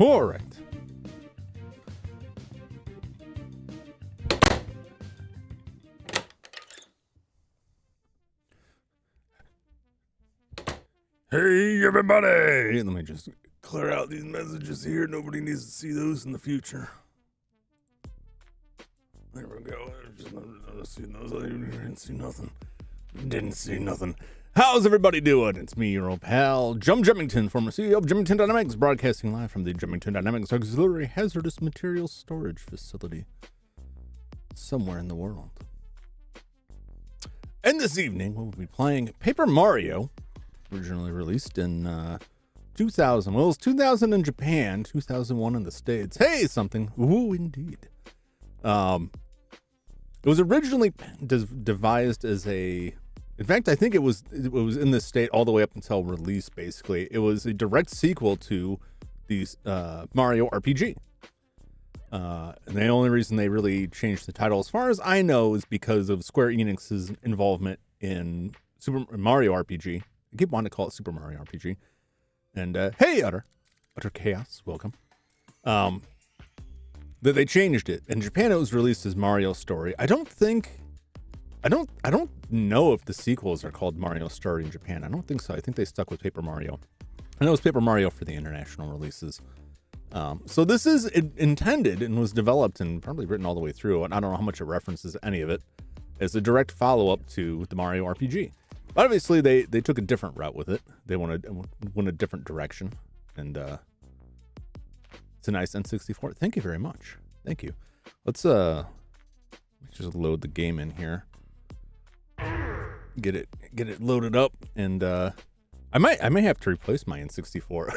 All right. Hey, everybody! Let me just clear out these messages here. Nobody needs to see those in the future. There we go. Didn't see nothing. Didn't see nothing. How's everybody doing? It's me, your old pal, Jum Jumington, former CEO of Jumington Dynamics, broadcasting live from the Jumington Dynamics Auxiliary Hazardous Materials Storage Facility somewhere in the world. And this evening, we'll be playing Paper Mario, originally released in 2000. Well, it was 2000 in Japan, 2001 in the States. Hey, something. Ooh, indeed. It was originally devised as a... In fact, I think it was in this state all the way up until release, basically. It was a direct sequel to the Mario RPG. And the only reason they really changed the title, as far as I know, is because of Square Enix's involvement in Super Mario RPG. I keep wanting to call it Super Mario RPG. And, hey, Utter Chaos, welcome. That they changed it. In Japan, it was released as Mario Story. I don't know if the sequels are called Mario Story in Japan. I don't think so. I think they stuck with Paper Mario. I know it was Paper Mario for the international releases. So this is intended and was developed and probably written all the way through, and I don't know how much it references any of it, as a direct follow-up to the Mario RPG. But obviously, they took a different route with it. They went a different direction, and it's a nice N64. Thank you very much. Thank you. Let's just load the game in here. Get it loaded up, and I may have to replace my N64.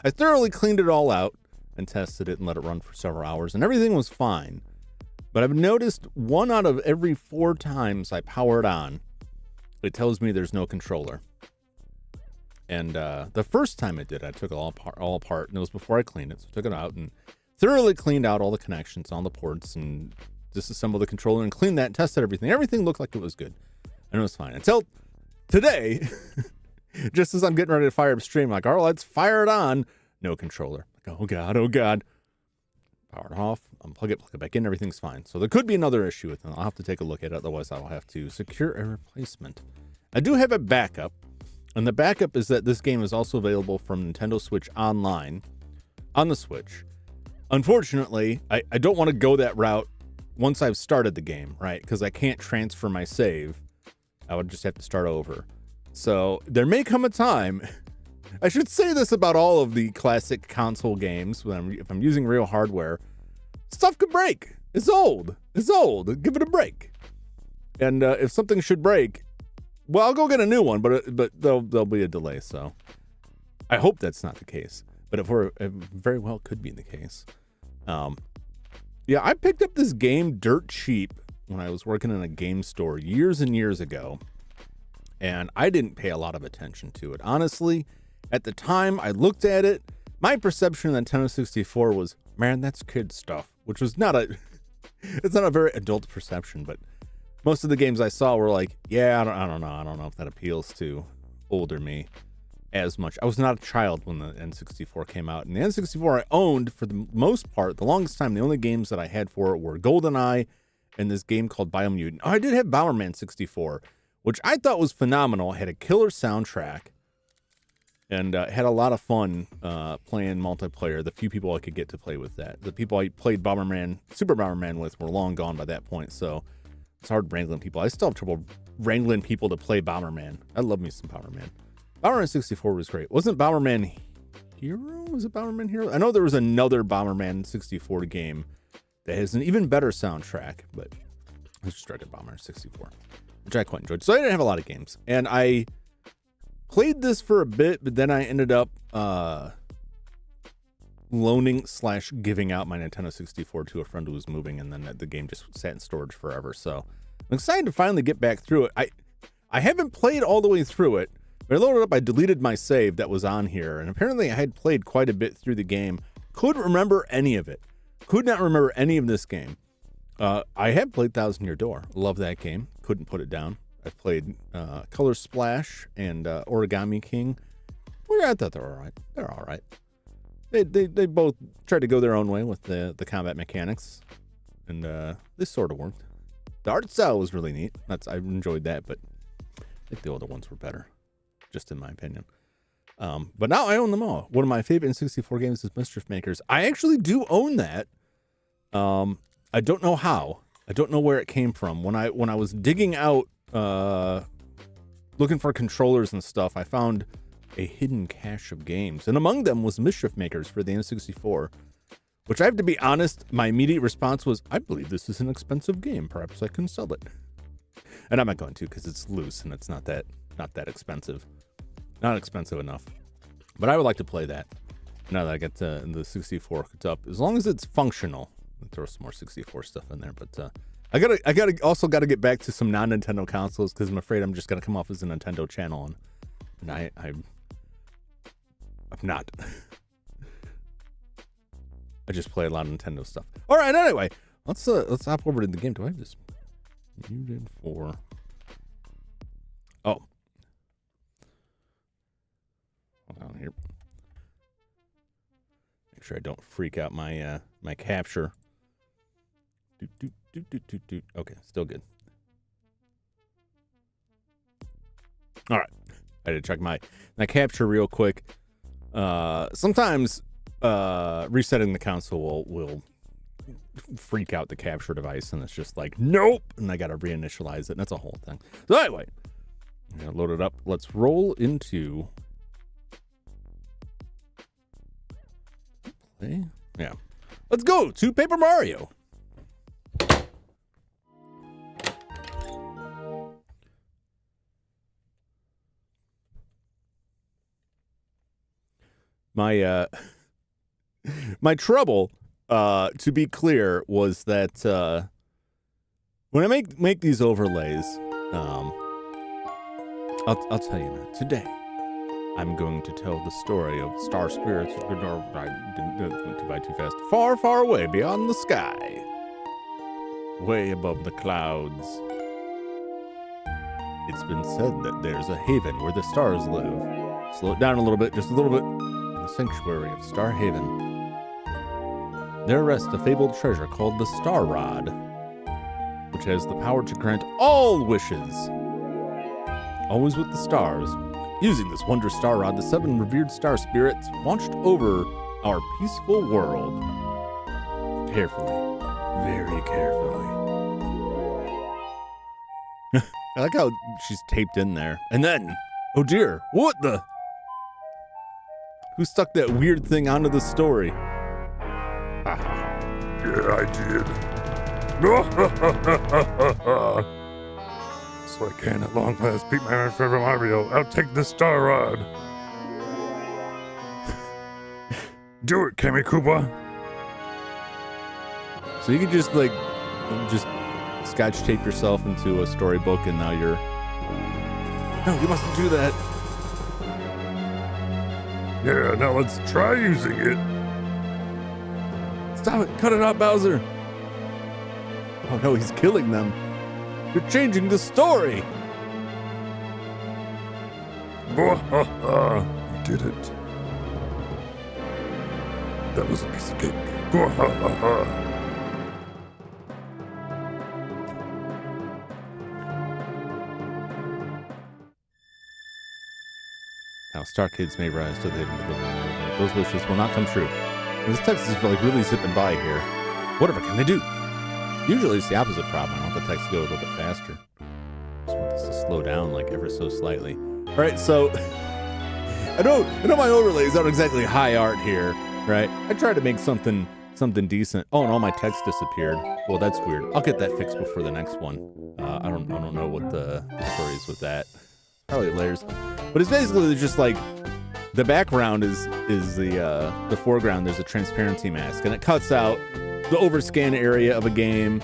I thoroughly cleaned it all out and tested it and let it run for several hours, and everything was fine. But I've noticed 1 out of every 4 times I power it on, it tells me there's no controller. And the first time it did, I took it all apart, and it was before I cleaned it, so I took it out and thoroughly cleaned out all the connections on the ports and disassembled the controller and cleaned that and tested everything. Everything looked like it was good, and it was fine. Until today, just as I'm getting ready to fire up stream, like, all right, let's fire it on. No controller. Like, oh God. Power it off, unplug it, plug it back in, everything's fine. So there could be another issue with it. I'll have to take a look at it, otherwise I will have to secure a replacement. I do have a backup, and the backup is that this game is also available from Nintendo Switch Online on the Switch. Unfortunately, I don't want to go that route once I've started the game, right? Because I can't transfer my save. I would just have to start over. So there may come a time... I should say this about all of the classic console games. If I'm using real hardware, stuff could break. It's old. Give it a break. And if something should break, well, I'll go get a new one, but there'll be a delay. So I hope that's not the case. But it very well could be the case. Yeah, I picked up this game dirt cheap when I was working in a game store years and years ago, and I didn't pay a lot of attention to it. Honestly, at the time I looked at it, my perception of the Nintendo 64 was, man, that's kid stuff, which was it's not a very adult perception, but most of the games I saw were like, yeah, I don't know if that appeals to older me as much. I was not a child when the N64 came out, and the N64 I owned for the most part, the longest time, the only games that I had for it were GoldenEye and this game called Biomutant. Oh, I did have Bomberman 64, which I thought was phenomenal. It had a killer soundtrack, and had a lot of fun playing multiplayer. The few people I could get to play with that. The people I played Super Bomberman with were long gone by that point, so it's hard wrangling people. I still have trouble wrangling people to play Bomberman. I love me some Bomberman. Bomberman 64 was great. Wasn't Bomberman Hero? Was it Bomberman Hero? I know there was another Bomberman 64 game that has an even better soundtrack, but I just started Bomberman 64, which I quite enjoyed. So I didn't have a lot of games, and I played this for a bit, but then I ended up loaning/giving out my Nintendo 64 to a friend who was moving, and then the game just sat in storage forever. So I'm excited to finally get back through it. I haven't played all the way through it. When I loaded up, I deleted my save that was on here, and apparently I had played quite a bit through the game. Couldn't remember any of it. Could not remember any of this game. I have played Thousand Year Door. Love that game. Couldn't put it down. I've played Color Splash and Origami King. We I thought they were all right. They're all right. They both tried to go their own way with the combat mechanics, and they sort of worked. The art style was really neat. I enjoyed that, but I think the older ones were better, just in my opinion. But now I own them all. One of my favorite N64 games is Mischief Makers. I actually do own that. I don't know how. I don't know where it came from. When I was digging out, looking for controllers and stuff, I found a hidden cache of games, and among them was Mischief Makers for the N64, which I have to be honest, my immediate response was, I believe this is an expensive game. Perhaps I can sell it. And I'm not going to, because it's loose and it's not that expensive. Not expensive enough. But I would like to play that now that I get the 64 hooked up, as long as it's functional. I'll throw some more 64 stuff in there, but I gotta get back to some non-Nintendo consoles, because I'm afraid I'm just gonna come off as a Nintendo channel, and I'm not. I just play a lot of Nintendo stuff. All right, anyway, let's hop over to the game. Do I have this muted for? Oh, hold on here. Make sure I don't freak out my my capture. Okay, still good. All right, I had to check my capture real quick. Sometimes resetting the console will freak out the capture device, and it's just like, nope, and I gotta reinitialize it, and that's a whole thing. So anyway, I'm gonna load it up. Let's roll into play. Yeah, let's go to Paper Mario. My trouble, to be clear, was that when I make these overlays, I'll tell you, man, today I'm going to tell the story of star spirits. I didn't too by too fast. Far, far away beyond the sky, way above the clouds. It's been said that there's a haven where the stars live. Slow it down a little bit, just a little bit. In the sanctuary of Star Haven, there rests a fabled treasure called the Star Rod, which has the power to grant all wishes. Always with the stars. Using this wondrous star rod, the 7 revered star spirits watched over our peaceful world. Carefully, very carefully. I like how she's taped in there. And then, oh dear, what the? Who stuck that weird thing onto the story? Yeah, I did. So I can at long last beat my favorite Mario. I'll take the Star Rod. Do it, Kammy Koopa. So you could just scotch tape yourself into a storybook, and now you're... No, you mustn't do that. Yeah, now let's try using it. Stop it. Cut it out, Bowser. Oh no, he's killing them. You're changing the story. You did it. That was a piece of cake. Now, star kids may rise to the hidden, but those wishes will not come true. And this text is like really zipping by here. Whatever can they do? Usually it's the opposite problem. I want the text to go a little bit faster. Just want this to slow down like ever so slightly. All right, so I know my overlays aren't exactly high art here, right? I tried to make something decent. Oh, and all my text disappeared. Well, that's weird. I'll get that fixed before the next one. I don't know what the story is with that. Probably layers, but it's basically just like the background is the foreground. There's a transparency mask, and it cuts out the overscan area of a game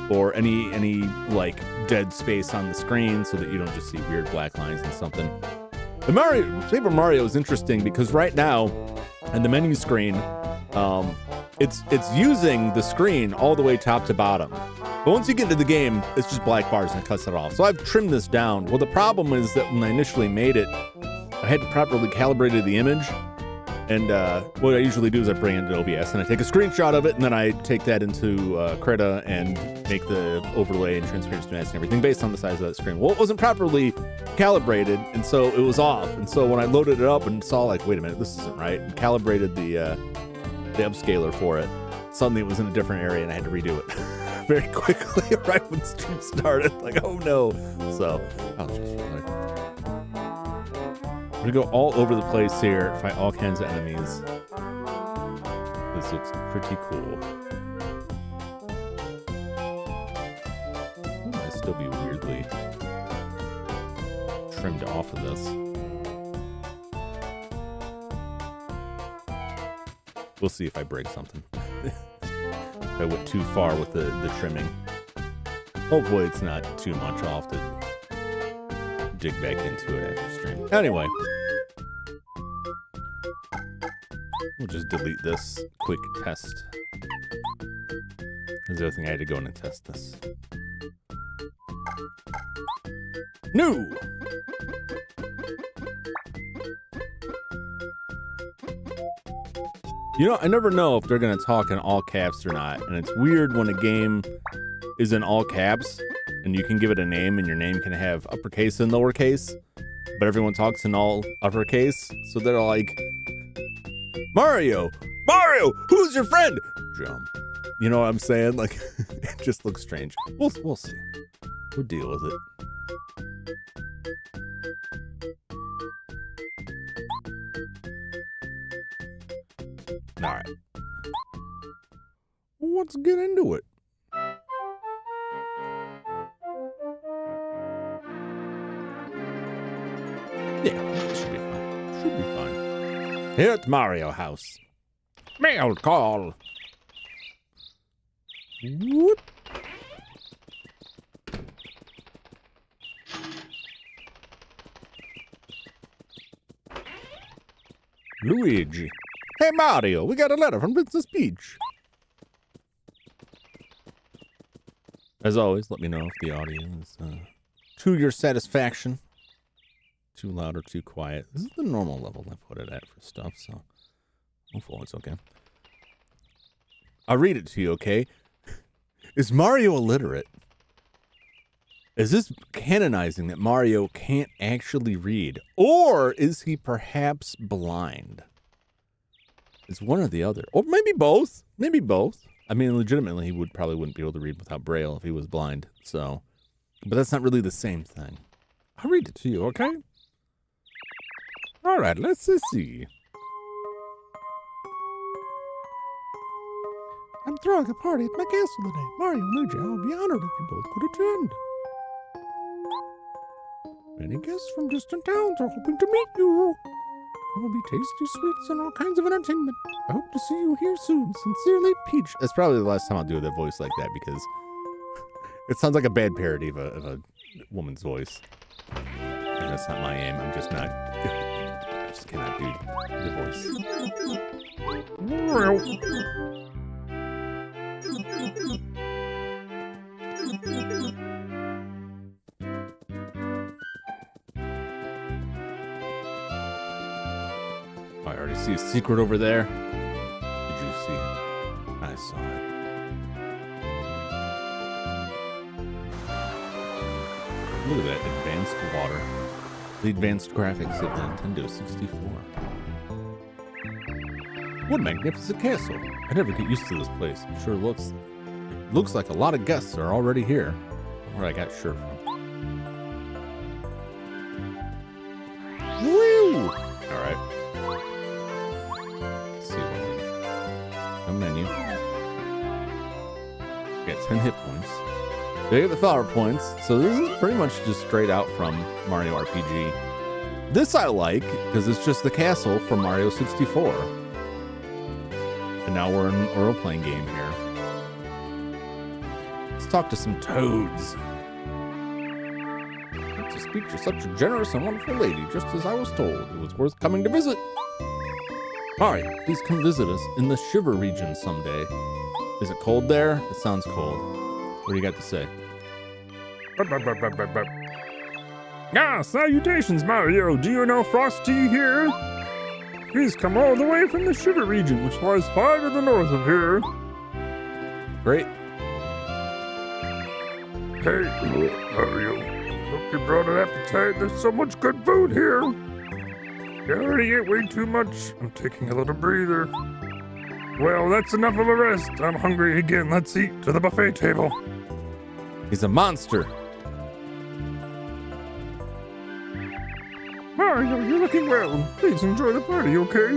or any like dead space on the screen, so that you don't just see weird black lines and something. The Paper Mario is interesting because right now, in the menu screen, it's using the screen all the way top to bottom. But once you get into the game, it's just black bars and it cuts it off. So I've trimmed this down. Well, the problem is that when I initially made it, I hadn't properly calibrated the image. And what I usually do is I bring it into OBS and I take a screenshot of it, and then I take that into Creta and make the overlay and transparency mask and everything based on the size of that screen. Well, it wasn't properly calibrated, and so it was off. And so when I loaded it up and saw, like, wait a minute, this isn't right, and calibrated the upscaler for it, suddenly it was in a different area and I had to redo it very quickly right when the stream started. Like, oh no. So I'll just I'm gonna go all over the place here, fight all kinds of enemies. This looks pretty cool. It might still be weirdly trimmed off of this. We'll see if I break something. If I went too far with the trimming. Hopefully it's not too much. I'll have to dig back into it after stream. Anyway. We'll just delete this quick test. There's the other thing I had to go in and test this. No! You know, I never know if they're going to talk in all caps or not. And it's weird when a game is in all caps and you can give it a name and your name can have uppercase and lowercase, but everyone talks in all uppercase. So they're like, Mario, who's your friend? Jum. You know what I'm saying? Like, it just looks strange. We'll see. We'll deal with it. All right. Let's get into it. Yeah, it should be fun. Should be fun. Here at Mario House. Mail call. Whoop. Luigi. Hey Mario, we got a letter from Princess Peach. As always, let me know if the audio is to your satisfaction. Too loud or too quiet. This is the normal level I put it at for stuff, so hopefully it's okay. I'll read it to you, okay? Is Mario illiterate? Is this canonizing that Mario can't actually read? Or is he perhaps blind? It's one or the other. Or maybe both. Maybe both. I mean, legitimately, he probably wouldn't be able to read without Braille if he was blind. So, but that's not really the same thing. I'll read it to you, okay? All right, let's see. I'm throwing a party at my castle today. Mario and Luigi, I would be honored if you both could attend. Many guests from distant towns are hoping to meet you. There will be tasty sweets and all kinds of entertainment. I hope to see you here soon. Sincerely, Peach. That's probably the last time I'll do that voice like that because it sounds like a bad parody of a woman's voice. And that's not my aim. I'm just not. I just cannot do the voice. I already see a secret over there. Did you see it? I saw it. Look at that advanced water. The advanced graphics of the Nintendo 64. What a magnificent castle. I never get used to this place. It sure looks like a lot of guests are already here. Where I got sure from. Woo! Alright. Menu. Got 10 hit points. They get the flower points. So this is pretty much just straight out from Mario RPG. This I like because it's just the castle from Mario 64. And now we're in a role-playing game here. Let's talk to some toads. To speak to such a generous and wonderful lady, just as I was told. It was worth coming to visit. Mario, please come visit us in the Shiver region someday. Is it cold there? It sounds cold. What do you got to say? Ah, salutations, Mario. Do you know Frosty here? He's come all the way from the Shiver region, which lies far to the north of here. Great. Hey, Mario. Hope you brought an appetite. There's so much good food here. You already ate way too much. I'm taking a little breather. Well, that's enough of a rest. I'm hungry again. Let's eat to the buffet table. He's a monster. Mario, you're looking well. Please enjoy the party, okay?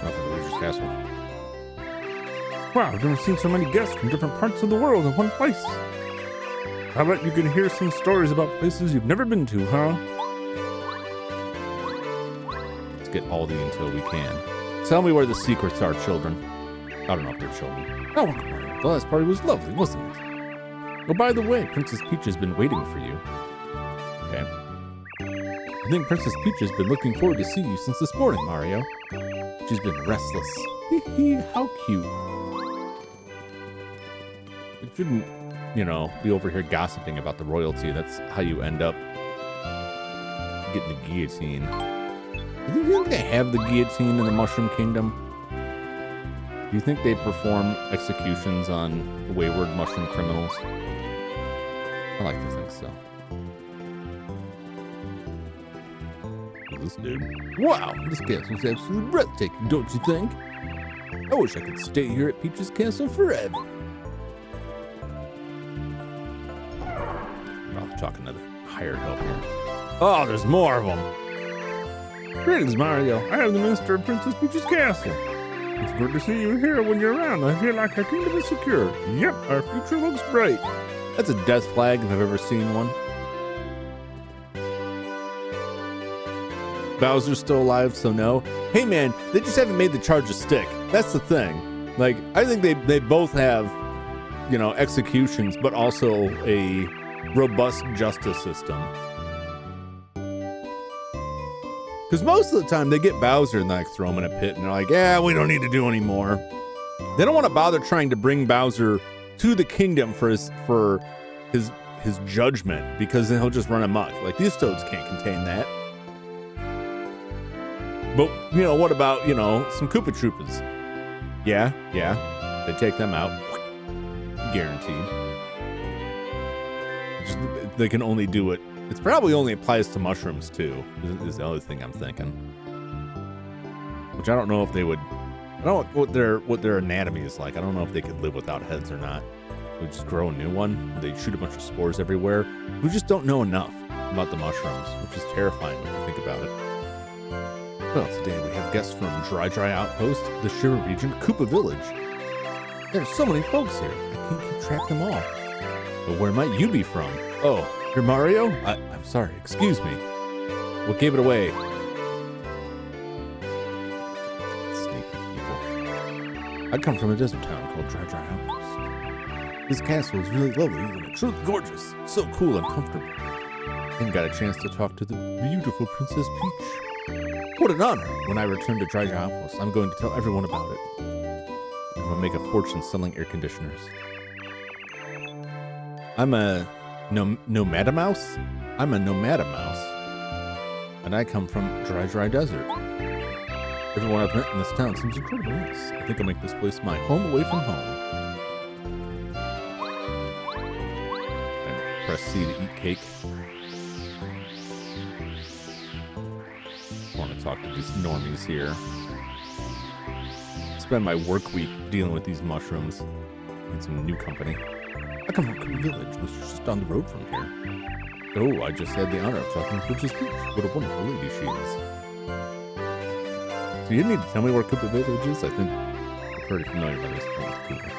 Nothing to Luigi's Castle. Wow, I've never seen so many guests from different parts of the world in one place. How about you can hear some stories about places you've never been to, huh? Let's get all the intel we can. Tell me where the secrets are, children. I don't know if they're children. Oh, welcome, Mario. The last party was lovely, wasn't it? Oh, by the way, Princess Peach has been waiting for you. Okay. I think Princess Peach has been looking forward to see you since this morning, Mario. She's been restless. Hee hee, how cute. It shouldn't, be over here gossiping about the royalty. That's how you end up getting the guillotine. Do you think they have the guillotine in the Mushroom Kingdom? Do you think they perform executions on wayward mushroom criminals? I like to think so. This dude. Wow, this castle's absolutely breathtaking, don't you think? I wish I could stay here at Peach's Castle forever. I'll talk another hired help here. Oh, there's more of them. Greetings, Mario. I am the Minister of Princess Peach's Castle. It's good to see you here when you're around. I feel like our kingdom is secure. Yep, our future looks bright. That's a death flag if I've ever seen one. Bowser's still alive, so no. Hey man, they just haven't made the charge a stick. That's the thing. Like, I think they both have, executions, but also a robust justice system. Because most of the time they get Bowser and like throw him in a pit and they're like, yeah, we don't need to do anymore. They don't want to bother trying to bring Bowser to the kingdom for his judgment, because then he'll just run amok. Like, these toads can't contain that. But, what about, some Koopa Troopas? Yeah, they take them out. Guaranteed. They can only do it. It probably only applies to mushrooms, too, is the other thing I'm thinking. Which I don't know if they would... I don't know what their anatomy is like. I don't know if they could live without heads or not. They just grow a new one. They shoot a bunch of spores everywhere. We just don't know enough about the mushrooms, which is terrifying when you think about it. Well, today we have guests from Dry Outpost, the Shiver region, Koopa Village. There's so many folks here. I can't keep track of them all. But where might you be from? Oh, you're Mario? I'm sorry. Excuse me. What gave it away? Sneaky people. I come from a desert town called Dry Outpost. This castle is really lovely, isn't it? Truly gorgeous. So cool and comfortable. And got a chance to talk to the beautiful Princess Peach. What an honor. When I return to Dry Outpost, I'm going to tell everyone about it. I'm going to make a fortune selling air conditioners. I'm a nomadamouse? I'm a nomadamouse. And I come from Dry Desert. Everyone I've met in this town seems incredibly nice. I think I'll make this place my home away from home. And press C to eat cake. I want to talk to these normies here. Spend my work week dealing with these mushrooms. Need some new company. I come from Koopa Village, which is just down the road from here. Oh, I just had the honor of talking to Princess Peach. What a wonderful lady she is. So you didn't need to tell me where Koopa Village is? I think I'm pretty familiar with this point with Koopa.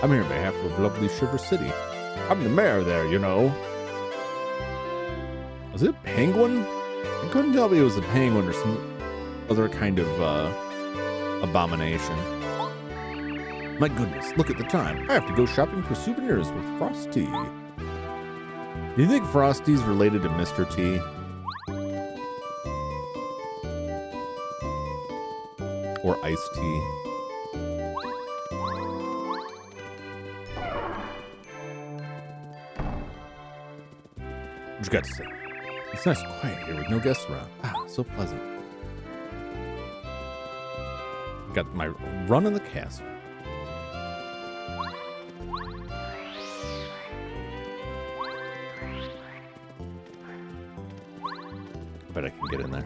I'm here on behalf of lovely Shiver City. I'm the mayor there, Was it a penguin? I couldn't tell if it was a penguin or some other kind of abomination. My goodness, look at the time. I have to go shopping for souvenirs with Frosty. Do you think Frosty's related to Mr. T? Or Iced Tea? What you got to say? It's nice and quiet here with no guests around. Ah, so pleasant. Got my run in the castle. I bet I can get in there.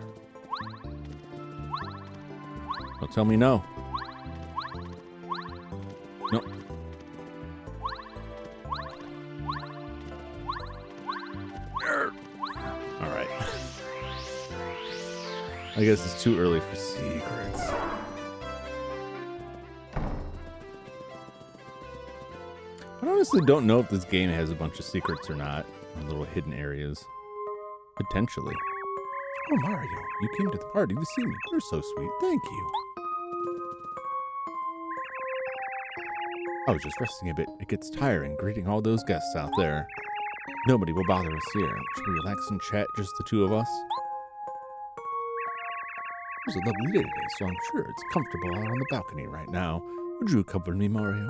Don't tell me no. Nope. All right. I guess it's too early for secrets. I honestly don't know if this game has a bunch of secrets or not. Or little hidden areas. Potentially. Oh, Mario, you came to the party to see me. You're so sweet. Thank you. I was just resting a bit. It gets tiring greeting all those guests out there. Nobody will bother us here. Should we relax and chat, just the two of us? It was a lovely day today, so I'm sure it's comfortable out on the balcony right now. Would you accompany me, Mario?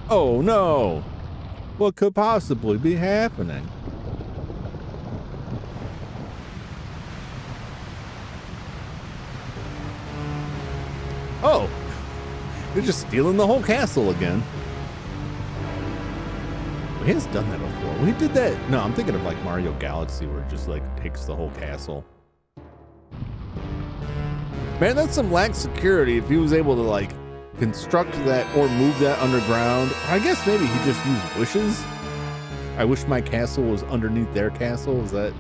Oh no! What could possibly be happening? Oh! They're just stealing the whole castle again. He has done that before. We did that. No, I'm thinking of like Mario Galaxy where it just like takes the whole castle. Man, that's some lax security if he was able to like construct that or move that underground. I guess maybe he just used wishes. I wish my castle was underneath their castle. Is that...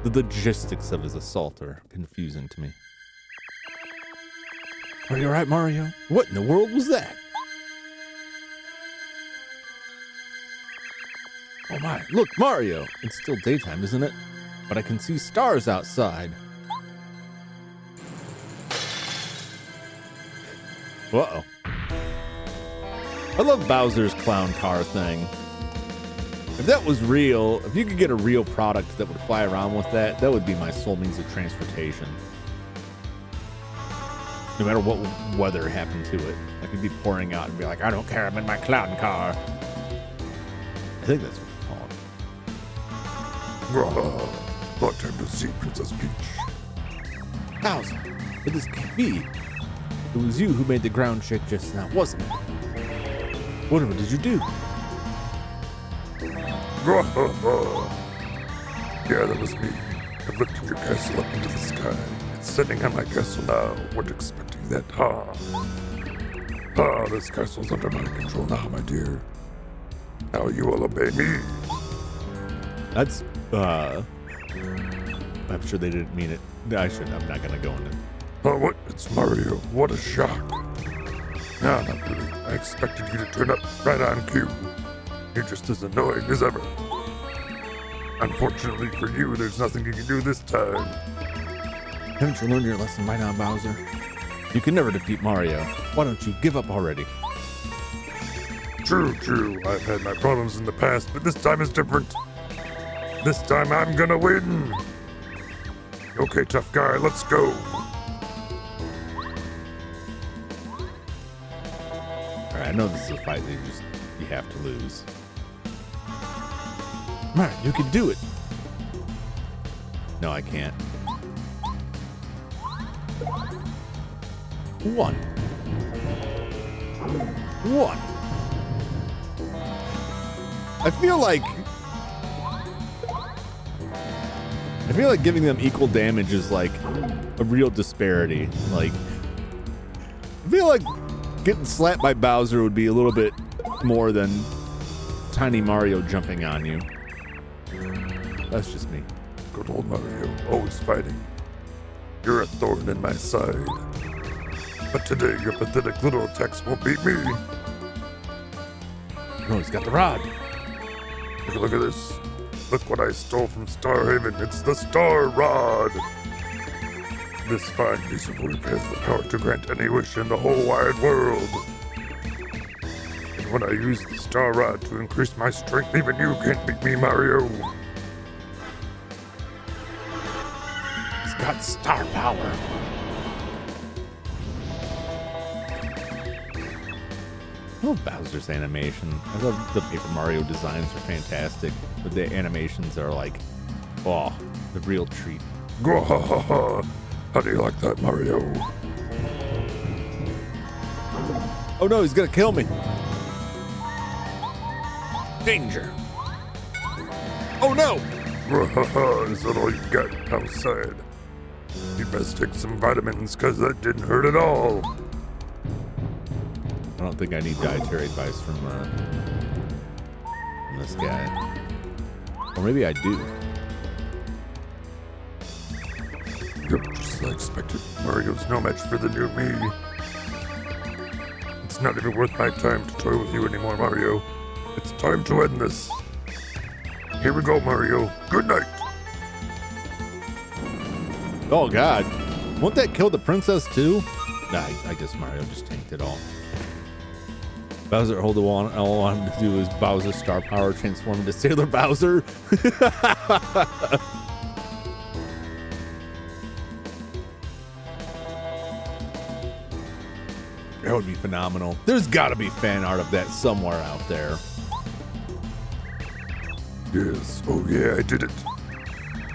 The logistics of his assault are confusing to me. Are you alright, Mario? What in the world was that? Oh my, look, Mario! It's still daytime, isn't it? But I can see stars outside. Uh-oh. I love Bowser's clown car thing. If that was real, if you could get a real product that would fly around with that, that would be my sole means of transportation. No matter what weather happened to it. I could be pouring out and be like, I don't care, I'm in my clown car. I think that's what it's called. What time to see Princess Peach? Bowser, but this can't be. It was you who made the ground shake just now, wasn't it? Whatever did you do? Yeah, that was me. I lifted your castle up into the sky. It's sitting on my castle now. Weren't expecting that, huh? This castle's under my control now, my dear. Now you will obey me. That's, I'm sure they didn't mean it. I'm not gonna go into it. Oh, what? It's Mario. What a shock. No, not really. I expected you to turn up right on cue. You're just as annoying as ever. Unfortunately for you, there's nothing you can do this time. Haven't you learned your lesson by now, Bowser? You can never defeat Mario. Why don't you give up already? True. I've had my problems in the past, but this time is different. This time I'm gonna win. Okay, tough guy, let's go. Alright, I know this is a fight that you have to lose. Mario, you can do it. No, I can't. One. I feel like giving them equal damage is like a real disparity. Like, I feel like getting slapped by Bowser would be a little bit more than tiny Mario jumping on you. That's just me. Good old Mario, always fighting. You're a thorn in my side. But today, your pathetic little attacks won't beat me. No, he's got the rod. Look at this. Look what I stole from Starhaven. It's the Star Rod. This fine piece of wood has the power to grant any wish in the whole wide world. And when I use the Star Rod to increase my strength, even you can't beat me, Mario. He's got star power. love Bowser's animation. I love the Paper Mario designs are fantastic, but the animations are like, oh, the real treat. How do you like that, Mario? Oh no, he's gonna kill me. Danger. Oh no! Is that all you got? How sad. You best take some vitamins, cause that didn't hurt at all. I don't think I need dietary advice from this guy. Or maybe I do. Yep, just as I expected. Mario's no match for the new me. It's not even worth my time to toy with you anymore, Mario. It's time to end this. Here we go, Mario. Good night. Oh god. Won't that kill the princess too? Nah, I guess Mario just tanked it all. Bowser, hold the wall. All I want him to do is Bowser's star power transform into Sailor Bowser. That would be phenomenal. There's got to be fan art of that somewhere out there. Yes. Oh yeah, I did it.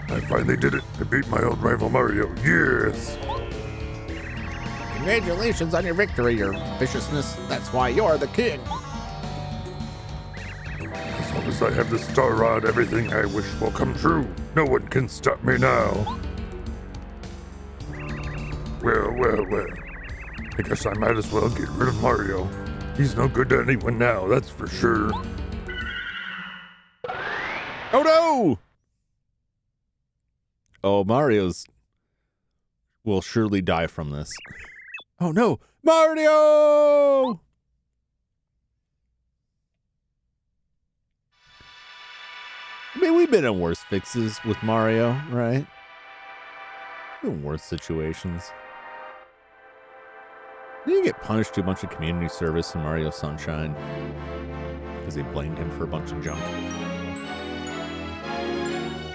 I finally did it. I beat my old rival Mario. Yes. Congratulations on your victory, your viciousness. That's why you're the king. As long as I have the Star Rod, everything I wish will come true. No one can stop me now. Well. I guess I might as well get rid of Mario. He's no good to anyone now, that's for sure. Oh no! Oh, Mario's will surely die from this. Oh no! Mario! I mean, we've been in worse fixes with Mario, right? In worse situations. Didn't he get punished too much of community service in Mario Sunshine? Because they blamed him for a bunch of junk.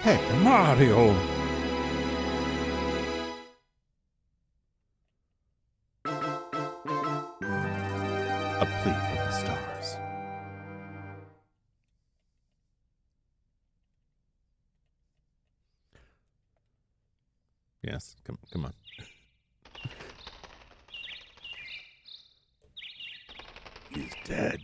Hey, Mario! A plea from the stars. Yes, come on. He's dead.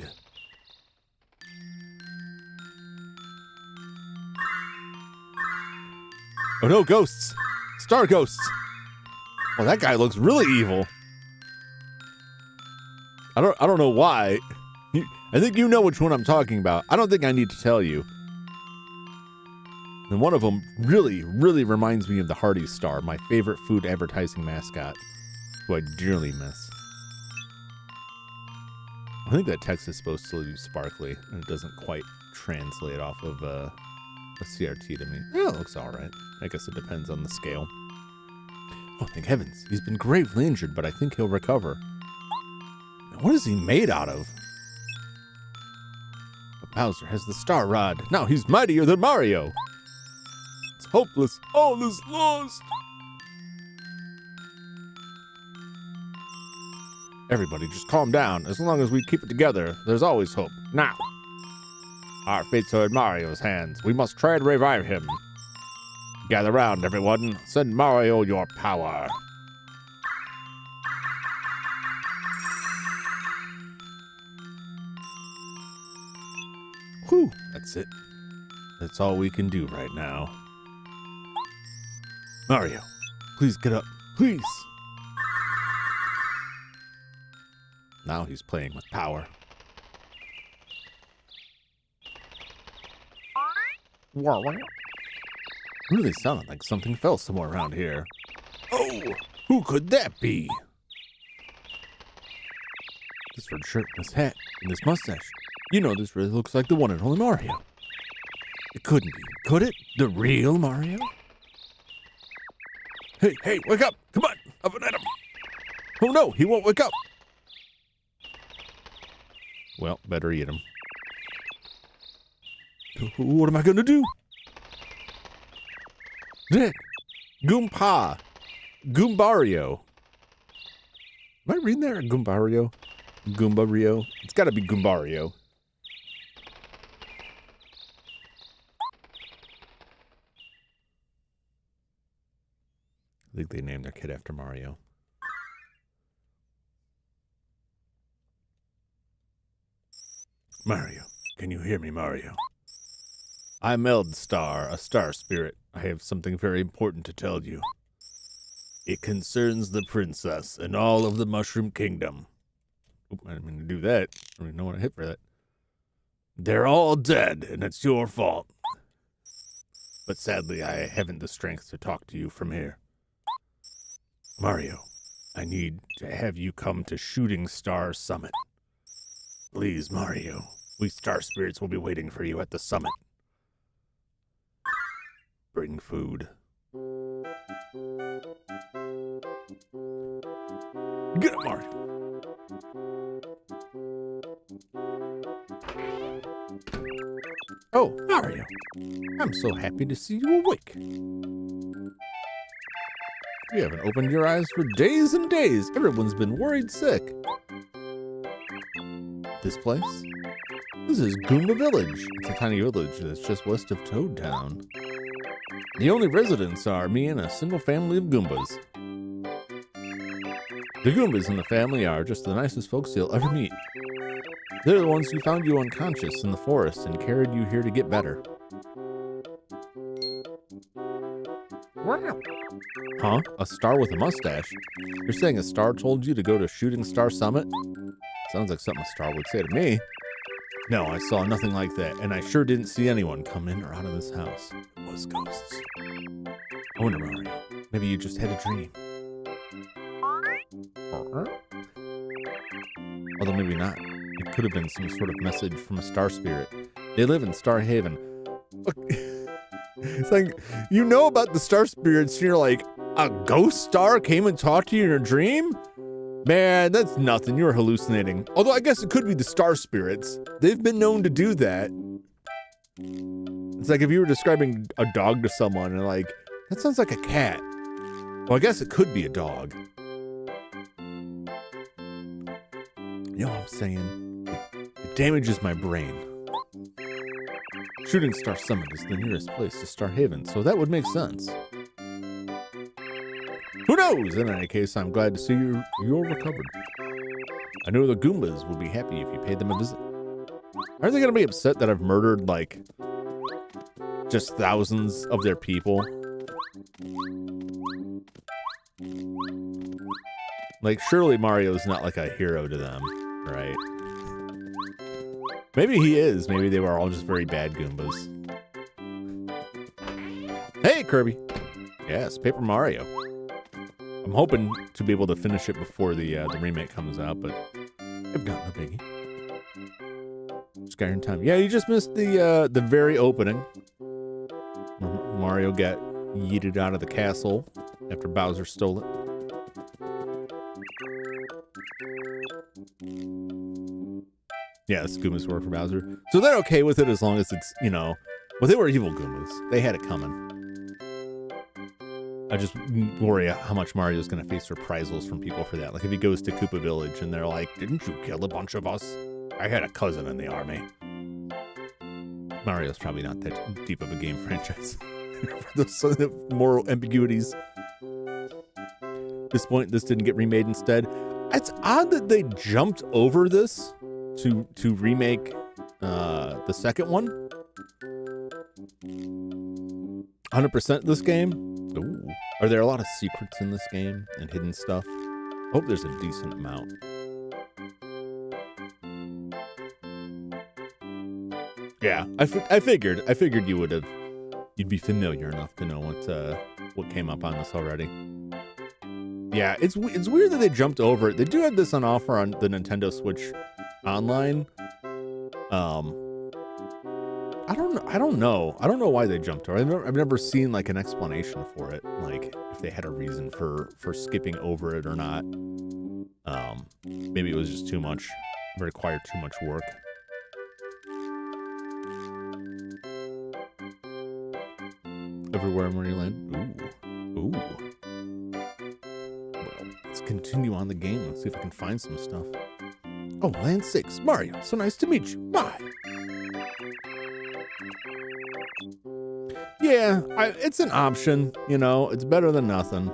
Oh no, ghosts! Star ghosts! Oh, that guy looks really evil. I don't know why. I think you know which one I'm talking about. I don't think I need to tell you. And one of them really, really reminds me of the Hardee's Star, my favorite food advertising mascot, who I dearly miss. I think that text is supposed to be sparkly, and it doesn't quite translate off of a CRT to me. Yeah, it looks all right. I guess it depends on the scale. Oh, thank heavens. He's been gravely injured, but I think he'll recover. What is he made out of? But Bowser has the Star Rod. Now he's mightier than Mario. It's hopeless. All is lost. Everybody, just calm down. As long as we keep it together, there's always hope. Now, our fates are in Mario's hands. We must try to revive him. Gather round, everyone. Send Mario your power. Whew, that's it. That's all we can do right now. Mario, please get up. Please. Now he's playing with power. Really sounded like something fell somewhere around here. Oh, who could that be? This red shirt, this hat, and this mustache. You know this really looks like the one and only Mario. It couldn't be, could it? The real Mario? Hey, wake up! Come on, up and at him! Oh no, he won't wake up! Well, better eat him. What am I gonna do? Dick! Goompa! Goombario! Am I reading that or Goombario? Goomba Rio. It's got to be Goombario. I think they named their kid after Mario. Mario, can you hear me, Mario? I'm Eldstar, a star spirit. I have something very important to tell you. It concerns the princess and all of the Mushroom Kingdom. Oop, I didn't mean to do that. I don't even know what I hit for that. They're all dead, and it's your fault. But sadly, I haven't the strength to talk to you from here. Mario, I need to have you come to Shooting Star Summit. Please, Mario. We star spirits will be waiting for you at the summit. Bring food. Get up, Mario. Oh, Mario. I'm so happy to see you awake. You haven't opened your eyes for days and days. Everyone's been worried sick. This place? This is Goomba Village. It's a tiny village that's just west of Toad Town. The only residents are me and a single family of Goombas. The Goombas in the family are just the nicest folks you'll ever meet. They're the ones who found you unconscious in the forest and carried you here to get better. Wow. Huh? A star with a mustache? You're saying a star told you to go to Shooting Star Summit? Sounds like something a star would say to me. No, I saw nothing like that, and I sure didn't see anyone come in or out of this house. It was ghosts. I wonder, Mario, maybe you just had a dream. Although maybe not. It could have been some sort of message from a star spirit. They live in Star Haven. Look, it's like, you know about the star spirits, and you're like, a ghost star came and talked to you in your dream? Man, that's nothing. You're hallucinating. Although I guess it could be the star spirits. They've been known to do that. It's like if you were describing a dog to someone and like, that sounds like a cat. Well, I guess it could be a dog. You know what I'm saying? It damages my brain. Shooting Star Summit is the nearest place to Star Haven, so that would make sense. Who knows? In any case, I'm glad to see you're recovered. I know the Goombas will be happy if you paid them a visit. Are they going to be upset that I've murdered, like, just thousands of their people? Like, surely Mario's not like a hero to them, right? Maybe he is. Maybe they were all just very bad Goombas. Hey, Kirby. Yes, Paper Mario. I'm hoping to be able to finish it before the remake comes out, but I've got no biggie. Skyrim time. Yeah, you just missed the very opening. Mario got yeeted out of the castle after Bowser stole it. Yeah, the Goombas work for Bowser. So they're okay with it as long as it's, you know, well, they were evil Goombas. They had it coming. I just worry how much Mario's going to face reprisals from people for that. Like if he goes to Koopa Village and they're like, didn't you kill a bunch of us? I had a cousin in the army. Mario's probably not that deep of a game franchise. For those moral ambiguities. At this point, this didn't get remade instead. It's odd that they jumped over this to remake the second one. 100% this game. Ooh. Are there a lot of secrets in this game and hidden stuff? I hope there's a decent amount. Yeah, I figured you'd be familiar enough to know what came up on this already. Yeah, it's weird that they jumped over it. They do have this on offer on the Nintendo Switch Online. I don't know. I don't know why they jumped over it. I've never seen like an explanation for it, like if they had a reason for skipping over it or not. Maybe it was just too much. It required too much work. Everywhere in Wonderland. Ooh. Well, let's continue on the game. Let's see if I can find some stuff. Oh, land sakes, Mario, so nice to meet you. Bye. Yeah, it's an option, you know, it's better than nothing.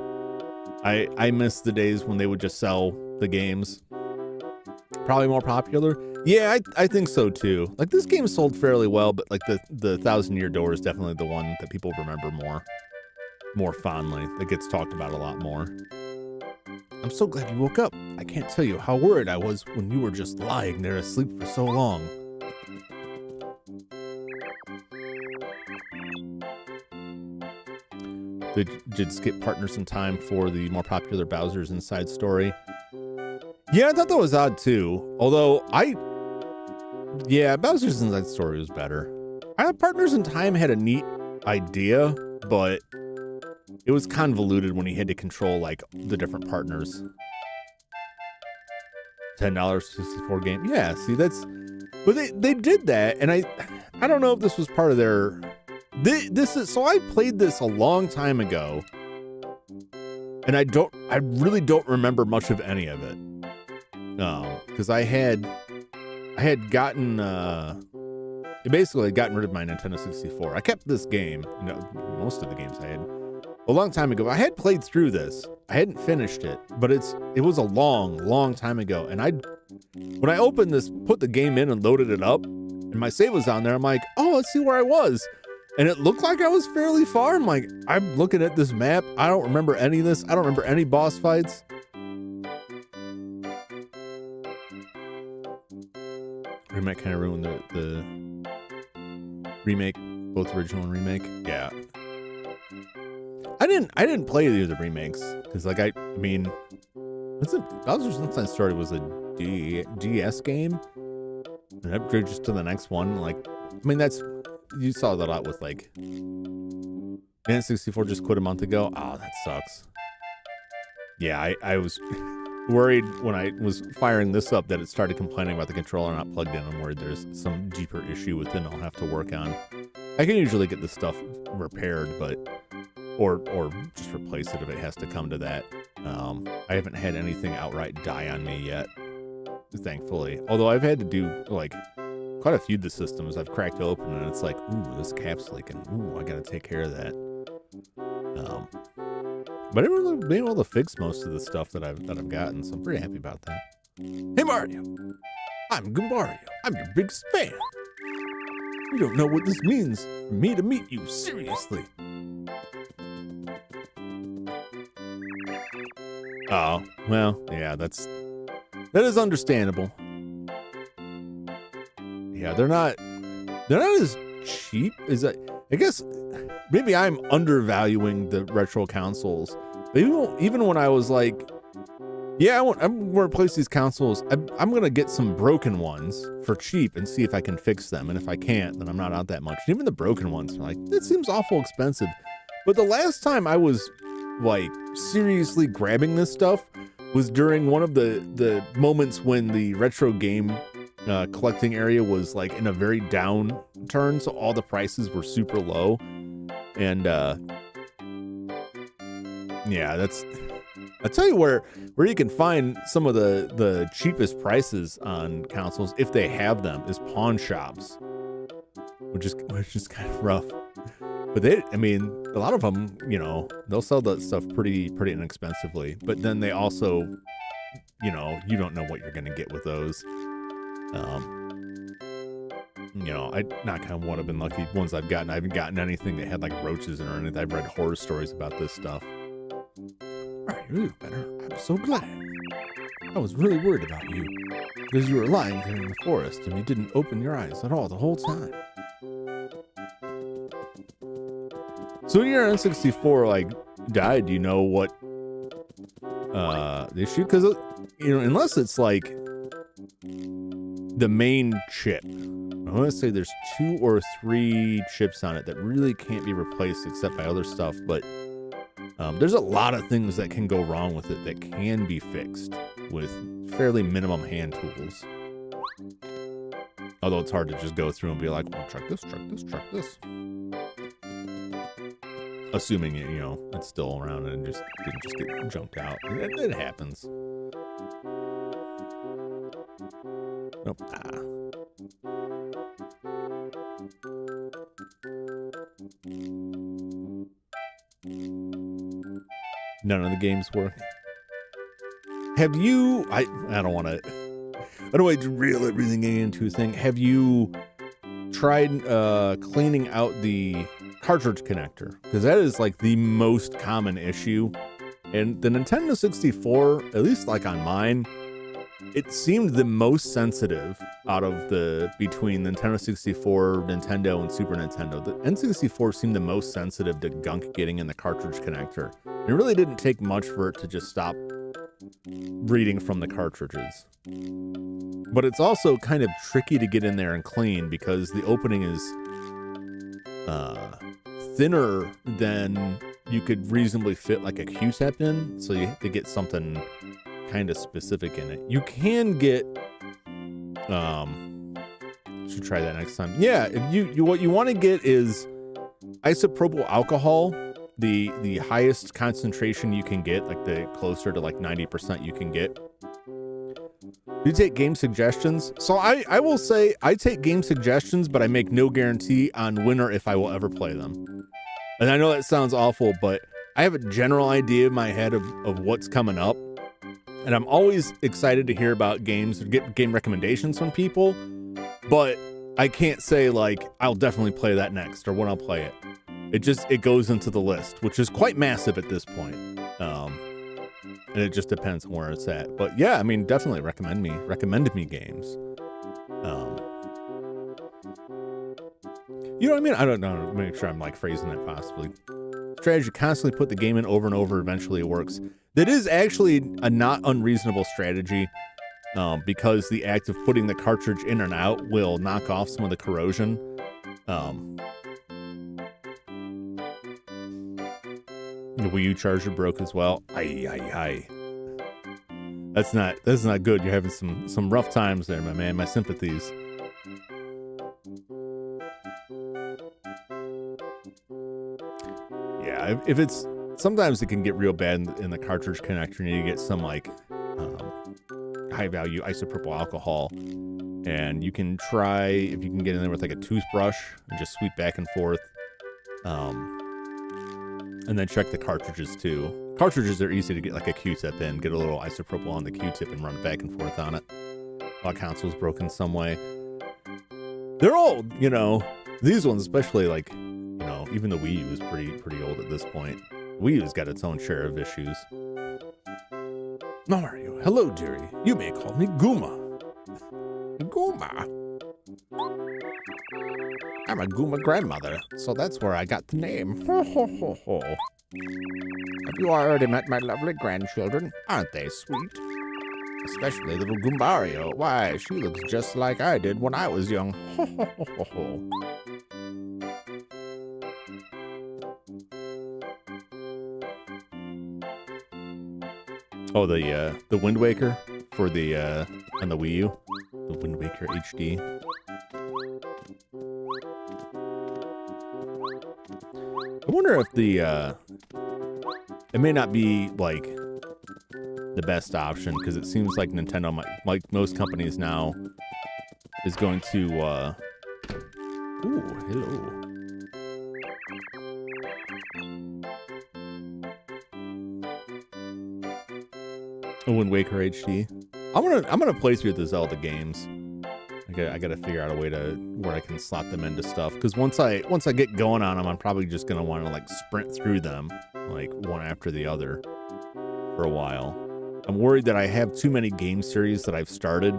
I miss the days when they would just sell the games. Probably more popular. Yeah, I think so too. Like, this game sold fairly well, but like the Thousand Year Door is definitely the one that people remember more fondly. That gets talked about a lot more. I'm so glad you woke up. I can't tell you how worried I was when you were just lying there asleep for so long. Did skip Partners in Time for the more popular Bowser's Inside Story. Yeah, I thought that was odd too. Although Bowser's Inside Story was better. Partners in Time had a neat idea, but it was convoluted when he had to control like the different partners. $10 64 game. Yeah, see but they did that, and I don't know if this was part of their. So I played this a long time ago, and I really don't remember much of any of it. Because I had gotten basically gotten rid of my Nintendo 64. I kept this game, most of the games I had, a long time ago. I had played through this. I hadn't finished it, but it was a long time ago. And when I opened this, put the game in and loaded it up, and my save was on there, I'm like, oh, let's see where I was. And it looked like I was fairly far. I'm looking at this map. I don't remember any of this. I don't remember any boss fights. Remake kind of ruined the remake, both original and remake. Yeah. I didn't play either of the remakes because Bowser's Inside Story was a DS game. An upgrade just to the next one. You saw that a lot with N64 just quit a month ago. Oh, that sucks. Yeah, I was worried when I was firing this up that it started complaining about the controller not plugged in. I'm worried there's some deeper issue within I'll have to work on. I can usually get this stuff repaired, or just replace it if it has to come to that. I haven't had anything outright die on me yet, thankfully. Although I've had to do quite a few of the systems I've cracked open, and it's like, ooh, this cap's leaking. Ooh, I gotta take care of that. But I've really been able to fix most of the stuff that I've gotten, so I'm pretty happy about that. Hey Mario, I'm Mario. I'm your biggest fan. You don't know what this means for me to meet you, seriously. Oh, well, yeah, that is understandable. Yeah, they're not as cheap as I guess maybe I'm undervaluing the retro consoles. But even when I was like, yeah, I'm going to replace these consoles. I'm going to get some broken ones for cheap and see if I can fix them. And if I can't, then I'm not out that much. And even the broken ones are like, it seems awful expensive. But the last time I was seriously grabbing this stuff was during one of the moments when the retro game collecting area was in a very downturn, so all the prices were super low, and yeah, I'll tell you where you can find some of the cheapest prices on consoles, if they have them, is pawn shops, which is kind of rough. But a lot of them, they'll sell that stuff pretty inexpensively, but then they also, you don't know what you're gonna get with those. I knock on wood, I've been lucky. Ones I've gotten, I haven't gotten anything that had roaches in it or anything. I've read horror stories about this stuff. Right, you better. I'm so glad. I was really worried about you because you were lying there in the forest and you didn't open your eyes at all the whole time. So when your N64 died, do you know what the issue? Because unless it's the main chip, I want to say there's 2 or 3 chips on it that really can't be replaced except by other stuff. But there's a lot of things that can go wrong with it that can be fixed with fairly minimum hand tools. Although it's hard to just go through and be like, well, check this. Assuming it's still around and didn't just get jumped out. It happens. Nope. None of the games work. Have you? I don't want to. I don't want to really get into a thing. Have you tried cleaning out the cartridge connector? Because that is like the most common issue. And the Nintendo 64, at least like on mine, it seemed the most sensitive out of between Nintendo 64, Nintendo, and Super Nintendo. The N64 seemed the most sensitive to gunk getting in the cartridge connector. It really didn't take much for it to just stop reading from the cartridges. But it's also kind of tricky to get in there and clean because the opening is thinner than you could reasonably fit like a Q-tip in, so you have to get something kind of specific in it. You can get should try that next time. Yeah, if you what you want to get is isopropyl alcohol, the highest concentration you can get, like the closer to like 90% you can get. You take game suggestions. So I will say I take game suggestions, but I make no guarantee on when or if I will ever play them. And I know that sounds awful, but I have a general idea in my head of what's coming up. And I'm always excited to hear about games or get game recommendations from people. But I can't say like, I'll definitely play that next or when I'll play it. It goes into the list, which is quite massive at this point. And it just depends on where it's at. But yeah, I mean, definitely recommended me games. You know what I mean? I don't know. Make sure I'm like phrasing that possibly. Strategy, constantly put the game in over and over. Eventually it works. That is actually a not unreasonable strategy because the act of putting the cartridge in and out will knock off some of the corrosion. The Wii U charger broke as well. Aye. That's not good. You're having some rough times there, my man. My sympathies. Yeah, if it's sometimes it can get real bad in the cartridge connector. You need to get some like high value isopropyl alcohol, and you can try if you can get in there with like a toothbrush and just sweep back and forth. And then check the cartridges too. Cartridges are easy to get like a Q-tip in, get a little isopropyl on the Q-tip and run back and forth on it. While console's broken some way. They're all, these ones especially like, even the Wii U is pretty old at this point. Wii U's got its own share of issues. Mario, hello dearie. You may call me Goomba. Goomba. I'm a Goomba grandmother, so that's where I got the name. Ho, ho, ho, ho. Have you already met my lovely grandchildren? Aren't they sweet? Especially little Goombario. Why, she looks just like I did when I was young. Ho, ho, ho, ho, ho. Oh, the Wind Waker for the on the Wii U, the Wind Waker HD. I wonder if it may not be like the best option because it seems like Nintendo might, like most companies now, is going to. Ooh, hello. Wind Waker HD. I'm gonna play through the Zelda games. I gotta figure out a way where I can slot them into stuff. Because once I get going on them, I'm probably just gonna want to like sprint through them, like one after the other, for a while. I'm worried that I have too many game series that I've started,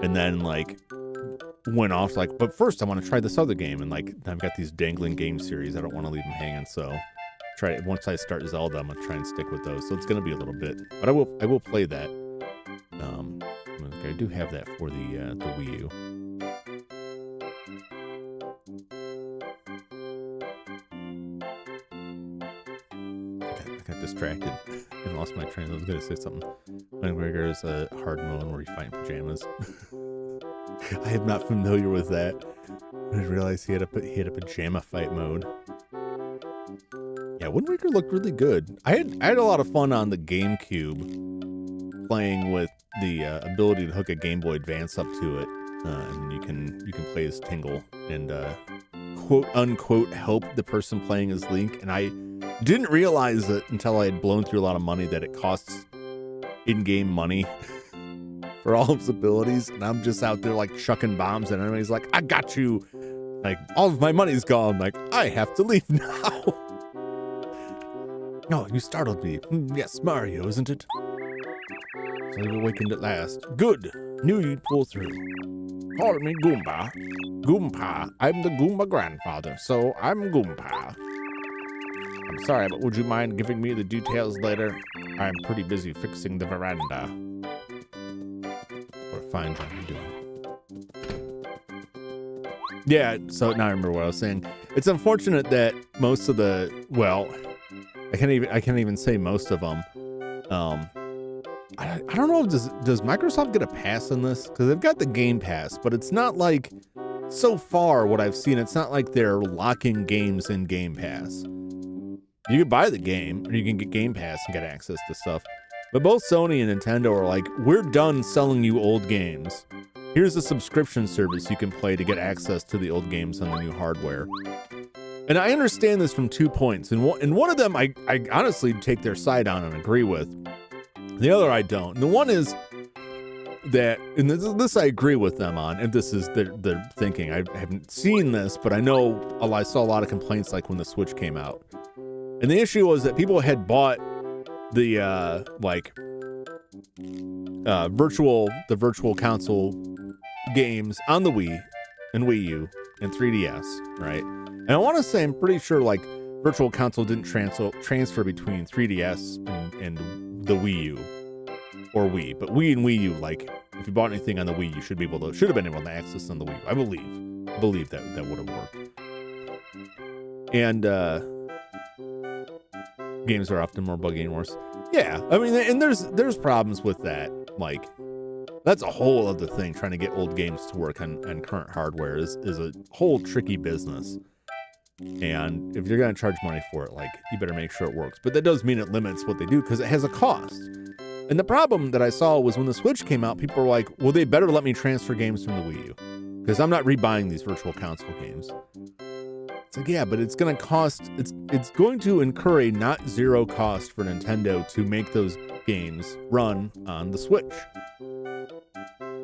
and then like went off like. But first, I want to try this other game, and like I've got these dangling game series. I don't want to leave them hanging, so. Once I start Zelda, I'm gonna try and stick with those. So it's gonna be a little bit, but I will play that. I do have that for the Wii U. I got distracted and lost my train. I was gonna say something. Wind Waker is a hard mode where you fight in pajamas. I am not familiar with that. I didn't realize he had a pajama fight mode. Yeah, Wind Waker looked really good. I had a lot of fun on the GameCube playing with ability to hook a Game Boy Advance up to it, and you can play as Tingle and quote unquote help the person playing as Link. And I didn't realize it until I had blown through a lot of money that it costs in-game money for all of his abilities, and I'm just out there like chucking bombs, and everybody's like, "I got you!" Like all of my money's gone. Like I have to leave now. Oh, you startled me. Yes, Mario, isn't it? So you've awakened at last. Good. Knew you'd pull through. Call me Goomba. Goompa. I'm the Goomba grandfather, so I'm Goompa. I'm sorry, but would you mind giving me the details later? I'm pretty busy fixing the veranda. What a fine job you're doing. Yeah, so now I remember what I was saying. It's unfortunate that most of the, well, I can't even say most of them. I don't know, does Microsoft get a pass on this? Because they've got the Game Pass, but it's not like, so far what I've seen, it's not like they're locking games in Game Pass. You can buy the game, or you can get Game Pass and get access to stuff. But both Sony and Nintendo are like, we're done selling you old games. Here's a subscription service you can play to get access to the old games on the new hardware. And I understand this from 2 points. And one of them I honestly take their side on and agree with. The other I don't. And the one is that, and this I agree with them on, and this is their thinking. I haven't seen this, but I know I saw a lot of complaints like when the Switch came out. And the issue was that people had bought the virtual console games on the Wii and Wii U and 3DS, right? And I want to say, I'm pretty sure like virtual console didn't transfer between 3DS and the Wii U or Wii, but Wii and Wii U, like if you bought anything on the Wii, you should have been able to access on the Wii U. I believe that would have worked. And games are often more buggy and worse. Yeah, I mean, and there's problems with that. Like, that's a whole other thing. Trying to get old games to work on current hardware is a whole tricky business. And if you're going to charge money for it, like, you better make sure it works. But that does mean it limits what they do because it has a cost. And the problem that I saw was when the Switch came out, people were like, well, they better let me transfer games from the Wii U because I'm not rebuying these virtual console games. It's like, yeah, but it's going to cost, it's going to incur a not zero cost for Nintendo to make those games run on the Switch.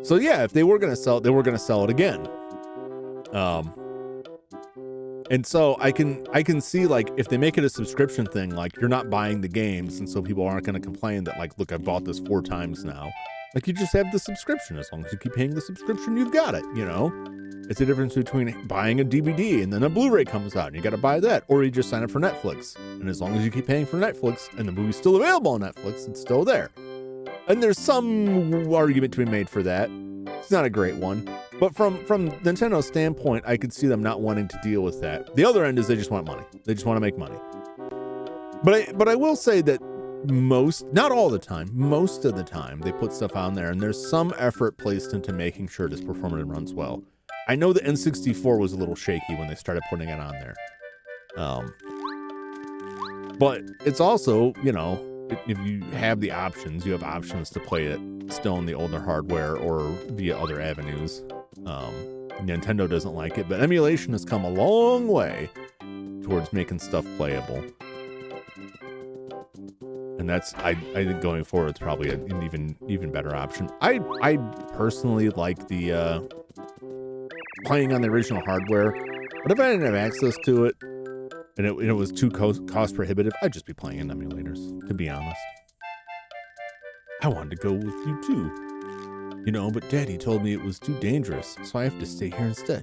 So yeah, if they were going to sell it, they were going to sell it again. And so I can see, like, if they make it a subscription thing, like you're not buying the games, and so people aren't going to complain that, like, look, I've bought this 4 times now. Like, you just have the subscription. As long as you keep paying the subscription, you've got it, you know? It's the difference between buying a DVD and then a Blu-ray comes out and you got to buy that, or you just sign up for Netflix. And as long as you keep paying for Netflix and the movie's still available on Netflix, it's still there. And there's some argument to be made for that. It's not a great one. But from Nintendo's standpoint, I could see them not wanting to deal with that. The other end is they just want money. They just want to make money. But I will say that not all the time, most of the time, they put stuff on there, and there's some effort placed into making sure it's performant and runs well. I know the N64 was a little shaky when they started putting it on there. But it's also, you know, if you have the options, you have options to play it still on the older hardware or via other avenues. Nintendo doesn't like it, but emulation has come a long way towards making stuff playable. And that's, I think going forward, it's probably an even better option. I personally like the playing on the original hardware, but if I didn't have access to it and it was too cost prohibitive, I'd just be playing in emulators, to be honest. I wanted to go with you too, you know, but Daddy told me it was too dangerous, so I have to stay here instead.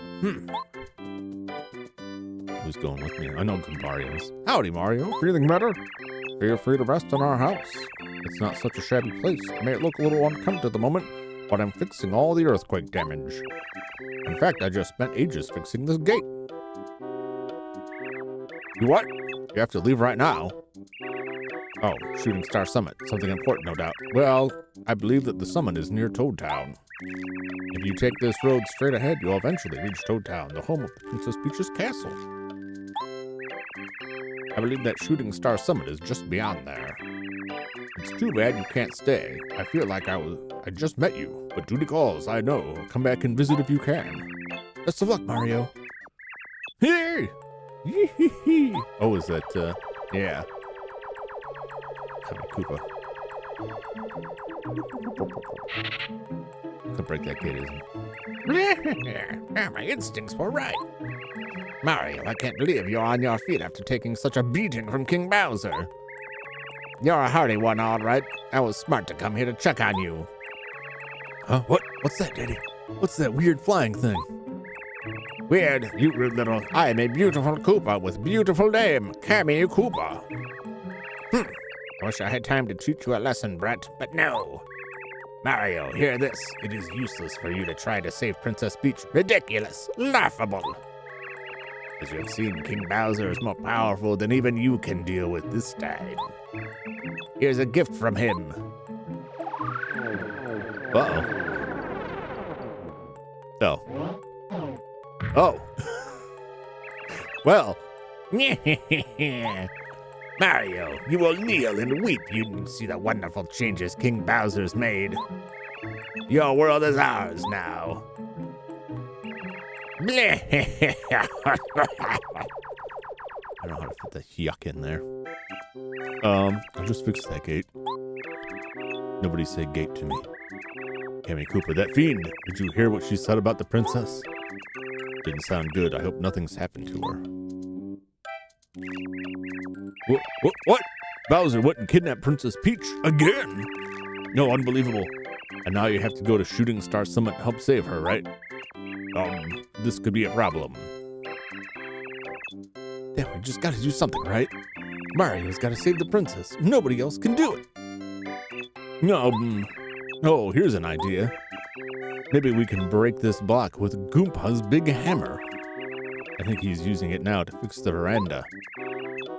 Who's going with me? I know Mario is. Howdy, Mario. Feeling better? Feel free to rest in our house. It's not such a shabby place. It may look a little unkempt at the moment, but I'm fixing all the earthquake damage. In fact, I just spent ages fixing this gate. You what? You have to leave right now. Oh, Shooting Star Summit. Something important, no doubt. Well, I believe that the summit is near Toad Town. If you take this road straight ahead, you'll eventually reach Toad Town, the home of the Princess Peach's castle. I believe that Shooting Star Summit is just beyond there. It's too bad you can't stay. I feel like I just met you, but duty calls, I know. Come back and visit if you can. Best of luck, Mario. Hey! Yee-hee-hee. Oh, is that, yeah. Koopa. Can't break that gate, isn't it? My instincts were right. Mario, I can't believe you're on your feet after taking such a beating from King Bowser. You're a hardy one, all right. I was smart to come here to check on you. Huh? What? What's that, Daddy? What's that weird flying thing? Weird, you rude little. I am a beautiful Koopa with beautiful name, Cammy Koopa. I wish I had time to teach you a lesson, Brett, but no. Mario, hear this. It is useless for you to try to save Princess Peach. Ridiculous. Laughable. As you have seen, King Bowser is more powerful than even you can deal with this time. Here's a gift from him. Uh-oh. Oh. Oh. Well. Mario, you will kneel and weep. You can see the wonderful changes King Bowser's made. Your world is ours now. I don't know how to put the yuck in there. I'll just fix that gate. Nobody said gate to me. Cammy Koopa, that fiend. Did you hear what she said about the princess? Didn't sound good. I hope nothing's happened to her. What? Bowser wouldn't kidnap Princess Peach again? No, unbelievable. And now you have to go to Shooting Star Summit to help save her, right? This could be a problem. Damn, we just gotta do something, right? Mario's gotta save the princess. Nobody else can do it. Oh, here's an idea. Maybe we can break this block with Goompa's big hammer. I think he's using it now to fix the veranda.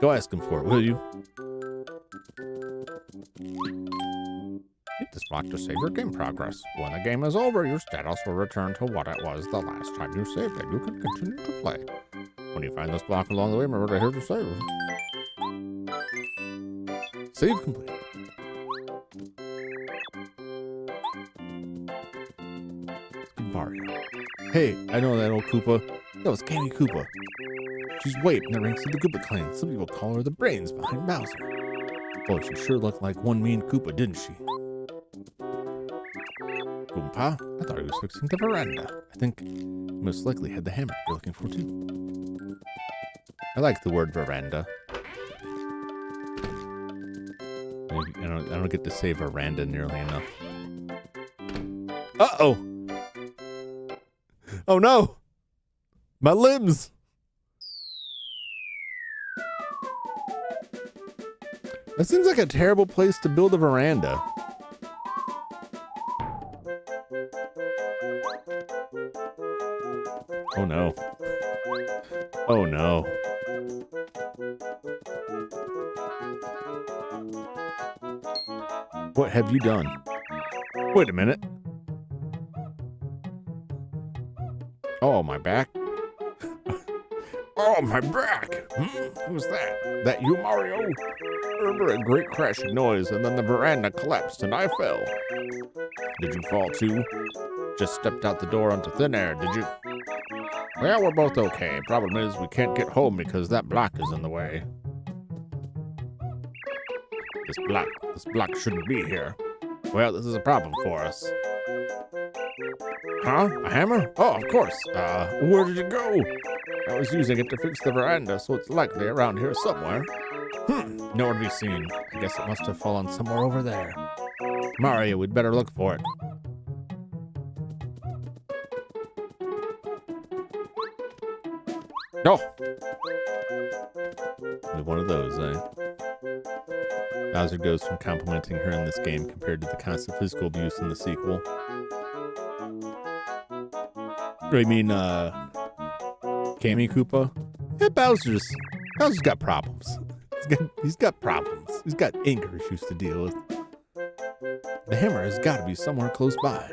Go ask him for it, will you? Hit this block to save your game progress. When the game is over, your status will return to what it was the last time you saved it. You can continue to play. When you find this block along the way, remember to hit the save. Save complete. Mario. Hey, I know that old Koopa. That was Cammy Koopa. She's weight in the ranks of the Koopa clan. Some people call her the brains behind Bowser. Oh, she sure looked like one mean Koopa, didn't she? Goompa, I thought he was fixing the veranda. I think he most likely had the hammer you're looking for too. I like the word veranda. I don't get to say veranda nearly enough. Uh-oh! Oh no! My limbs! That seems like a terrible place to build a veranda. Oh no. Oh no. What have you done? Wait a minute. Oh, my back. Oh, my back. Who's that? That you, Mario? I remember a great crashing noise, and then the veranda collapsed, and I fell. Did you fall too? Just stepped out the door onto thin air, did you? Well, we're both okay. Problem is, we can't get home because that block is in the way. This block shouldn't be here. Well, this is a problem for us. Huh? A hammer? Oh, of course. Where did it go? I was using it to fix the veranda, so it's likely around here somewhere. Nowhere to be seen. I guess it must have fallen somewhere over there. Mario, we'd better look for it. Oh! One of those, eh? Bowser goes from complimenting her in this game compared to the constant physical abuse in the sequel. I mean, Cammy Koopa? Yeah, Bowser's got problems. He's got problems. He's got anger issues to deal with. The hammer has got to be somewhere close by.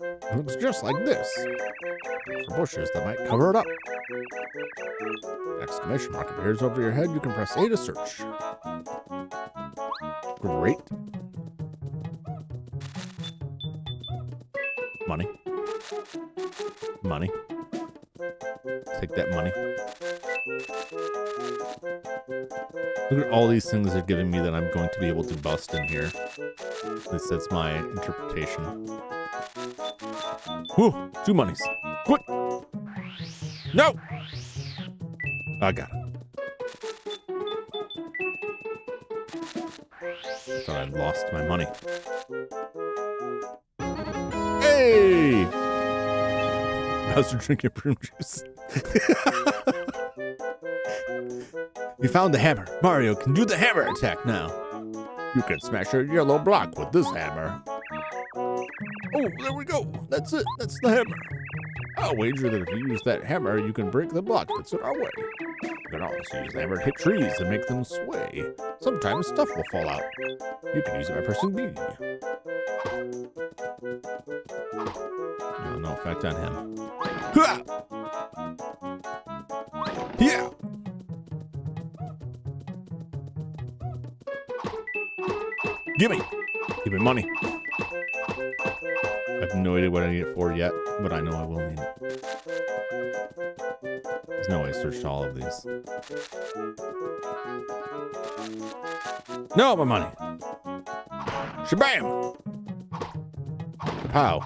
It looks just like this. For bushes that might cover it up. Exclamation mark appears over your head. You can press A to search. Great. Money. Money. Take that money. Look at all these things they're giving me that I'm going to be able to bust in here. At least that's my interpretation. Whew, 2 monies. Quick! No! I got it. I thought I'd lost my money. Hey! How's your drinking prune juice? You found the hammer. Mario can do the hammer attack now. You can smash a yellow block with this hammer. Oh, there we go. That's it. That's the hammer. I'll wager that if you use that hammer, you can break the block that's in our way. You can also use the hammer to hit trees and make them sway. Sometimes stuff will fall out. You can use it by pressing B. No effect on him. Ha! Yeah! Gimme money. I have no idea what I need it for yet, but I know I will need it. There's no way I searched all of these. No, my money. Shabam! Kapow.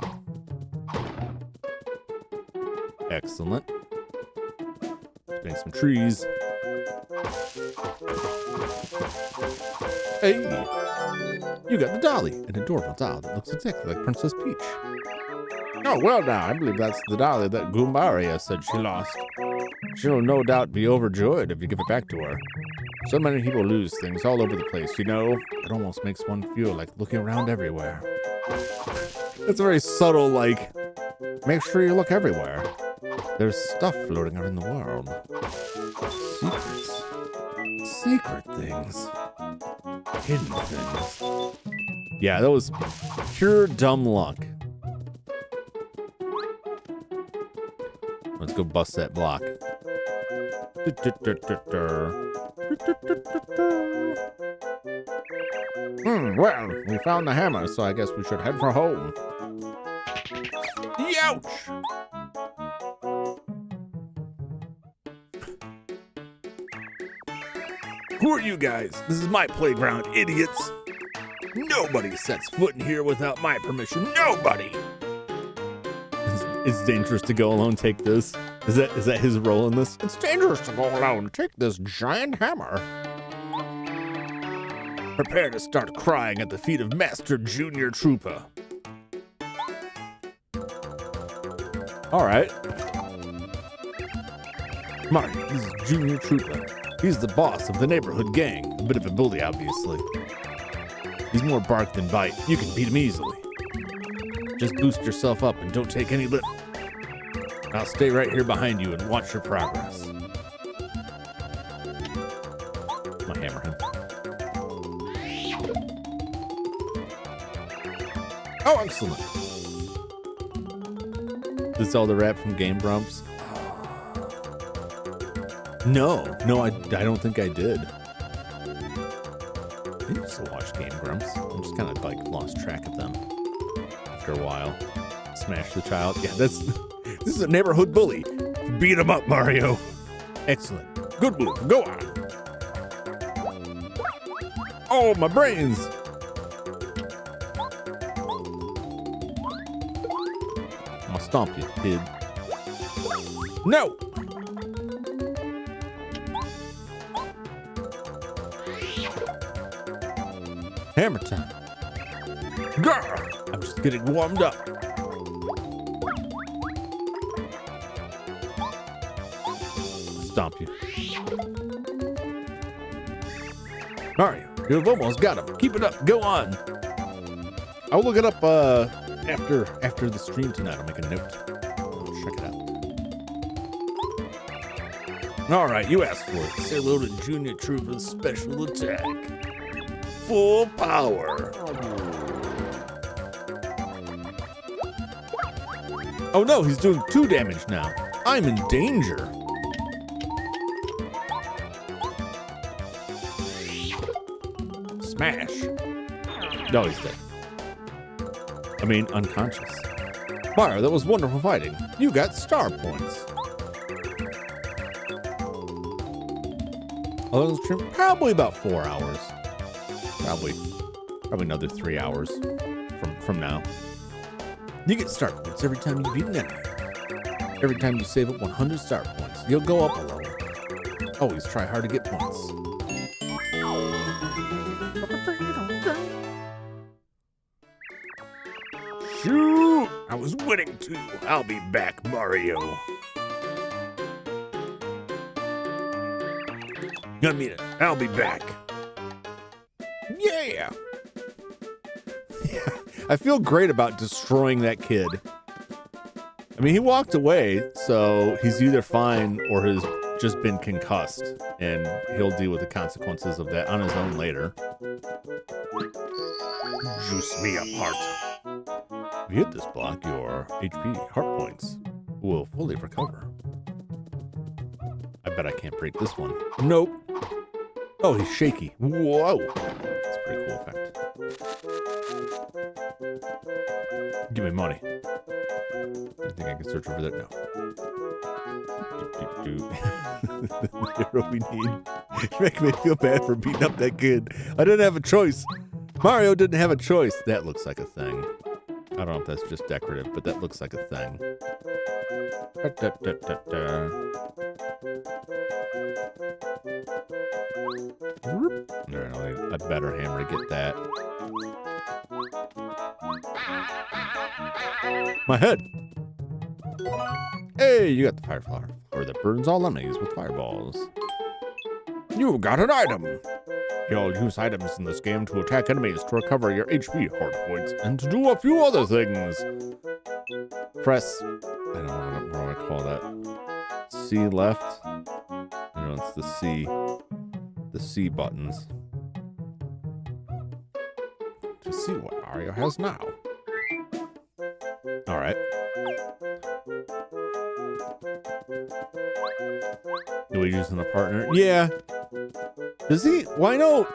Excellent. Getting some trees. Hey! You got the dolly, an adorable doll that looks exactly like Princess Peach. Oh, well now, I believe that's the dolly that Goombaria said she lost. She'll no doubt be overjoyed if you give it back to her. So many people lose things all over the place, you know? It almost makes one feel like looking around everywhere. It's very subtle, like, make sure you look everywhere. There's stuff floating out in the world. Secrets. Secret things. Hidden things. Yeah, that was pure dumb luck. Let's go bust that block. Well, we found the hammer, so I guess we should head for home. Youch! Who are you guys? This is my playground, idiots. Nobody sets foot in here without my permission. Nobody! It's dangerous to go alone, take this. Is that his role in this? It's dangerous to go alone. Take this giant hammer. Prepare to start crying at the feet of Master Junior Trooper. All right. Mario, this is Junior Trooper. He's the boss of the neighborhood gang. A bit of a bully, obviously. He's more bark than bite. You can beat him easily. Just boost yourself up and don't take any lip. I'll stay right here behind you and watch your progress. I'll hammer him. Oh, excellent. Is this all the rap from Game Grumps? No, I don't think I did. I used to watch Game Grumps. I just kind of like lost track of them after a while. Smash the child. Yeah, this is a neighborhood bully. Beat him up, Mario. Excellent. Good move. Go on. Oh, my brains. I'm gonna stomp you, kid. No. Hammer time. Grr! I'm just getting warmed up. Stomp you. Mario, you've almost got him. Keep it up. Go on. I'll look it up after the stream tonight. I'll make a note. I'll check it out. All right, you asked for it. Say hello to Junior Trooper's special attack. Full power. Oh no, he's doing 2 damage now. I'm in danger. Smash. No, he's dead. I mean, unconscious. Mario, that was wonderful fighting. You got star points. Oh, probably about 4 hours. Probably another 3 hours from now. You get star points every time you beat an enemy. Every time you save up 100 star points, you'll go up a level. Always try hard to get points. Shoot! I was winning too. I'll be back, Mario. I mean it. I'll be back. Yeah! I feel great about destroying that kid. I mean, he walked away, so he's either fine or has just been concussed, and he'll deal with the consequences of that on his own later. Juice me up, heart. If you hit this block, your HP heart points will fully recover. I bet I can't break this one. Nope. Oh, he's shaky. Whoa. That's a pretty cool effect. Give me money. I think I can search over there? No. The hero we need. You make me feel bad for beating up that kid. I didn't have a choice. Mario didn't have a choice. That looks like a thing. I don't know if that's just decorative, but that looks like a thing. Alright, I'll need a better hammer to get that. My head! Hey, you got the fire flower, or that burns all enemies with fireballs. You got an item! You'll use items in this game to attack enemies, to recover your HP heart points, and to do a few other things. Press, I don't know what I call that. C left. I know it's the C buttons. To see what Mario has now. All right. Luigi's in the partner. Yeah. Does he? Why no?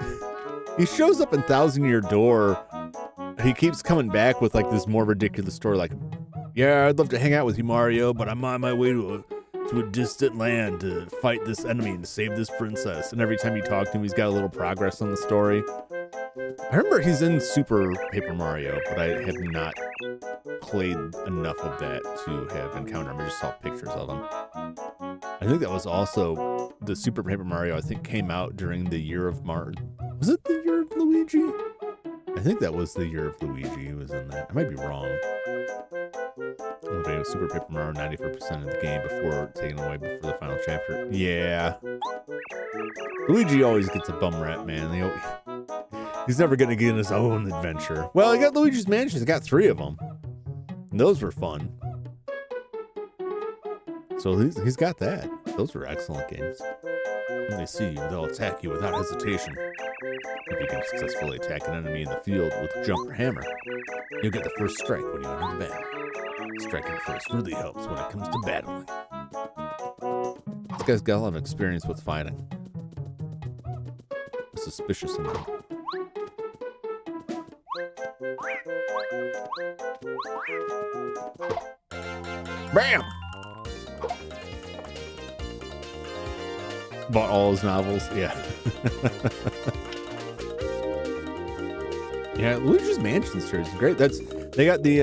He shows up in Thousand Year Door. He keeps coming back with like this more ridiculous story, like, yeah, I'd love to hang out with you, Mario, but I'm on my way to a distant land to fight this enemy and to save this princess. And every time you talk to him, he's got a little progress on the story. I remember he's in Super Paper Mario, but I have not played enough of that to have encountered him. I just saw pictures of him. I think that was also the Super Paper Mario, I think, came out during the year of Was it the year of Luigi? I think that was the year of Luigi who was in that. I might be wrong. Okay, Super Paper Mario 94% of the game before taken away before the final chapter. Yeah. Luigi always gets a bum rap, man. He's never going to get in his own adventure. Well, he got Luigi's Mansion. He's got 3 of them. And those were fun. So he's got that. Those were excellent games. When they see you, they'll attack you without hesitation. If you can successfully attack an enemy in the field with a jump or hammer, you'll get the first strike when you enter the battle. Striking first really helps when it comes to battling. This guy's got a lot of experience with fighting. A suspicious amount. Bam! Bought all his novels, yeah. Yeah, Luigi's Mansion series is great. They got the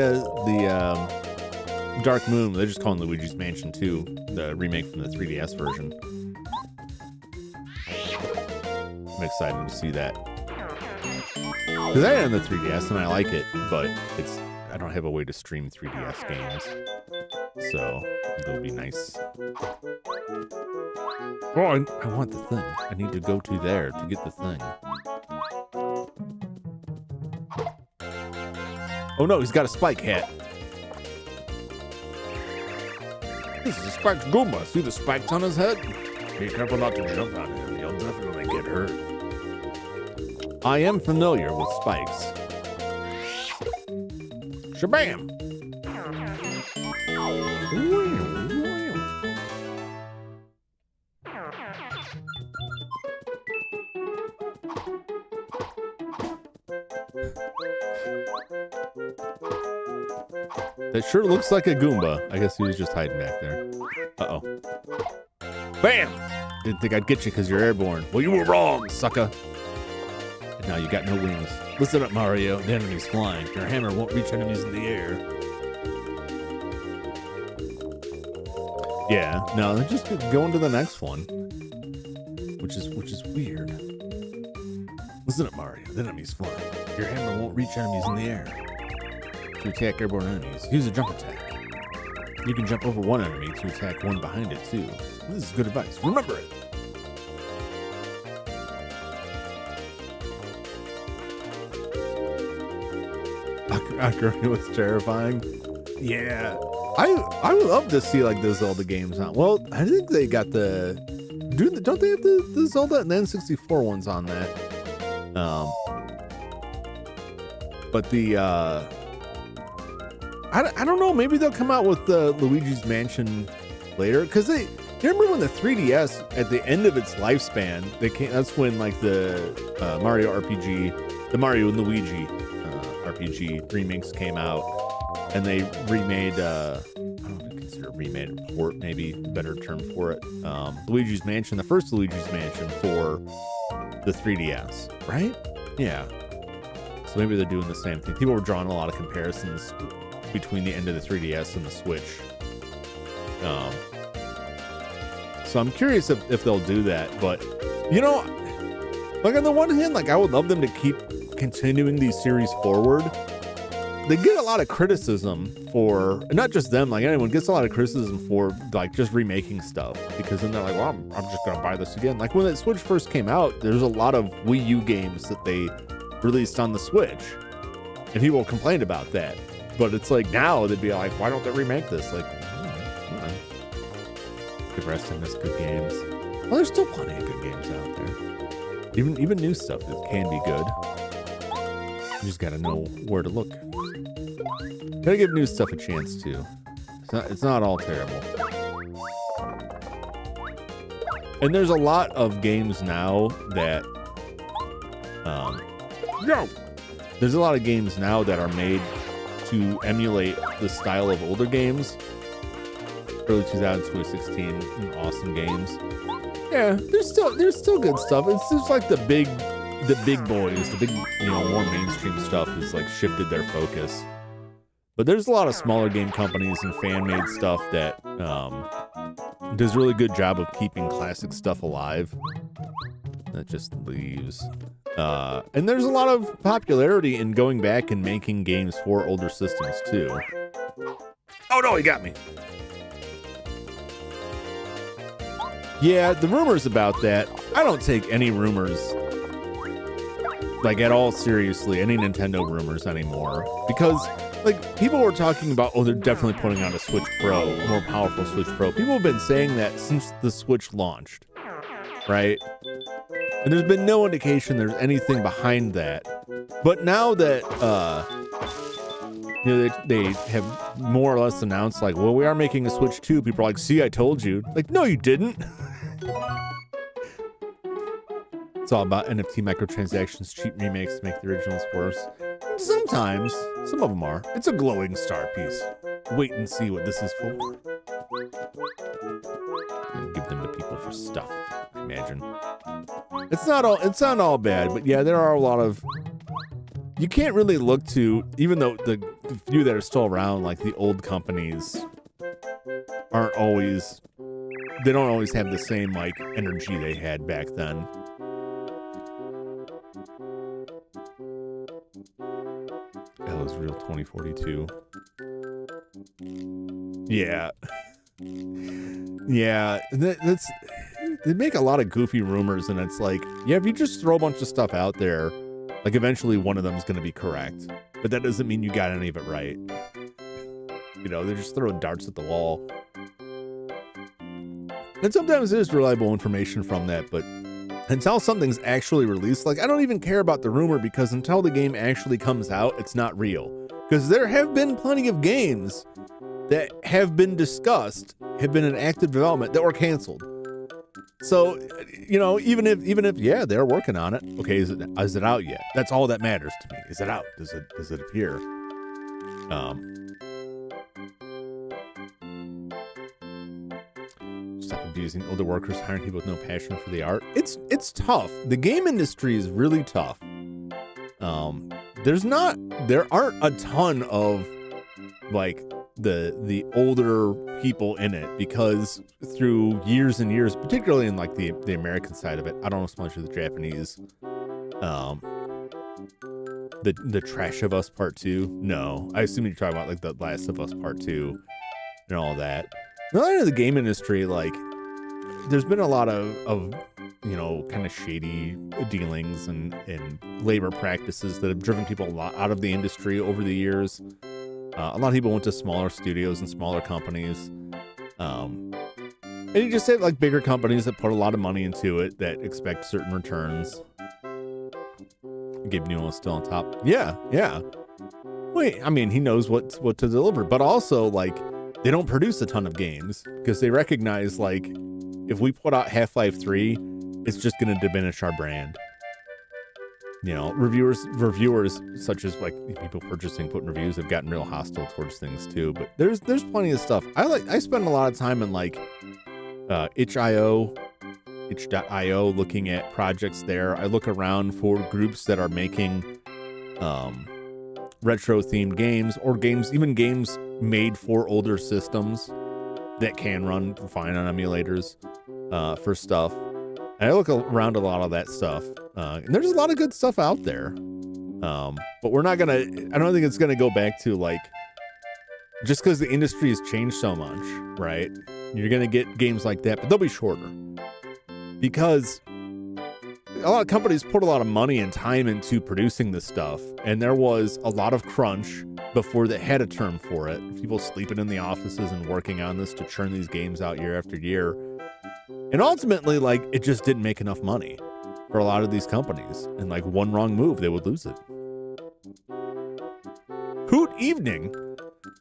Dark Moon. They're just calling Luigi's Mansion 2, the remake from the 3DS version. I'm excited to see that. Because I am the 3DS and I like it, but I don't have a way to stream 3DS games. So it'll be nice. Oh, I want the thing. I need to go to there to get the thing. Oh no, he's got a spike hat. This is a spiked Goomba. See the spikes on his head? Be careful not to jump on him. You'll definitely get hurt. I am familiar with spikes. Shabam! That sure looks like a Goomba. I guess he was just hiding back there. Uh-oh. Bam! Didn't think I'd get you because you're airborne. Well, you were wrong, sucker. And now you got no wings. Listen up, Mario. The enemy's flying. Your hammer won't reach enemies in the air. Yeah, no, they're just going to the next one. Which is weird. Listen up, Mario. The enemy's flying. Your hammer won't reach enemies in the air. To attack airborne enemies, use a jump attack. You can jump over one enemy to attack one behind it, too. This is good advice. Remember it. Ocarina was terrifying. Yeah. I would love to see like the Zelda games now. Well, I think they got the... Don't they have the Zelda and the N64 ones on that? But the... I don't know. Maybe they'll come out with the Luigi's Mansion later. Because they... Remember when the 3DS, at the end of its lifespan, that's when like the Mario RPG, the Mario and Luigi RPG remakes came out, and they remade, I don't know, consider remade a port, maybe a better term for it. Luigi's Mansion, the first Luigi's Mansion for the 3DS, right? Yeah. So maybe they're doing the same thing. People were drawing a lot of comparisons between the end of the 3DS and the Switch. So I'm curious if they'll do that, but you know, like on the one hand, like I would love them to keep continuing these series forward. They get a lot of criticism for, and not just them, like anyone gets a lot of criticism for like just remaking stuff, because then they're like, well, I'm just gonna buy this again. Like when the Switch first came out, there's a lot of Wii U games that they released on the Switch, and people complained about that. But it's like now they'd be like, why don't they remake this? Like, good rest in this good games. Well, there's still plenty of good games out there. Even new stuff that can be good. You just gotta know where to look. Gotta give new stuff a chance too. It's not all terrible. And there's a lot of games now that there's a lot of games now that are made to emulate the style of older games. Early 2000s, 2016, awesome games. Yeah, there's still good stuff. It's just like the big boys, the big, more mainstream stuff has like shifted their focus. But there's a lot of smaller game companies and fan-made stuff that does a really good job of keeping classic stuff alive. That just leaves. And there's a lot of popularity in going back and making games for older systems too. Oh no, he got me. Yeah, the rumors about that, I don't take any rumors like at all seriously, any Nintendo rumors anymore, because like people were talking about, oh, they're definitely putting out a Switch Pro, a more powerful Switch Pro. People have been saying that since the Switch launched, right? And there's been no indication there's anything behind that. But now that they have more or less announced like, well, we are making a Switch 2, people are like, see, I told you. Like, no, you didn't. It's all about NFT microtransactions, cheap remakes to make the originals worse. Sometimes, some of them are. It's a glowing star piece. Wait and see what this is for. And give them to people for stuff, I imagine. It's not all bad, but yeah, there are a lot of... You can't really look to, even though the few that are still around, like the old companies, aren't always... They don't always have the same, like, energy they had back then. That was real 2042. Yeah. Yeah, that's... They make a lot of goofy rumors, and it's like, yeah, if you just throw a bunch of stuff out there, like, eventually one of them is going to be correct. But that doesn't mean you got any of it right. They're just throwing darts at the wall. And sometimes there's reliable information from that, but until something's actually released, like, I don't even care about the rumor, because until the game actually comes out, it's not real. Because there have been plenty of games that have been discussed, have been in active development, that were canceled. So, even if yeah, they're working on it. Okay, is it out yet? That's all that matters to me. Is it out? Does it appear? abusing older workers, hiring people with no passion for the art. It's tough. The game industry is really tough. There aren't a ton of like the older people in it, because through years and years, particularly in like the American side of it, I don't know so much of the Japanese. The Trash of Us Part 2. No, I assume you're talking about like the Last of Us Part 2 and all that. In the game industry, like there's been a lot of kind of shady dealings and labor practices that have driven people a lot out of the industry over the years. A lot of people went to smaller studios and smaller companies. And you just have like bigger companies that put a lot of money into it that expect certain returns. Gabe Newell is still on top. Yeah. Wait, I mean, he knows what to deliver, but also like they don't produce a ton of games because they recognize like if we put out Half-Life 3, it's just going to diminish our brand. Reviewers such as like people putting reviews have gotten real hostile towards things too. But there's plenty of stuff. I spend a lot of time in like itch.io looking at projects there. I look around for groups that are making retro themed games, or even games made for older systems that can run fine on emulators for stuff. And I look around a lot of that stuff. And there's a lot of good stuff out there. But I don't think it's gonna go back to like, just because the industry has changed so much, right? You're gonna get games like that, but they'll be shorter. Because a lot of companies put a lot of money and time into producing this stuff, and there was a lot of crunch before they had a term for it. People sleeping in the offices and working on this to churn these games out year after year. And ultimately, like, it just didn't make enough money for a lot of these companies. And like one wrong move, they would lose it. Hoot evening.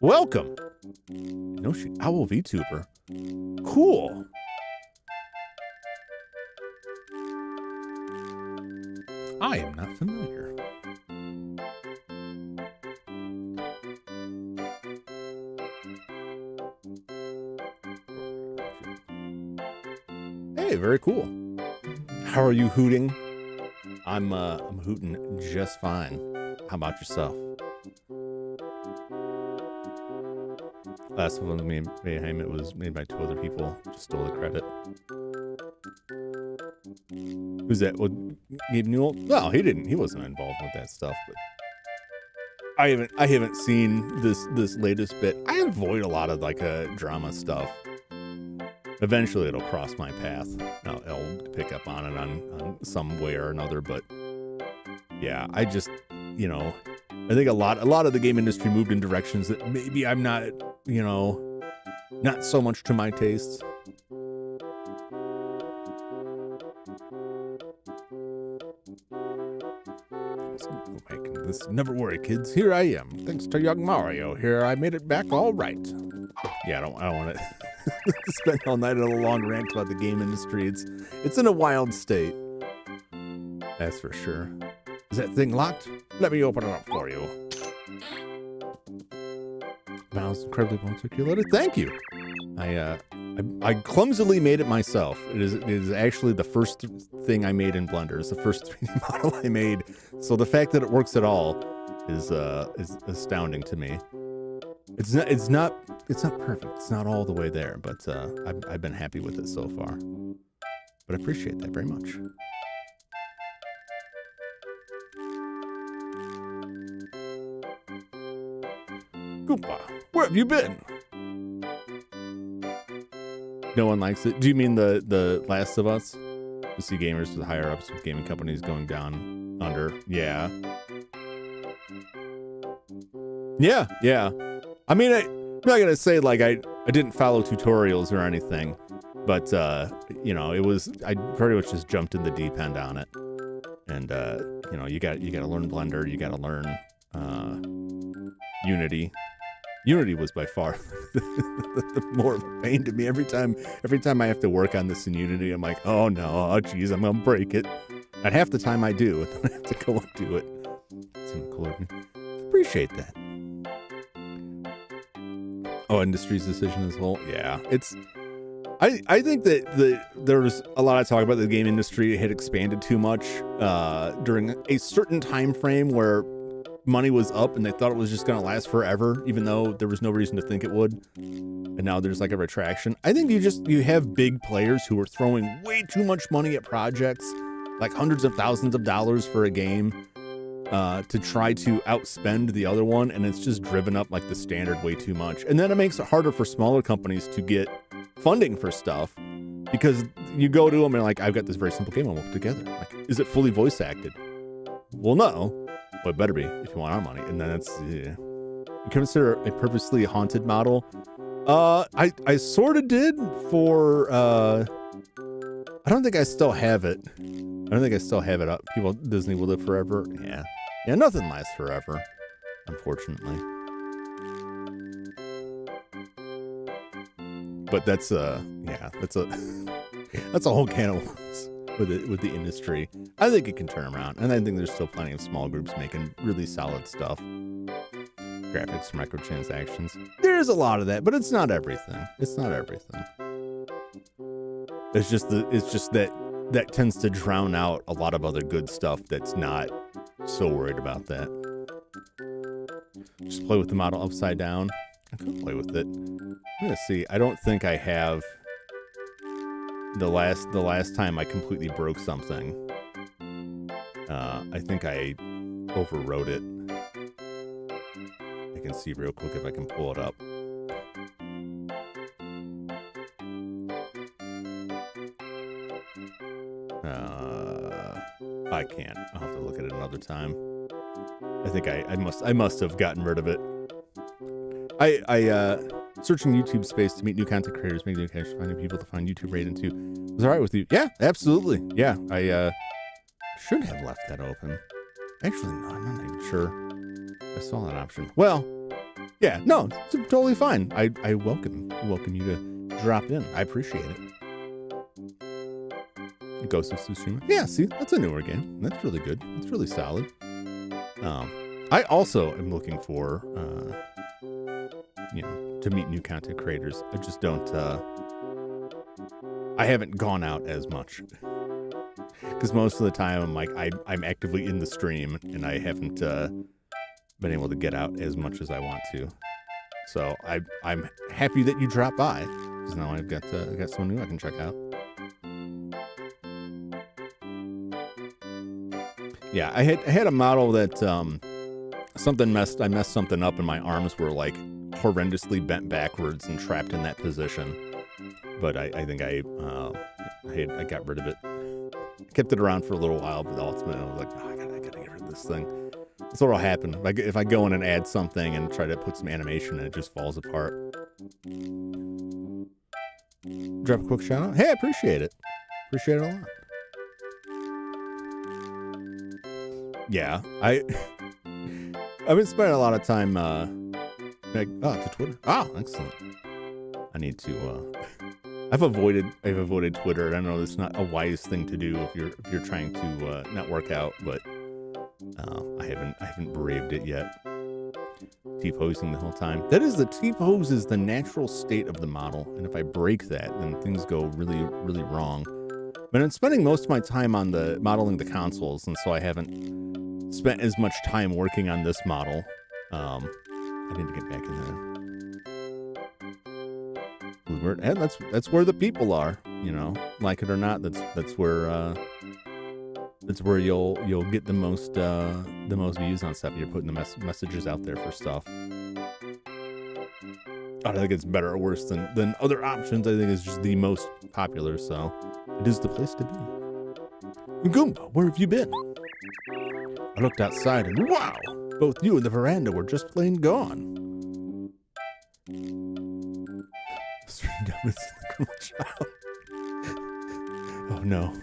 Welcome. Owl VTuber. Cool. I am not familiar. Hey, very cool. How are you hooting? I'm hooting just fine. How about yourself? Last one was made by him. It was made by 2 other people. Just stole the credit. Who's that? What, Gabe Newell? No, he didn't. He wasn't involved with that stuff. But I haven't seen this latest bit. I avoid a lot of like drama stuff. Eventually, it'll cross my path. I'll pick up on it on some way or another. But yeah, I just I think a lot of the game industry moved in directions that maybe I'm not not so much to my tastes. Never worry, kids. Here I am. Thanks to young Mario. Here I made it back all right. Yeah, I don't want to spend all night on a long rant about the game industry. It's in a wild state. That's for sure. Is that thing locked? Let me open it up for you. That was incredibly well articulated. Thank you. I clumsily made it myself. It is actually the first thing I made in Blender. It's the first 3D model I made. So the fact that it works at all is astounding to me. It's not perfect. It's not all the way there, but I've been happy with it so far. But I appreciate that very much. Goomba, where have you been? No one likes it. Do you mean the Last of Us? To see gamers to the higher ups with gaming companies going down under. Yeah. Yeah. I mean, I'm not gonna say like I didn't follow tutorials or anything, but it was, I pretty much just jumped in the deep end on it. And you got to learn Blender, you got to learn Unity. Unity was by far the more of a pain to me. Every time I have to work on this in Unity, I'm like, oh no, oh geez, I'm gonna break it. And half the time I do, and then I have to go and do it. It's cool. Appreciate that. Oh, industry's decision as a whole. Yeah, I think that there was a lot of talk about the game industry had expanded too much during a certain time frame where money was up and they thought it was just going to last forever, even though there was no reason to think it would. And now there's like a retraction. I think you have big players who are throwing way too much money at projects, like hundreds of thousands of dollars for a game, to try to outspend the other one, and it's just driven up like the standard way too much. And then it makes it harder for smaller companies to get funding for stuff, because you go to them and like, I've got this very simple game I want to put together. Like, is it fully voice acted? Well, no, but it better be if you want our money. And then it's, yeah. You consider a purposely haunted model? I sort of did for, I don't think I still have it. I don't think I still have it up. People, Disney will live forever. Yeah. Yeah, nothing lasts forever, unfortunately. But that's that's a whole can of worms with the industry. I think it can turn around, and I think there's still plenty of small groups making really solid stuff. Graphics, microtransactions. There's a lot of that, but it's not everything. It's not everything. It's just that tends to drown out a lot of other good stuff that's not so worried about that. Just play with the model upside down. I could play with it. I'm gonna see. I don't think I have the last time I completely broke something. I think I overwrote it. I can see real quick if I can pull it up. I can't. I'll have to look at it another time. I think I must have gotten rid of it. I searching YouTube space to meet new content creators, make new content, find new people to find YouTube right into. Was all right with you? Yeah, absolutely. Yeah, I should have left that open. Actually, no, I'm not even sure. I saw that option. Well, yeah, no, it's totally fine. I welcome you to drop in. I appreciate it. Ghost of Tsushima. Yeah, see, that's a newer game. That's really good. That's really solid. I also am looking for, to meet new content creators. I just don't, I haven't gone out as much. Because most of the time I'm like, I'm actively in the stream and I haven't been able to get out as much as I want to. So I'm happy that you dropped by, because now I've got someone new I can check out. Yeah, I had a model that I messed something up and my arms were like horrendously bent backwards and trapped in that position. But I think I got rid of it. Kept it around for a little while, but ultimately I was like, oh, I gotta get rid of this thing. That's what'll happen. Like if I go in and add something and try to put some animation and it just falls apart. Drop a quick shout out. Hey, I appreciate it. Appreciate it a lot. Yeah, I've been spending a lot of time to Twitter. Oh, excellent. I need to I've avoided Twitter. I know that's not a wise thing to do if you're trying to not work out, but I haven't braved it yet. T-posing the whole time. T-pose is the natural state of the model, and if I break that, then things go really, really wrong. But I'm spending most of my time on the modeling the consoles, and so I haven't spent as much time working on this model. I need to get back in there. And that's where the people are, like it or not. That's where you'll get the most views on stuff. You're putting the messages out there for stuff. I don't think it's better or worse than other options. I think it's just the most popular, so it is the place to be. Goomba, where have you been? I looked outside and wow, both you and the veranda were just plain gone. Oh no.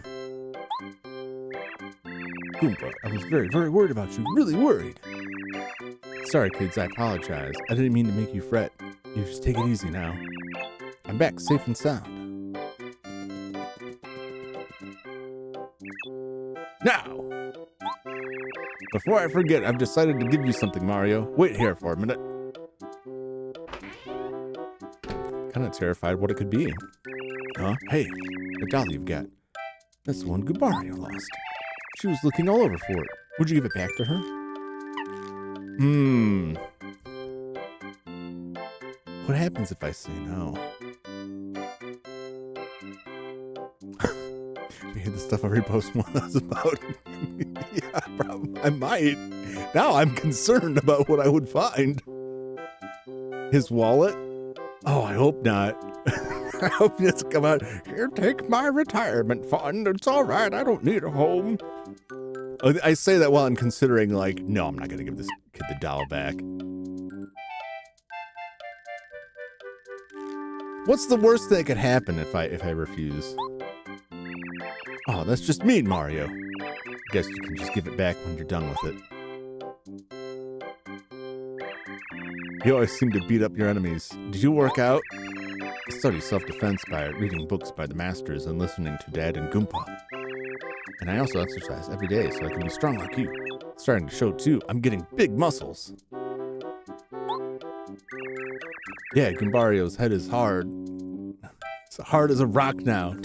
Goomba, I was very, very worried about you. Really worried. Sorry, kids, I apologize. I didn't mean to make you fret. You just take it easy now. I'm back, safe and sound. Now! Before I forget, I've decided to give you something, Mario. Wait here for a minute. Kind of terrified what it could be. Huh? Hey, the dolly you've got. That's the one Goombario lost. She was looking all over for it. Would you give it back to her? What happens if I say no? You hear the stuff I repost one that's about? Yeah, probably. I might. Now I'm concerned about what I would find. His wallet? Oh, I hope not. I hope he doesn't come out. Here, take my retirement fund. It's all right. I don't need a home. I say that while I'm considering, like, no, I'm not going to give this kid the doll back. What's the worst that could happen if I refuse? Oh, that's just mean, Mario. Guess you can just give it back when you're done with it. You always seem to beat up your enemies. Did you work out? I study self-defense by reading books by the masters and listening to Dad and Goomba. And I also exercise every day so I can be strong like you. It's starting to show too. I'm getting big muscles. Yeah, Goombario's head is hard. It's hard as a rock now.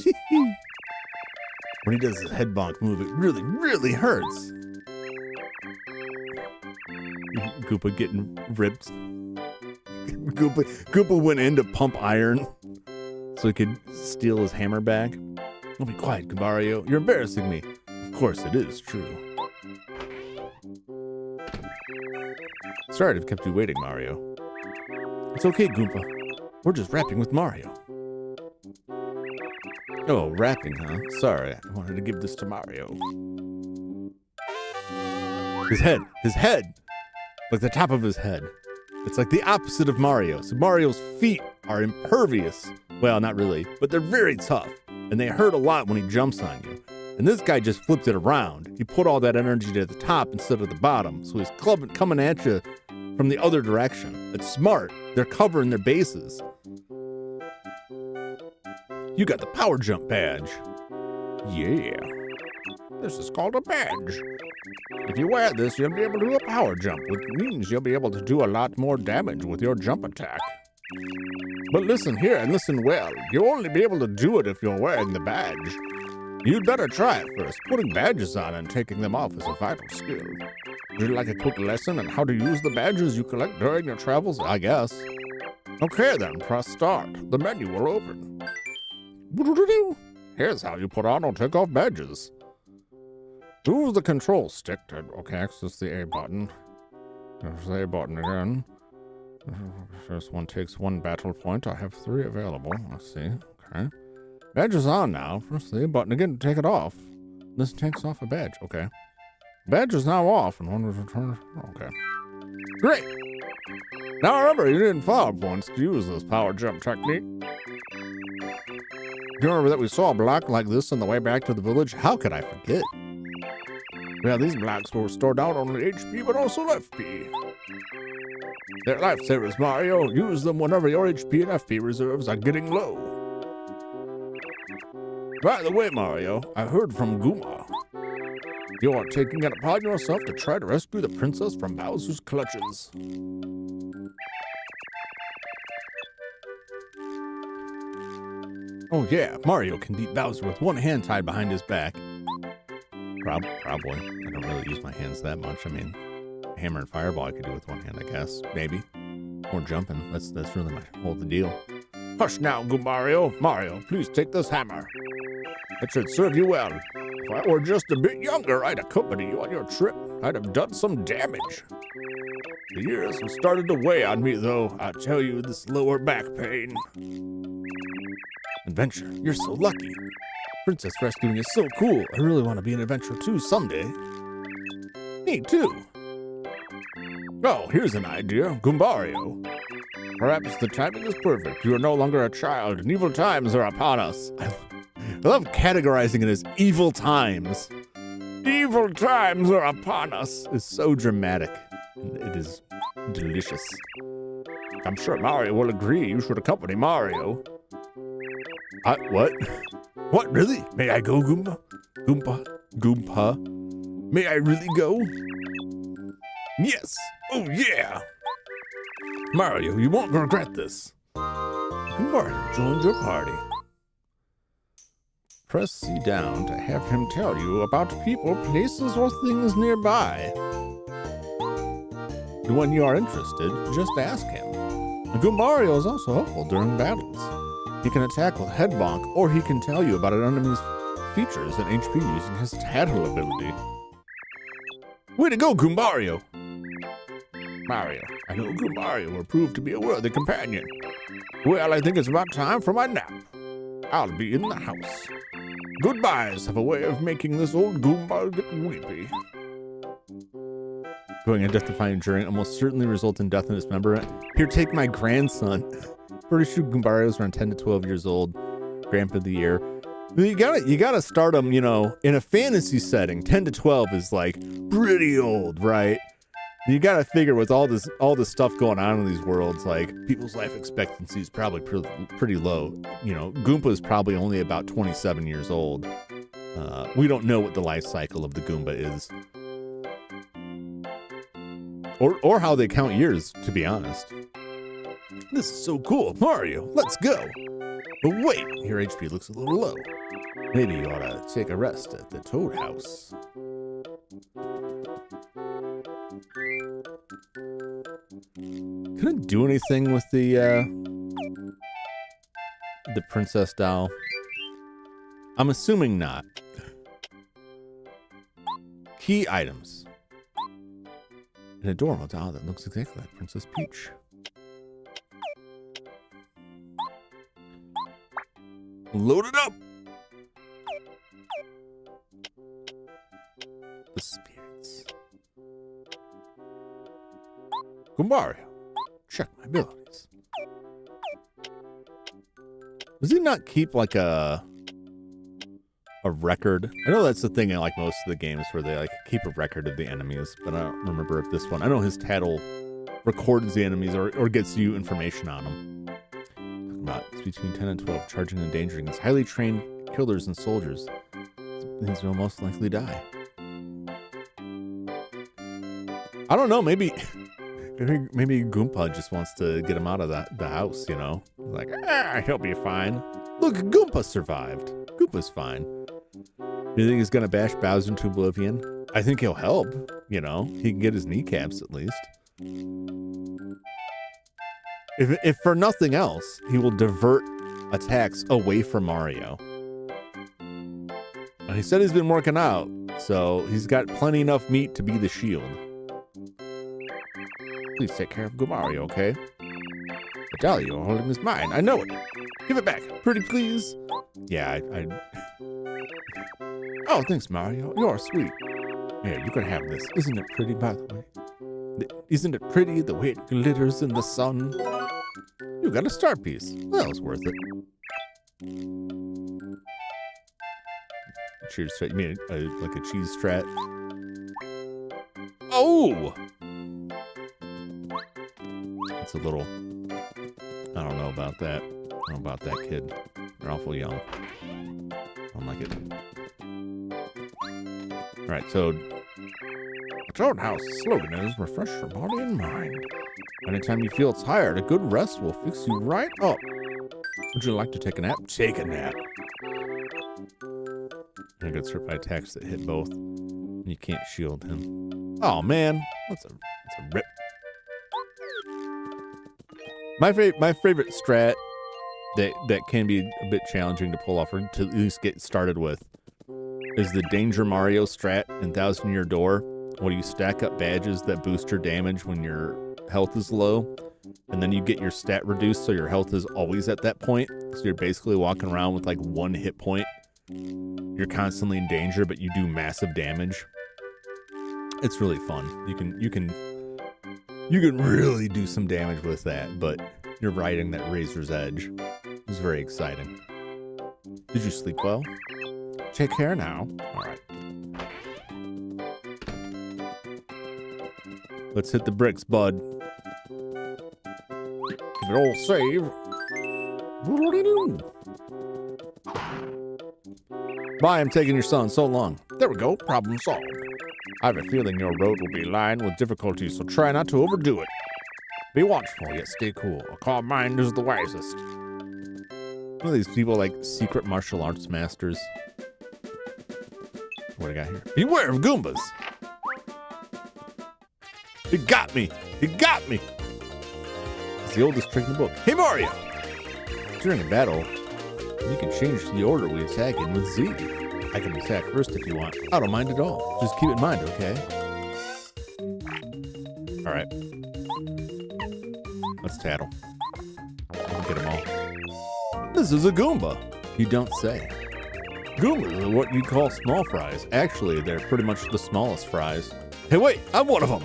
When he does his head bonk move, it really, really hurts. Koopa getting ripped. Koopa went in to pump iron so he could steal his hammer back. Don't be quiet, Goombario. You're embarrassing me. Of course, it is true. Sorry to have kept you waiting, Mario. It's okay, Goomba. We're just rapping with Mario. Oh, rapping, huh? Sorry, I wanted to give this to Mario. His head! Like the top of his head. It's like the opposite of Mario. So Mario's feet are impervious. Well, not really, but they're very tough. And they hurt a lot when he jumps on you. And this guy just flipped it around. He put all that energy to the top instead of the bottom. So he's coming at you from the other direction. It's smart. They're covering their bases. You got the power jump badge. Yeah. This is called a badge. If you wear this, you'll be able to do a power jump, which means you'll be able to do a lot more damage with your jump attack. But listen here and listen well. You'll only be able to do it if you're wearing the badge. You'd better try it first. Putting badges on and taking them off is a vital skill. Would you like a quick lesson on how to use the badges you collect during your travels? I guess. Okay then, press start. The menu will open. Here's how you put on or take off badges. Use the control stick to access the A button. There's the A button again. First one takes 1 battle point. I have 3 available. Let's see. Okay. Badge is on now. Press the A button again to take it off. This takes off a badge. Okay. Badge is now off and one is returned. Okay. Great. Now remember, you need 5 points to use this power jump technique. Do you remember that we saw a block like this on the way back to the village? How could I forget? Yeah, these blocks will restore not only HP, but also FP. They're lifesavers, Mario. Use them whenever your HP and FP reserves are getting low. By the way, Mario, I heard from Goomba. You are taking it upon yourself to try to rescue the princess from Bowser's clutches. Oh yeah, Mario can beat Bowser with one hand tied behind his back. Probably. I don't really use my hands that much. I mean, hammer and fireball I could do with one hand, I guess. Maybe. Or jumping. That's really my whole deal. Hush now, Goombario. Mario, please take this hammer. It should serve you well. If I were just a bit younger, I'd accompany you on your trip. I'd have done some damage. The years have started to weigh on me, though. I tell you, this lower back pain. Adventure, you're so lucky. Princess rescuing is so cool. I really want to be an adventurer too someday. Me too. Oh, here's an idea. Goombario. Perhaps the timing is perfect. You are no longer a child, and evil times are upon us. I love categorizing it as evil times. Evil times are upon us. It's so dramatic. It is delicious. I'm sure Mario will agree. You should accompany Mario. What? What, really? May I go, Goomba? Goomba? May I really go? Yes! Oh, yeah! Mario, you won't regret this. Goomba joined your party. Press C down to have him tell you about people, places, or things nearby. When you are interested, just ask him. Goombario is also helpful during battles. He can attack with Head Bonk, or he can tell you about an enemy's features and HP using his Tattle ability. Way to go, Goombario! Mario, I know Goombario will prove to be a worthy companion. Well, I think it's about time for my nap. I'll be in the house. Goodbyes have a way of making this old Goomba get weepy. Going a death-defying journey almost certainly result in death and dismemberment. Here, take my grandson. Pretty sure Goombario's around 10 to 12 years old. Grandpa of the year. You gotta start them, you know, in a fantasy setting. 10 to 12 is like pretty old, right? You gotta figure with all this stuff going on in these worlds, like people's life expectancy is probably pretty low. You know, Goomba is probably only about 27 years old. We don't know what the life cycle of the Goomba is, or how they count years. To be honest, this is so cool, Mario. Let's go. But wait, your HP looks a little low. Maybe you ought to take a rest at the Toad House. Can I do anything with the princess doll? I'm assuming not. Key items. An adorable doll that looks exactly like Princess Peach. Load it up! The spirits. Goombario, check my abilities. Does he not keep like a record? I know that's the thing in like most of the games where they like keep a record of the enemies, but I don't remember if this one. I know his Tattle records the enemies or gets you information on them. Talking about it's between 10 and 12, charging and endangering. It's highly trained killers and soldiers. These will most likely die. I don't know, maybe Goomba just wants to get him out of the house, you know? Like, he'll be fine. Look, Goomba survived. Goompa's fine. You think he's gonna bash Bowser into oblivion? I think he'll help, you know? He can get his kneecaps at least. If for nothing else, he will divert attacks away from Mario. And he said he's been working out, so he's got plenty enough meat to be the shield. Please take care of Goombario, okay? The doll you're holding is mine. I know it. Give it back. Pretty please. Yeah, Oh, thanks, Mario. You're sweet. Here, you can have this. Isn't it pretty, by the way? Isn't it pretty the way it glitters in the sun? You got a star piece. That was worth it. Cheers strat. You mean like a cheese strat? Oh! It's a little... I don't know about that. I don't know about that kid. They're awful young. I don't like it. Alright, so... The Toad House slogan is, refresh your body and mind. Anytime you feel tired, a good rest will fix you right up. Would you like to take a nap? Take a nap. I get hurt by attacks that hit both. You can't shield him. Oh man, that's a rip. My favorite strat that can be a bit challenging to pull off or to at least get started with is the Danger Mario strat in Thousand Year Door, where you stack up badges that boost your damage when your health is low, and then you get your stat reduced so your health is always at that point. So you're basically walking around with like 1 hit point. You're constantly in danger, but you do massive damage. It's really fun. You can really do some damage with that, but you're riding that razor's edge. It's very exciting. Did you sleep well? Take care now. All right. Let's hit the bricks, bud. Give it all save. Bye, I'm taking your son. So long. There we go. Problem solved. I have a feeling your road will be lined with difficulties, so try not to overdo it. Be watchful, yet stay cool. A calm mind is the wisest. One of these people like secret martial arts masters. What do I got here? Beware of Goombas! He got me! He got me! It's the oldest trick in the book. Hey Mario! During a battle, you can change the order we attack in with Z. I can attack first if you want. I don't mind at all. Just keep it in mind, okay? Alright. Let's tattle. Get them all. This is a Goomba. You don't say. Goombas are what you'd call small fries. Actually, they're pretty much the smallest fries. Hey, wait! I'm one of them!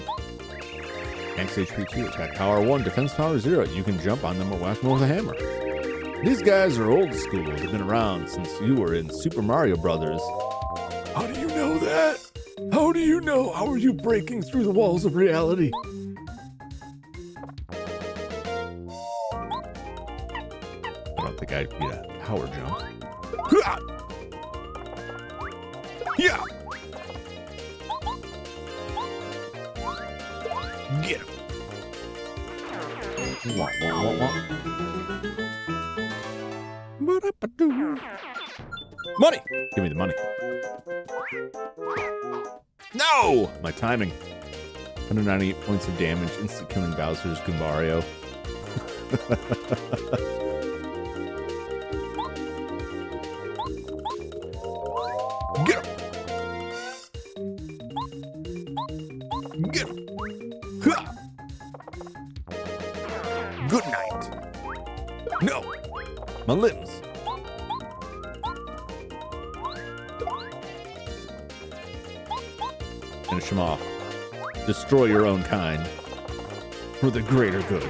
Max HP 2, attack power 1, defense power 0. You can jump on them or whack them with a hammer. These guys are old school. They've been around since you were in Super Mario Brothers. How do you know that? How do you know? How are you breaking through the walls of reality? I don't think I'd get a power jump. Yeah! Get him! Money! Give me the money. No! My timing. 198 points of damage, instant killing Bowser's Goombario. Get him! Get him! Ha! Good night. No! My limbs. Finish him off. Destroy your own kind for the greater good.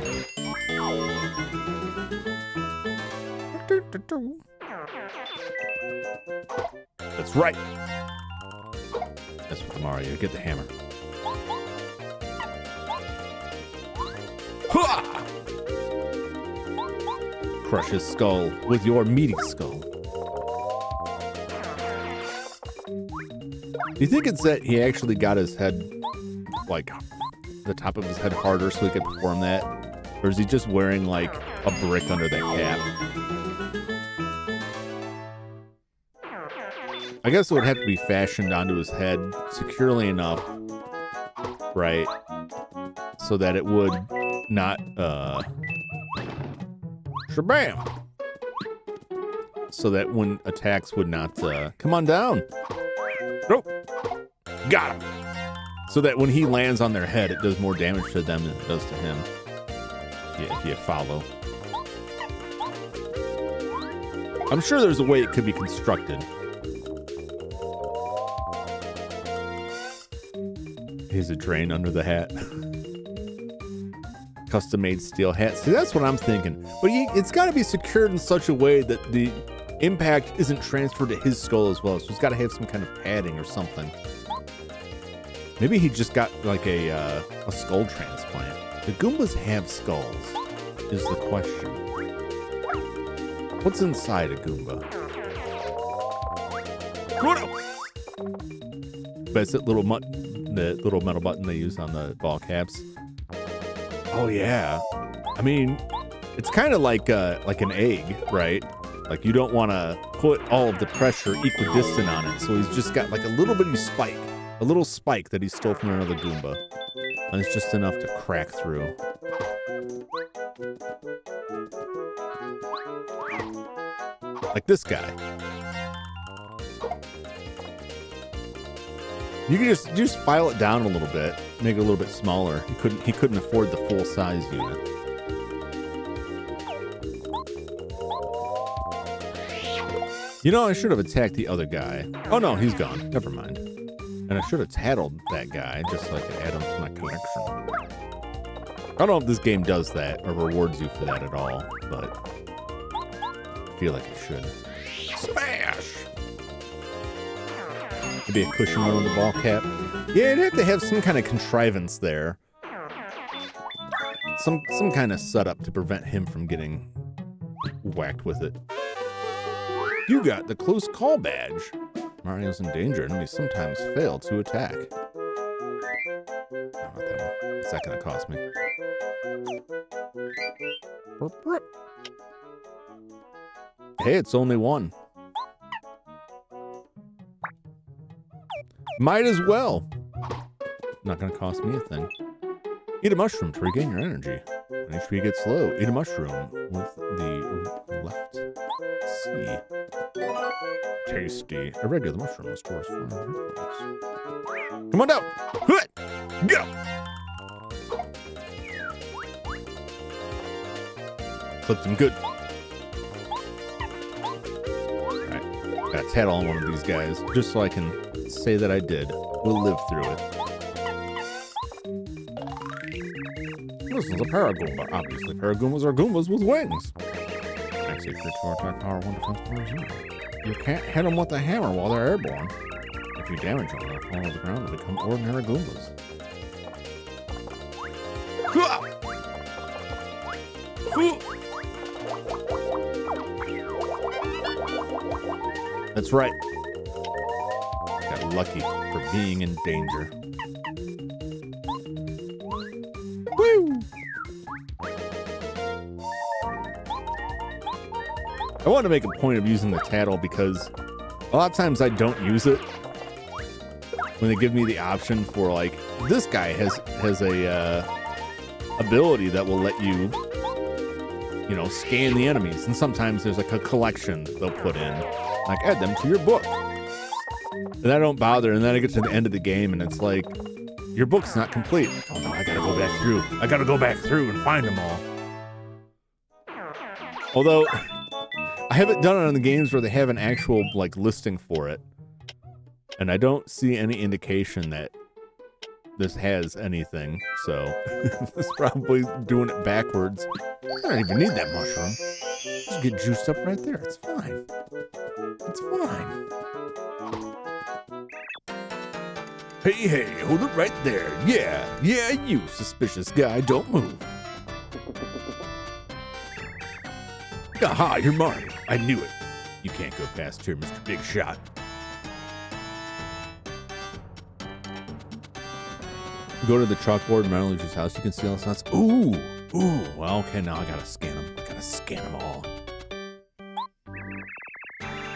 That's right. That's what Mario. Get the hammer. Ha! Crush his skull with your meaty skull. Do you think it's that he actually got his head, like, the top of his head harder so he could perform that? Or is he just wearing, like, a brick under that cap? I guess it would have to be fashioned onto his head securely enough, right? So that it would not, shabam! So that when attacks would not, come on down! Nope. Got him. So that when he lands on their head, it does more damage to them than it does to him. If you follow. I'm sure there's a way it could be constructed. Here's a drain under the hat. Custom-made steel hat. See, that's what I'm thinking. But it's got to be secured in such a way that the impact isn't transferred to his skull as well. So he's got to have some kind of padding or something. Maybe he just got like a skull transplant. The Goombas have skulls, is the question. What's inside a Goomba? But it's that little the little metal button they use on the ball caps. Oh yeah. I mean, it's kind of like an egg, right? Like you don't want to put all of the pressure equidistant on it. So he's just got like a little bitty spike. A little spike that he stole from another Goomba. And it's just enough to crack through. Like this guy. You can just file it down a little bit, make it a little bit smaller. He couldn't afford the full size unit. You know, I should have attacked the other guy. Oh no, he's gone. Never mind. And I should have tattled that guy just so I could add him to my collection. I don't know if this game does that or rewards you for that at all, but I feel like it should. Smash! Maybe a cushion on the ball cap. Yeah, it'd have to have some kind of contrivance there. Some kind of setup to prevent him from getting whacked with it. You got the close call badge. Mario's in danger. Enemies sometimes fail to attack. I don't know that one. What's that gonna cost me? Hey, it's only one. Might as well. Not gonna cost me a thing. Eat a mushroom to regain your energy. When HP gets low, eat a mushroom with the left C. Tasty. A regular mushroom restores 400 points. Come on down. Go. Clipped him good. Alright. Gotta tattle on one of these guys just so I can say that I did. We'll live through it. This is a Paragoomba. Obviously, Paragoombas are Goombas with wings. Max HP 2 attack power, 1 defense power, 0. You can't hit them with a hammer while they're airborne. If you damage them, they'll fall to the ground and become ordinary Goombas. That's right. Got lucky for being in danger. Woo! I want to make a point of using the tattle because a lot of times I don't use it when they give me the option for, like, this guy has a ability that will let you, you know, scan the enemies, and sometimes there's like a collection that they'll put in, like add them to your book, and I don't bother, and then I get to the end of the game and it's like, your book's not complete. Oh no, I gotta go back through. I gotta go back through and find them all. Although I haven't done it on the games where they have an actual, like, listing for it, and I don't see any indication that this has anything, so it's probably doing it backwards. I don't even need that mushroom. Just get juiced up right there. It's fine. It's fine. Hey, hold it right there. Yeah, you suspicious guy, don't move. Aha, you're Mario. I knew it. You can't go past here, Mr. Big Shot. Go to the chalkboard in Luigi's house. You can see all the nuts. Ooh. Well, okay, now I gotta scan them. I gotta scan them all.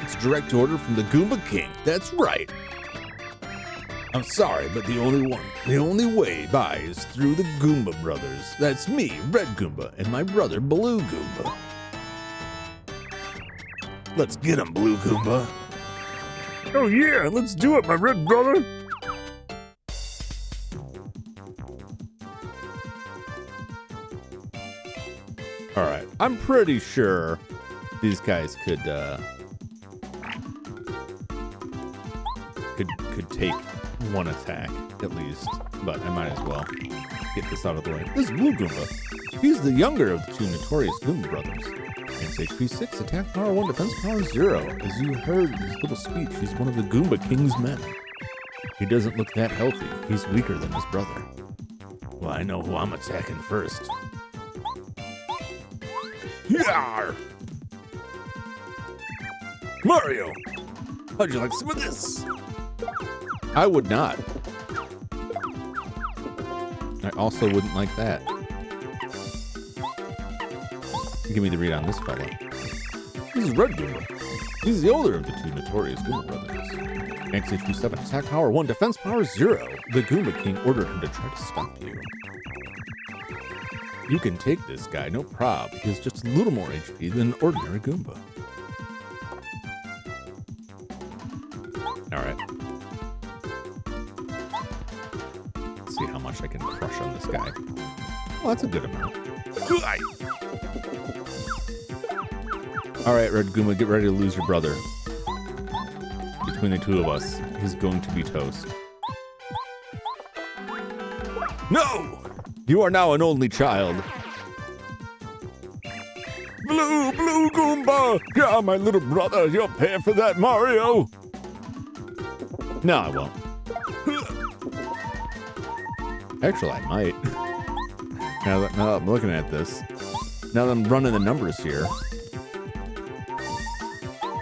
It's a direct order from the Goomba King. That's right. I'm sorry, but the only way by is through the Goomba brothers. That's me, Red Goomba, and my brother, Blue Goomba. Let's get him, Blue Goomba. Oh yeah, let's do it, my red brother. All right, I'm pretty sure these guys could take one attack at least, but I might as well get this out of the way. This is Blue Goomba. He's the younger of the two notorious Goomba brothers. Hence HP 6, attack power 1, defense power 0. As you heard in his little speech, he's one of the Goomba King's men. He doesn't look that healthy. He's weaker than his brother. Well, I know who I'm attacking first. Yarr! Mario! How'd you like some of this? I would not. I also wouldn't like that. Give me the read on this fella. This is Red Goomba. He's the older of the two notorious Goomba brothers. Max HP 7, attack power 1, defense power 0. The Goomba King ordered him to try to stop you. You can take this guy, no prob. He has just a little more HP than an ordinary Goomba. Alright. Let's see how much I can crush on this guy. Well, that's a good amount. Alright, Red Goomba, get ready to lose your brother. Between the two of us, he's going to be toast. No! You are now an only child. Blue Goomba! Yeah, my little brother, you'll pay for that, Mario! No, I won't. Actually, I might. Now that I'm looking at this, now that I'm running the numbers here,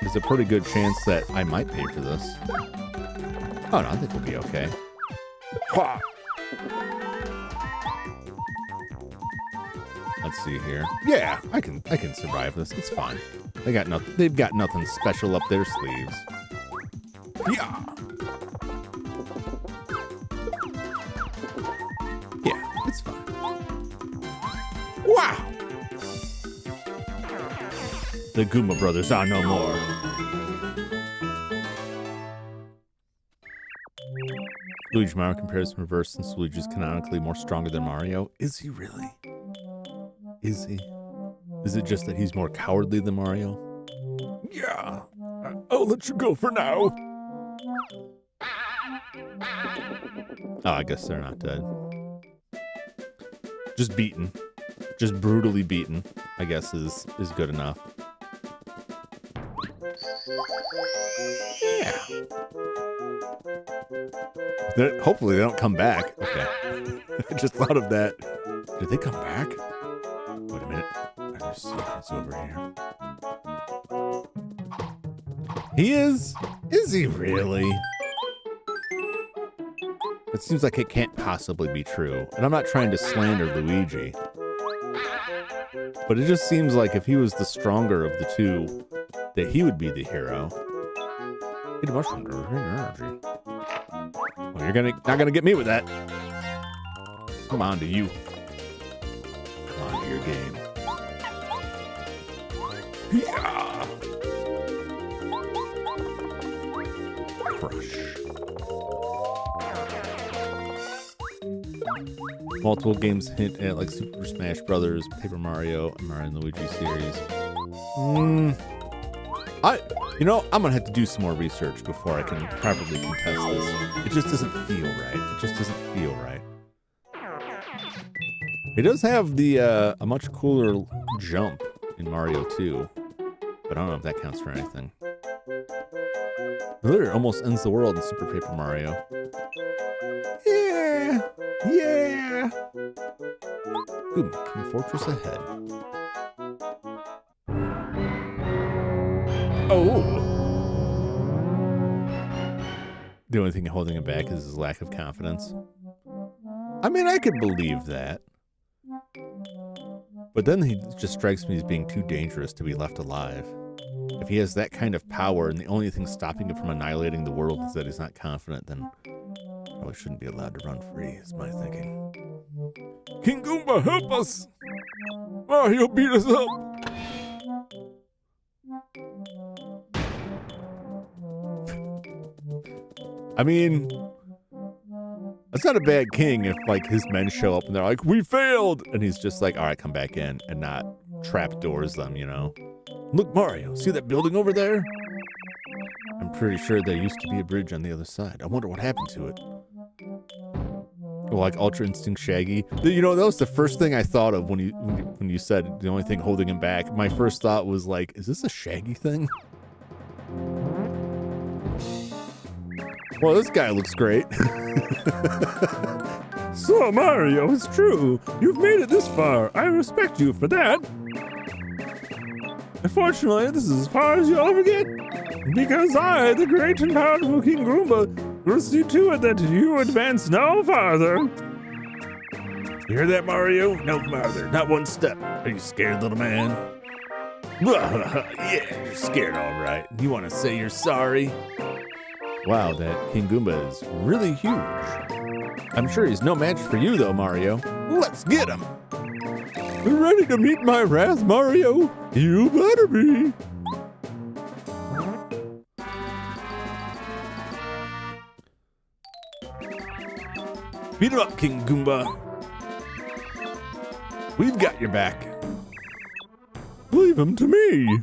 there's a pretty good chance that I might pay for this. Oh no, I think we'll be okay. Ha! Let's see here. Yeah, I can survive this. It's fine. They've got nothing special up their sleeves. Yeah. Yeah, it's fine. Wow. The Goomba brothers are no more. Luigi Mario compares in reverse since Luigi's canonically more stronger than Mario. Is he really? Is he? Is it just that he's more cowardly than Mario? Yeah, I'll let you go for now. Oh, I guess they're not dead. Just beaten. Just brutally beaten, I guess is good enough. Yeah. Hopefully they don't come back. Okay. I just thought of that. Did they come back? Wait a minute. I just see what's over here. He is? Is he really? It seems like it can't possibly be true. And I'm not trying to slander Luigi. But it just seems like if he was the stronger of the two, that he would be the hero. Eat a mushroom to regain energy. Well, you're not gonna get me with that. Come on to you. Come on to your game. Yeah. Crush. Multiple games hint at like Super Smash Brothers, Paper Mario, and Mario and Luigi series. I'm gonna have to do some more research before I can properly contest this. It just doesn't feel right. It just doesn't feel right. It does have the a much cooler jump in Mario 2, but I don't know if that counts for anything. It literally almost ends the world in Super Paper Mario. Yeah, yeah. Ooh, King Fortress ahead. Oh. The only thing holding him back is his lack of confidence. I mean, I could believe that. But then he just strikes me as being too dangerous to be left alive. If he has that kind of power and the only thing stopping him from annihilating the world is that he's not confident, then probably shouldn't be allowed to run free, is my thinking. King Goomba, help us! Mario beat us up! I mean, that's not a bad king if, like, his men show up and they're like, we failed! And he's just like, all right, come back in, and not trapdoors them, you know? Look, Mario, see that building over there? I'm pretty sure there used to be a bridge on the other side. I wonder what happened to it. Or like Ultra Instinct Shaggy. You know, that was the first thing I thought of when you said the only thing holding him back. My first thought was like, is this a Shaggy thing? Well, this guy looks great. So, Mario, it's true. You've made it this far. I respect you for that. Unfortunately, this is as far as you'll ever get. Because I, the great and powerful King Goomba, will see to it that you advance no farther. You hear that, Mario? No farther. Not one step. Are you scared, little man? Yeah, you're scared, all right. You want to say you're sorry? Wow, that King Goomba is really huge. I'm sure he's no match for you, though, Mario. Let's get him. You ready to meet my wrath, Mario? You better be. Beat him up, King Goomba. We've got your back. Leave him to me.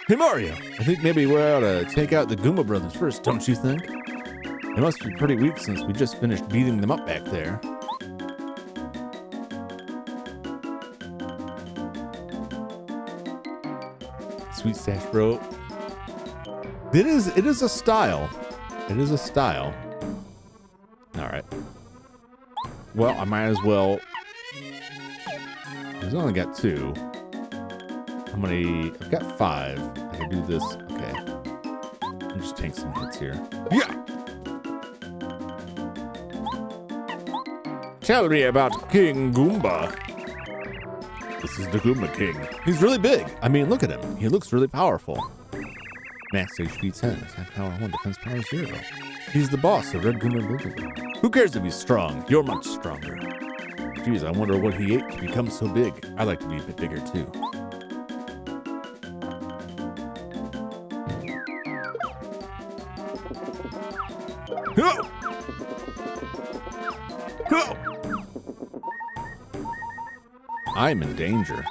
Hey, Mario, I think maybe we ought to take out the Goomba brothers first, don't you think? They must be pretty weak since we just finished beating them up back there. Sweet Stash Bro. It is a style. It is a style. Alright. Well, I might as well. He's only got 2. How many? I've got 5. I can do this. Okay. I'll just take some hits here. Yeah! Tell me about King Goomba. This is the Goomba King. He's really big. I mean, look at him. He looks really powerful. Max HP 10, attack power 1, defense power 0. He's the boss of Red Goomba Blue Goomba. Who cares if he's strong? You're much stronger. Geez, I wonder what he ate to become so big. I'd like to be a bit bigger too. Go! Go! I'm in danger.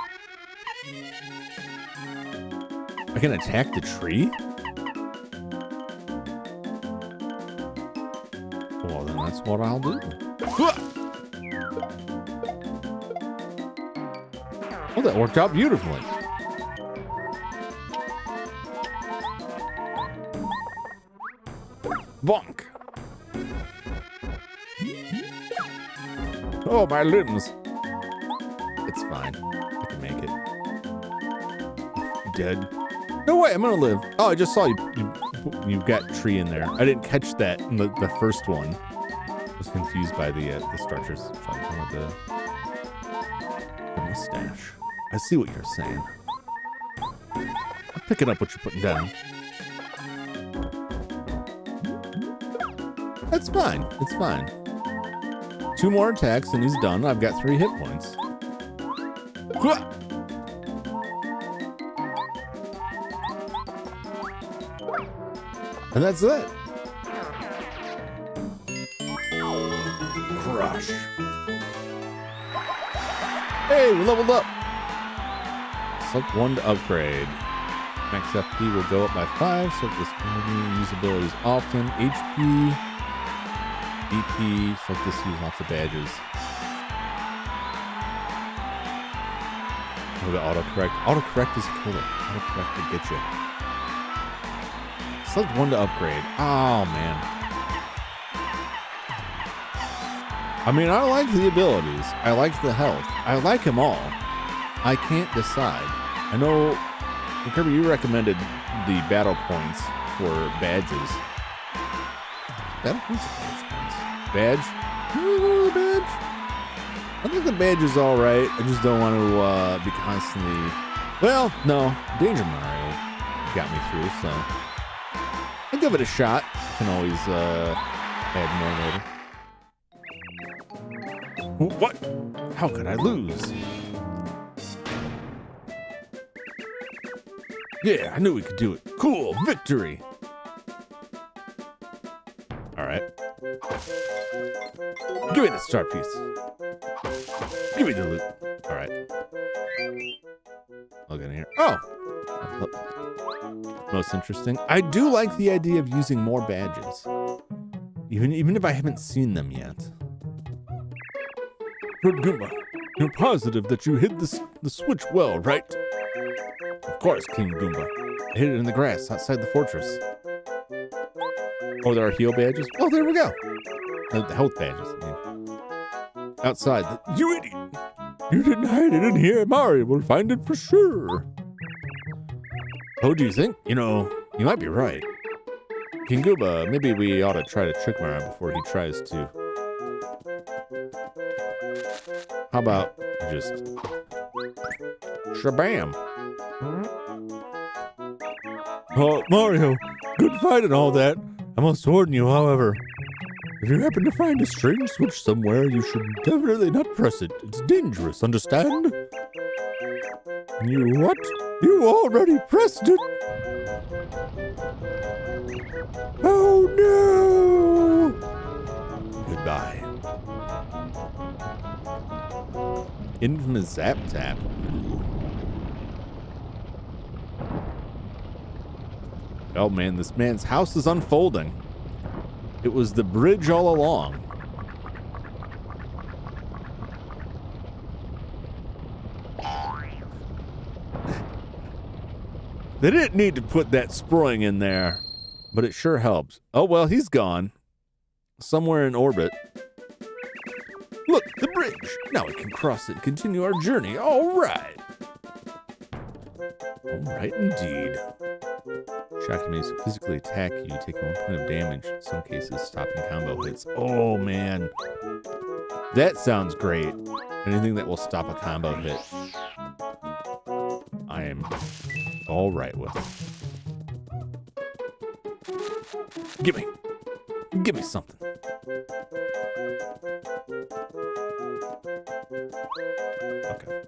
I can attack the tree? Well, then that's what I'll do. Oh, that worked out beautifully. Bonk. Oh, my limbs. It's fine. I can make it. Dead. No way, I'm gonna live. Oh, I just saw you've got tree in there. I didn't catch that in the first one. I was confused by the structures. The mustache. I see what you're saying. I'm picking up what you're putting down. That's fine. It's fine. 2 more attacks and he's done. I've got 3 hit points. And that's it. Crush. Hey, we leveled up. Select 1 to upgrade. Max FP will go up by 5. Select this use abilities often. HP. BP. Select this use lots of badges. We'll go autocorrect. Autocorrect is a killer. Autocorrect will get you. Select 1 to upgrade. Oh, man. I mean, I like the abilities. I like the health. I like them all. I can't decide. I know, Kirby, you recommended the battle points for badges. Battle points or badge points? Badge? You really want the badge? I think the badge is all right. I just don't want to be constantly... Well, no. Danger Mario got me through, so... I'll give it a shot. I can always add more later. What? How could I lose? Yeah, I knew we could do it. Cool, victory. All right. Give me the star piece. Give me the loot. All right. Look in here. Oh. Most interesting. I do like the idea of using more badges, even if I haven't seen them yet. Red Goomba, you're positive that you hid the switch well, right? Of course, King Goomba. I hid it in the grass outside the fortress. Oh, there are heal badges? Oh, there we go. The health badges. I mean. Outside. You idiot! You didn't hide it in here. Mario will find it for sure. Oh, do you think? You know, you might be right. King Goomba, maybe we ought to try to trick Mario before he tries to. How about just shabam? Oh, Mario, good fight and all that. I must warn you, however, if you happen to find a strange switch somewhere, you should definitely not press it. It's dangerous, understand? You what? You already pressed it! Oh no! Goodbye. Infamous Zap Tap. Oh man, this man's house is unfolding. It was the bridge all along. They didn't need to put that sproing in there, but it sure helps. Oh well, he's gone. Somewhere in orbit. Look, the bridge. Now we can cross it and continue our journey. All right. All right, indeed. Shock enemies physically attack you, taking 1 point of damage. In some cases, stopping combo hits. Oh, man. That sounds great. Anything that will stop a combo hit. I am all right with. Give me something. Okay.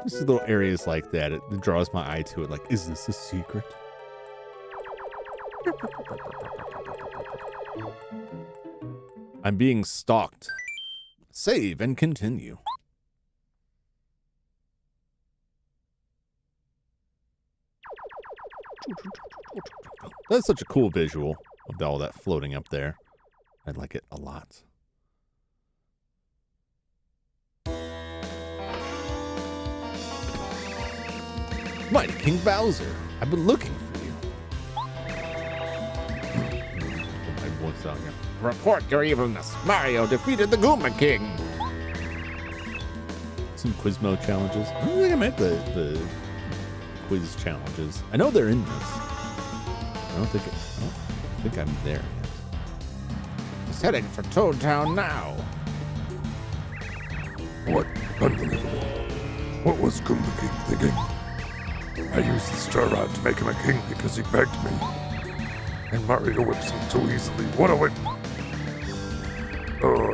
Just little areas like that, it draws my eye to it. Like, is this a secret? I'm being stalked. Save and continue. That's such a cool visual of all that floating up there. I like it a lot. Mighty King Bowser, I've been looking for you. Put my voice out here. Report your evilness. Mario defeated the Goomba King. Some quiz mode challenges. I don't think I meant the quiz challenges. I know they're in this. I don't think I'm there yet. He's heading for Toad Town now. What? Unbelievable. What was Goomba King thinking? I used the Star Rod to make him a king because he begged me. And Mario whips him so easily. What a whip!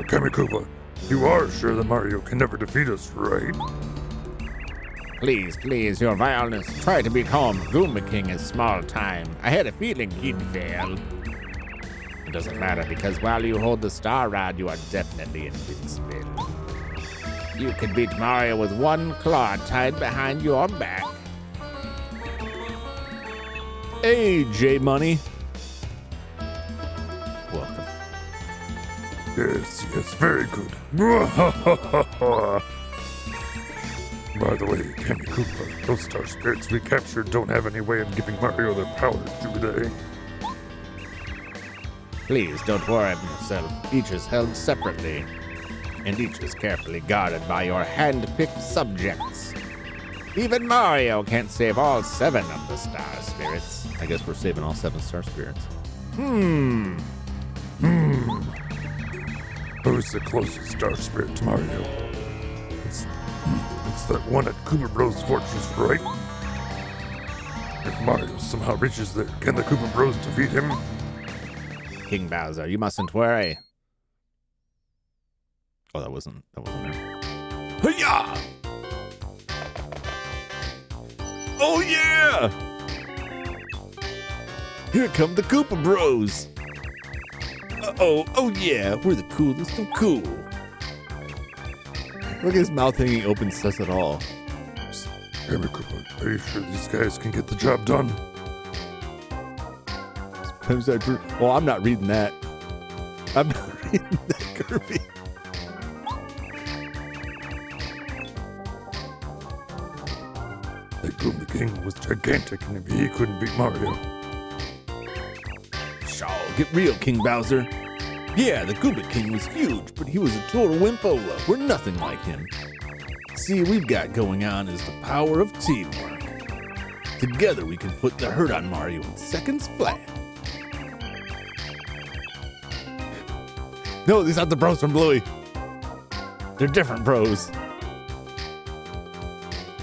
Kamikuba, you are sure that Mario can never defeat us, right? Please, your vileness. Try to be calm. Goomba King is small time. I had a feeling he'd fail. It doesn't matter, because while you hold the Star Rod, you are definitely invincible. You could beat Mario with one claw tied behind your back. Hey, J-Money. Welcome. Yes, very good. By the way, Kamikuba, those star spirits we captured don't have any way of giving Mario their powers, do they? Please don't worry about yourself. Each is held separately, and each is carefully guarded by your hand-picked subjects. Even Mario can't save all 7 of the star spirits. I guess we're saving all 7 star spirits. Who's the closest star spirit to Mario? It's that one at Koopa Bros Fortress, right? If Mario somehow reaches there, can the Koopa Bros defeat him? King Bowser, you mustn't worry. Oh, that wasn't there. Hiya! Oh yeah! Here come the Koopa Bros. Oh yeah, we're the coolest of cool. Look at his mouth hanging open, says it all. Kamikuba, are you sure these guys can get the job done? Sometimes I drew. Well, I'm not reading that. I'm not reading that, Kirby. The Goomba King was gigantic, and he couldn't beat Mario. Shaw, get real, King Bowser. Yeah, the Goomba King was huge, but he was a total wimpola. We're nothing like him. See, we've got going on is the power of teamwork. Together, we can put the hurt on Mario in seconds flat. No, these aren't the bros from Bluey. They're different bros.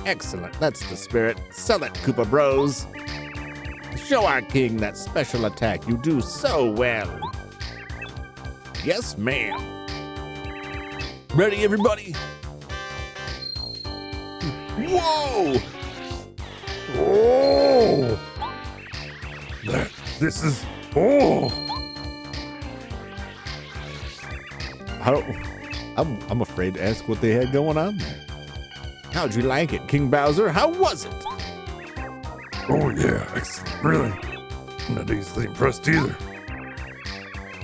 Excellent, that's the spirit. Sell it, Koopa Bros. Show our king that special attack you do so well. Yes, ma'am. Ready, everybody? Whoa! Oh! This is... Oh! I'm afraid to ask what they had going on there. How'd you like it, King Bowser? How was it? Oh yeah, excellent. Really? I'm not easily impressed either.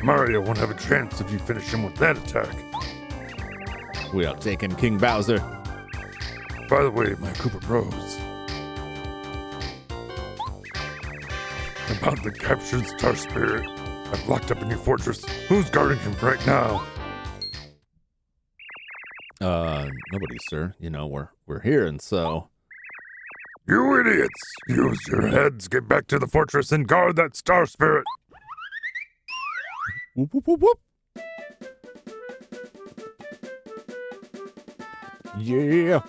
Mario won't have a chance if you finish him with that attack. We'll take him, King Bowser. By the way, my Koopa Bros. About the captured Star Spirit I've locked up in your fortress. Who's guarding him right now? Nobody, sir. You know, we're here, and so... You idiots! Use your heads, get back to the fortress and guard that Star Spirit! Whoop, whoop, whoop, whoop. Yeah.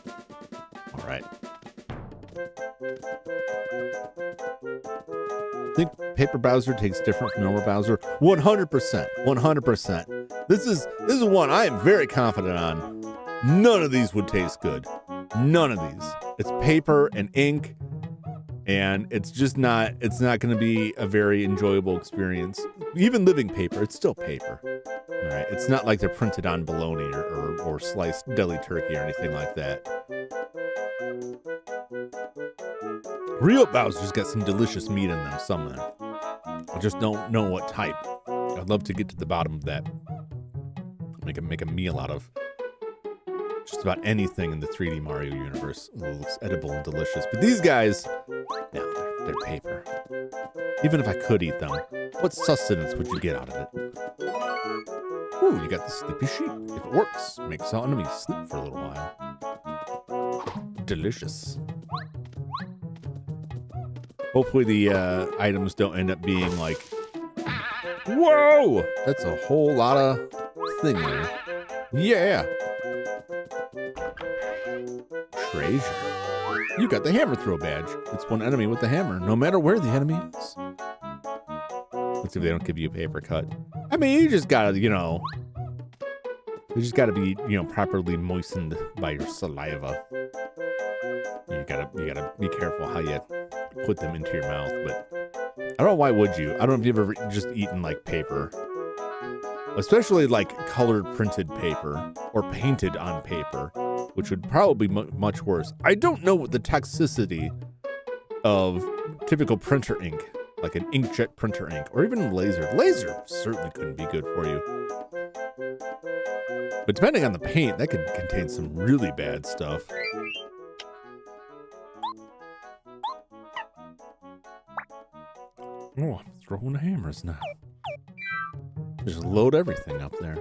All right. I think paper Bowser tastes different from normal Bowser. 100%. 100%. This is one I am very confident on. None of these would taste good. None of these. It's paper and ink, and it's just not, it's not going to be a very enjoyable experience. Even living paper, it's still paper. All right, it's not like they're printed on bologna or sliced deli turkey or anything like that. Real Bowser's got some delicious meat in them somewhere. I just don't know what type. I'd love to get to the bottom of that. Make a meal out of just about anything in the 3D Mario universe. It looks edible and delicious. But these guys, no, they're paper. Even if I could eat them, what sustenance would you get out of it? Ooh, you got the sleepy sheep. If it works, makes all enemies sleep for a little while. Delicious. Hopefully the items don't end up being like, whoa, that's a whole lot of thing there. Yeah. Treasure. You got the hammer throw badge. It's one enemy with the hammer, no matter where the enemy is. Let's see if they don't give you a paper cut. I mean, you just gotta, you just gotta be, properly moistened by your saliva. You gotta be careful how you put them into your mouth, but I don't know, why would you? I don't know if you've ever just eaten like paper. Especially like colored printed paper or painted on paper, which would probably be much worse. I don't know what the toxicity of typical printer ink, like an inkjet printer ink, or even laser. Laser certainly couldn't be good for you. But depending on the paint, that could contain some really bad stuff. Oh, I'm throwing the hammers now. Just load everything up there.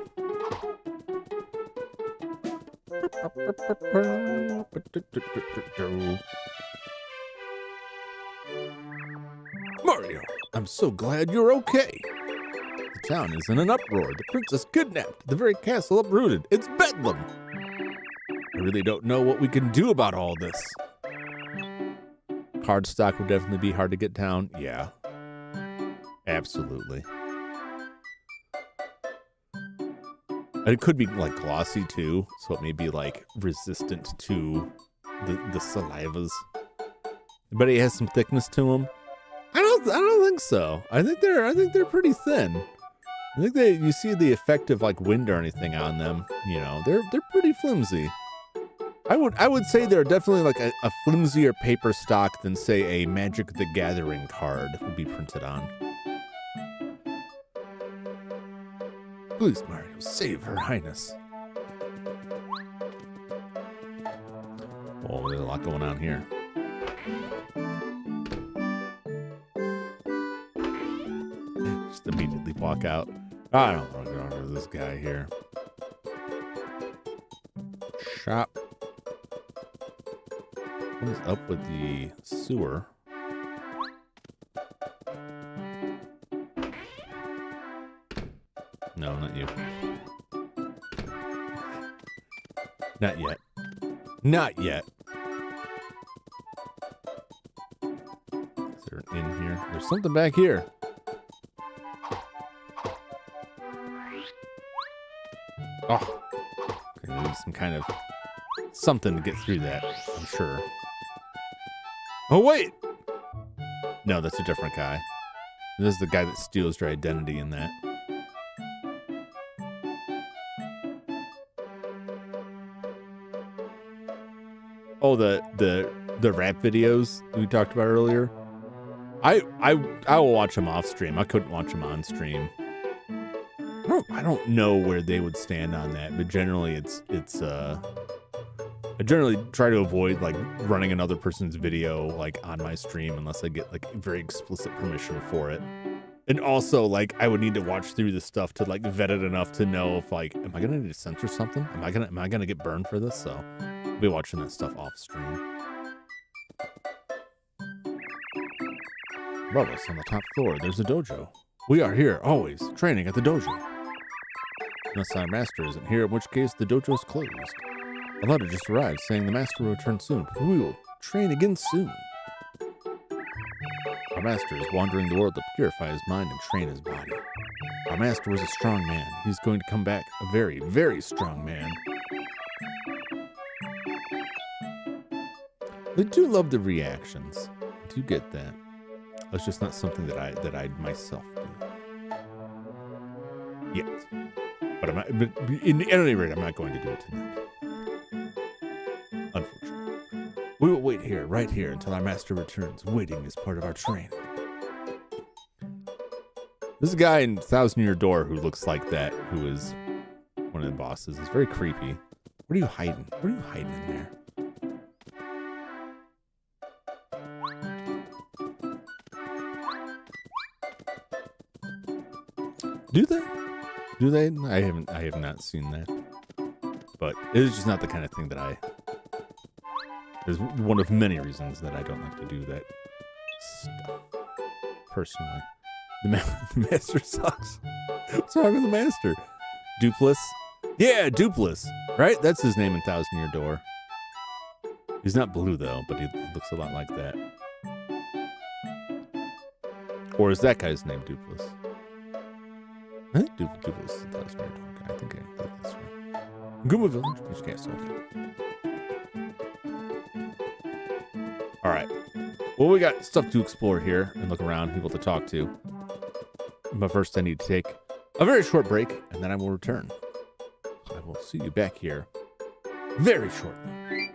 Mario, I'm so glad you're okay. The town is in an uproar. The princess kidnapped. The very castle uprooted. It's bedlam. I really don't know what we can do about all this. Card stock would definitely be hard to get down. Yeah. Absolutely. And it could be like glossy too, so it may be like resistant to the salivas. But it has some thickness to them. I don't think so. I think they're pretty thin. I think you see the effect of like wind or anything on them. They're pretty flimsy. I would say they're definitely like a flimsier paper stock than say a Magic the Gathering card would be printed on. Please, Mario, save Her Highness. Oh, there's a lot going on here. Just immediately walk out. I don't want to go over this guy here. Shop. What is up with the sewer? No, not you. Not yet. Not yet. Is there an in here? There's something back here. Oh. Gonna need some kind of something to get through that, I'm sure. Oh, wait! No, that's a different guy. This is the guy that steals your identity in that. Oh, the rap videos we talked about earlier. I will watch them off stream. I couldn't watch them on stream. I don't know where they would stand on that, but generally it's I generally try to avoid like running another person's video like on my stream unless I get like very explicit permission for it. And also like I would need to watch through the stuff to like vet it enough to know if like, am I gonna need to censor something? Am I gonna get burned for this? So I'll be watching that stuff off stream. Above us on the top floor, there's a dojo. We are here, always, training at the dojo. Unless our master isn't here, in which case the dojo's closed. A letter just arrived saying the master will return soon, but we will train again soon. master is wandering the world to purify his mind and train his body. Our master was a strong man. He's going to come back a very, very strong man. I do love the reactions. I do get that. It's just not something that I'd myself do. Yet. But at any rate, I'm not going to do it tonight. Unfortunately. We will wait here, right here, until our master returns. Waiting is part of our training. This guy in Thousand Year Door who looks like that, who is one of the bosses, is very creepy. What are you hiding? What are you hiding in there? Do they? Do they? I have not seen that. But it is just not the kind of thing that is one of many reasons that I don't like to do that stuff. Personally. The master sucks. What's wrong with the master? Dupless? Yeah, Dupless. Right? That's his name in Thousand Year Door. He's not blue though, but he looks a lot like that. Or is that guy's name Dupless? I think Dupless is the Thousand Year Door guy. I think that's right. Guma Village, Beach Castle. Alright. Well, we got stuff to explore here and look around, people to talk to. But first I need to take a very short break, and then I will return. I will see you back here very shortly.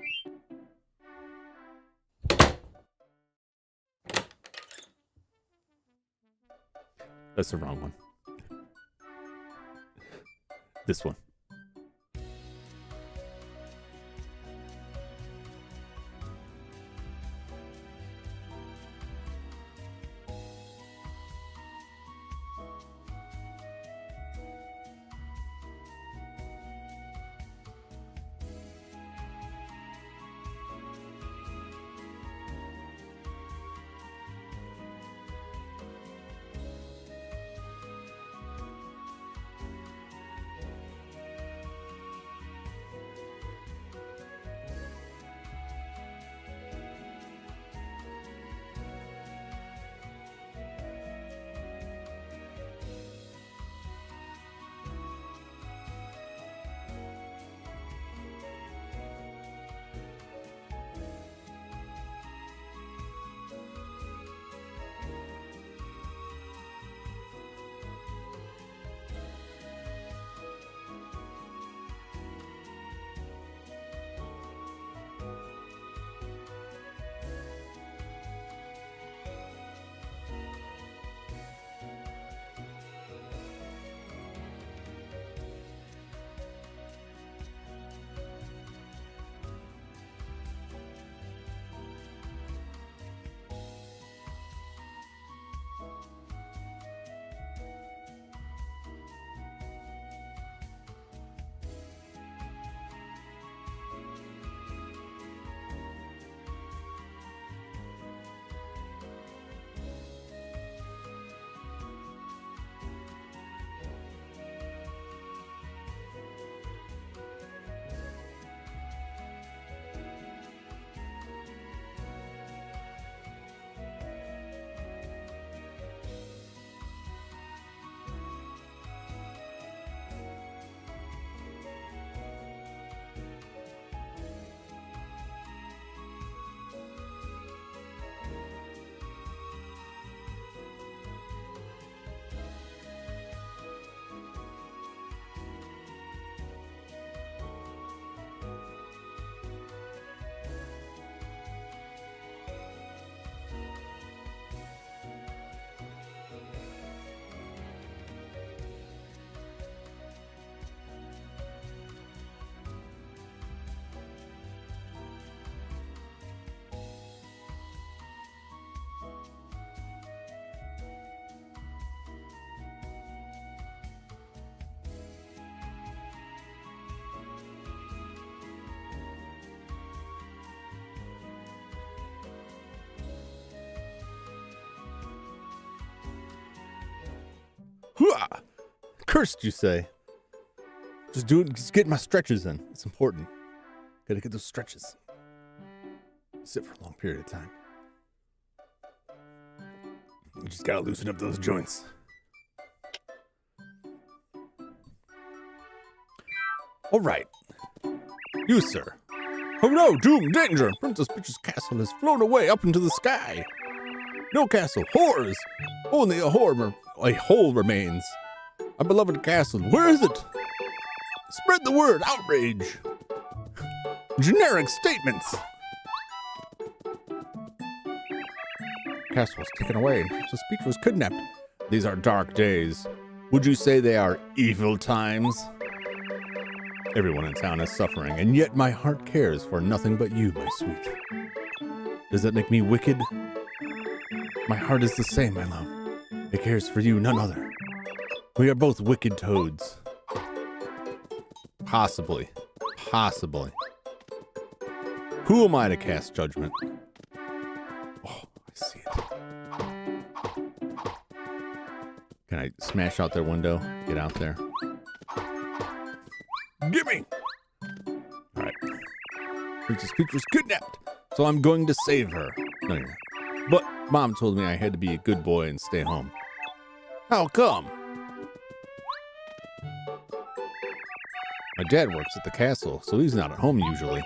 That's the wrong one. This one. Hooah! Cursed, you say? Just get my stretches in. It's important. Gotta get those stretches. Sit for a long period of time. You just gotta loosen up those joints. All right. You, sir. Oh no, doom, danger! Princess Peach's castle has flown away up into the sky. No castle, horrors! Only a hole remains. Our beloved castle, where is it? Spread the word, outrage. Generic statements. Castle was taken away and Princess Peach was kidnapped. These are dark days. Would you say they are evil times? Everyone in town is suffering, and yet my heart cares for nothing but you, my sweet. Does that make me wicked? My heart is the same, my love. It cares for you, none other. We are both wicked toads. Possibly. Possibly. Who am I to cast judgment? Oh, I see it. Can I smash out their window? Get out there. Gimme! Alright. Princess Peach was kidnapped, so I'm going to save her. No, you're not. But Mom told me I had to be a good boy and stay home. How come? My dad works at the castle, so he's not at home usually.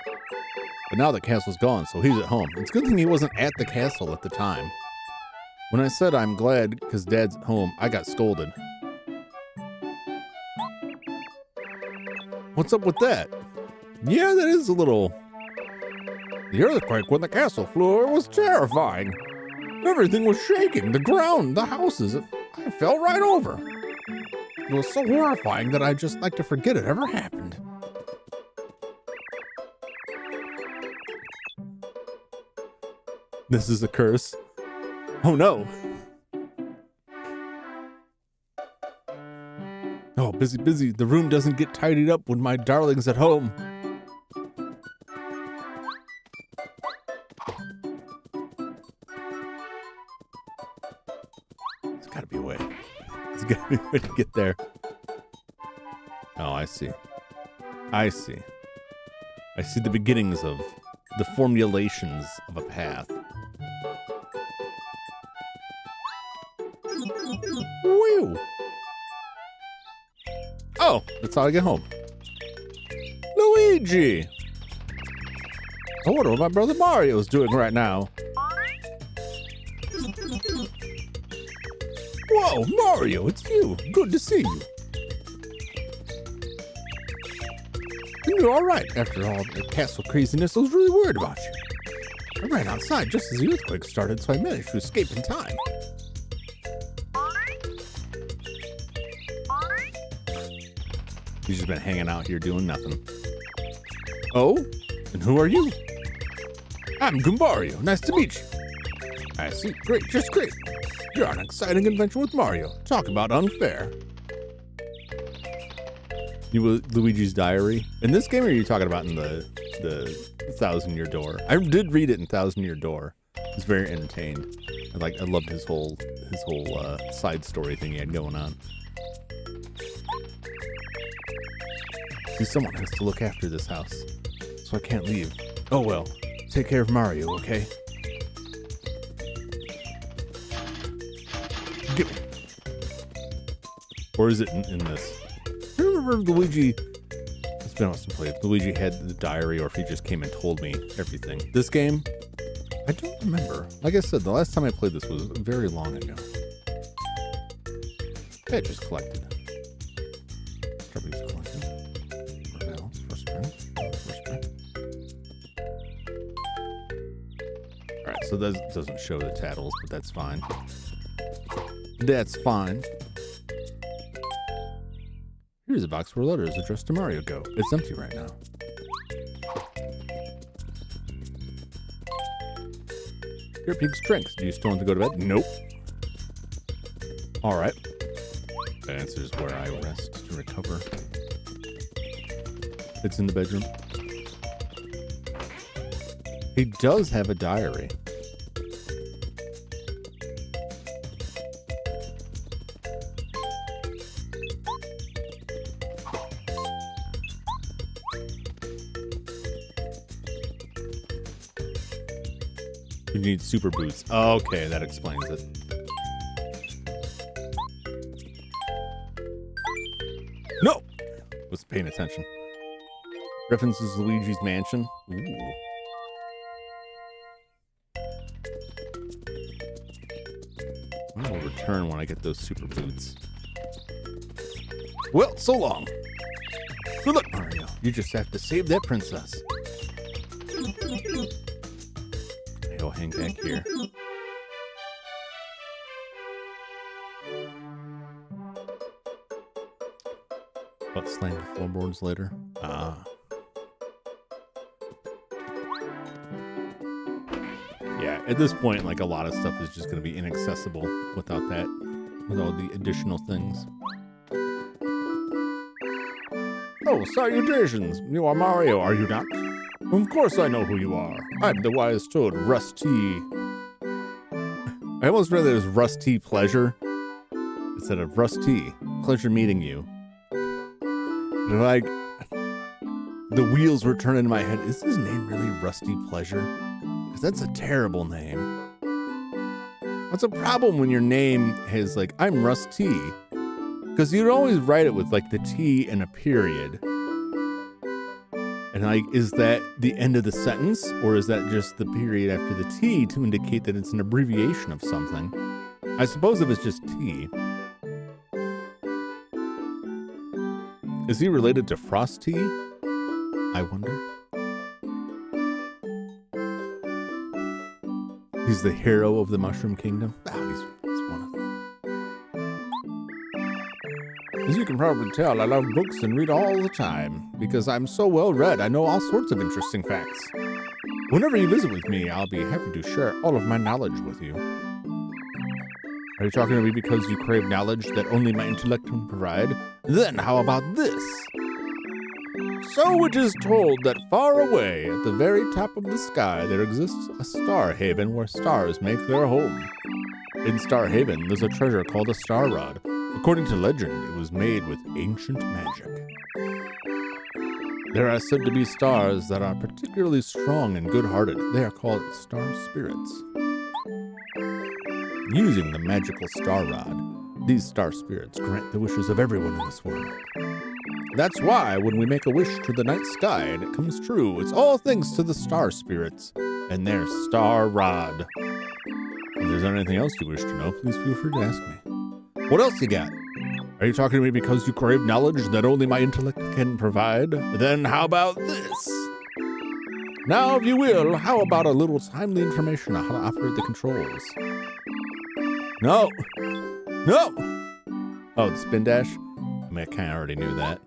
But now the castle's gone, so he's at home. It's a good thing he wasn't at the castle at the time. When I said I'm glad because Dad's at home, I got scolded. What's up with that? Yeah, that is a little... The earthquake when the castle flew over was terrifying. Everything was shaking, the ground, the houses. I fell right over. It was so horrifying that I'd just like to forget it ever happened. This is a curse. Oh no. Oh, busy, busy. The room doesn't get tidied up when my darling's at home. There's gotta be a way. There's gotta be a way to get there. Oh, I see. I see. I see the beginnings of the formulations of a path. Whew. Oh, that's how I get home. Luigi! I wonder what my brother Mario is doing right now. Whoa, Mario, it's you. Good to see you. You're all right after all the castle craziness. I was really worried about you. I ran outside just as the earthquake started, so I managed to escape in time. He's just been hanging out here doing nothing. Oh? And who are you? I'm Goombario. Nice to meet you. I see. Great. Just great. You're on an exciting adventure with Mario. Talk about unfair. You Luigi's Diary? In this game, or are you talking about in the Thousand Year Door? I did read it in Thousand Year Door. I was very entertained. I loved his whole side story thing he had going on. Someone has to look after this house, so I can't leave. Oh well, take care of Mario, okay? Get me. Or is it in this? I remember if Luigi... It's been awesome to play. If Luigi had the diary or if he just came and told me everything. This game, I don't remember. Like I said, the last time I played this was very long ago. I just collected. Strawberries collected. Alright, so that doesn't show the tattles, but that's fine. That's fine. Here's a box where letters addressed to Mario go. It's empty right now. Your pig's strength. Do you still want to go to bed? Nope. Alright. That answers where I rest to recover. It's in the bedroom. He does have a diary. You need super boots. Okay, that explains it. paying attention. References Luigi's Mansion. Ooh. I will return when I get those super boots. Well, so long. Good luck, Mario. You just have to save that princess. I'll hang back here. But slam the floorboards later. Ah. Yeah, at this point, like a lot of stuff is just going to be inaccessible without that, with all the additional things. Oh, salutations! You are Mario, are you not? Of course I know who you are. I'm the wise toad, Rusty. I almost read it as Rusty Pleasure instead of Rusty. Pleasure meeting you. And like, the wheels were turning in my head. Is his name really Rusty Pleasure? Because that's a terrible name. What's a problem when your name has like, I'm Rusty? Because you'd always write it with like the T and a period. And like, is that the end of the sentence? Or is that just the period after the T to indicate that it's an abbreviation of something? I suppose if it's just T. Is he related to Frosty? I wonder. He's the hero of the Mushroom Kingdom. Oh, he's one of them. As you can probably tell, I love books and read all the time. Because I'm so well read, I know all sorts of interesting facts. Whenever you visit with me, I'll be happy to share all of my knowledge with you. Are you talking to me because you crave knowledge that only my intellect can provide? Then how about this? So it is told that far away, at the very top of the sky, there exists a star haven where stars make their home. In Star Haven, there's a treasure called a star rod. According to legend, it was made with ancient magic. There are said to be stars that are particularly strong and good-hearted. They are called star spirits. Using the magical star rod, these star spirits grant the wishes of everyone in this world. That's why when we make a wish to the night sky and it comes true, it's all thanks to the star spirits and their star rod. If there's anything else you wish to know, please feel free to ask me. What else you got? Are you talking to me because you crave knowledge that only my intellect can provide? Then how about this? Now, if you will, how about a little timely information on how to operate the controls? No! No! Oh, the spin dash? I mean, I kind of already knew that.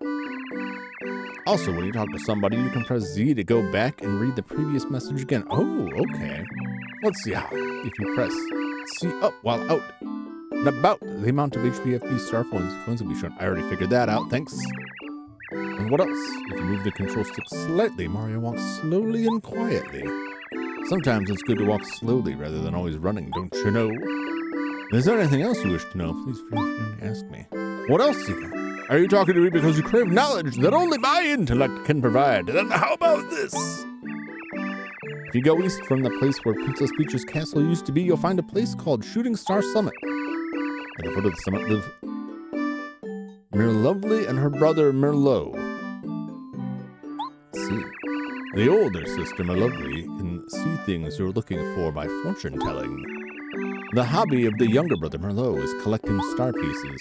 Also, when you talk to somebody, you can press Z to go back and read the previous message again. Oh, okay. Let's see how. If you press C up while out and about, the amount of HPFB star coins will be shown. I already figured that out, thanks. And what else? If you move the control stick slightly, Mario walks slowly and quietly. Sometimes it's good to walk slowly rather than always running, don't you know? Is there anything else you wish to know? Please feel free to ask me. What else you got? Are you talking to me because you crave knowledge that only my intellect can provide? Then how about this? If you go east from the place where Princess Peach's castle used to be, you'll find a place called Shooting Star Summit. At the foot of the summit live Mirlovely and her brother Merlot. Let's see. The older sister Mirlovely can see things you're looking for by fortune telling. The hobby of the younger brother Merlot is collecting star pieces.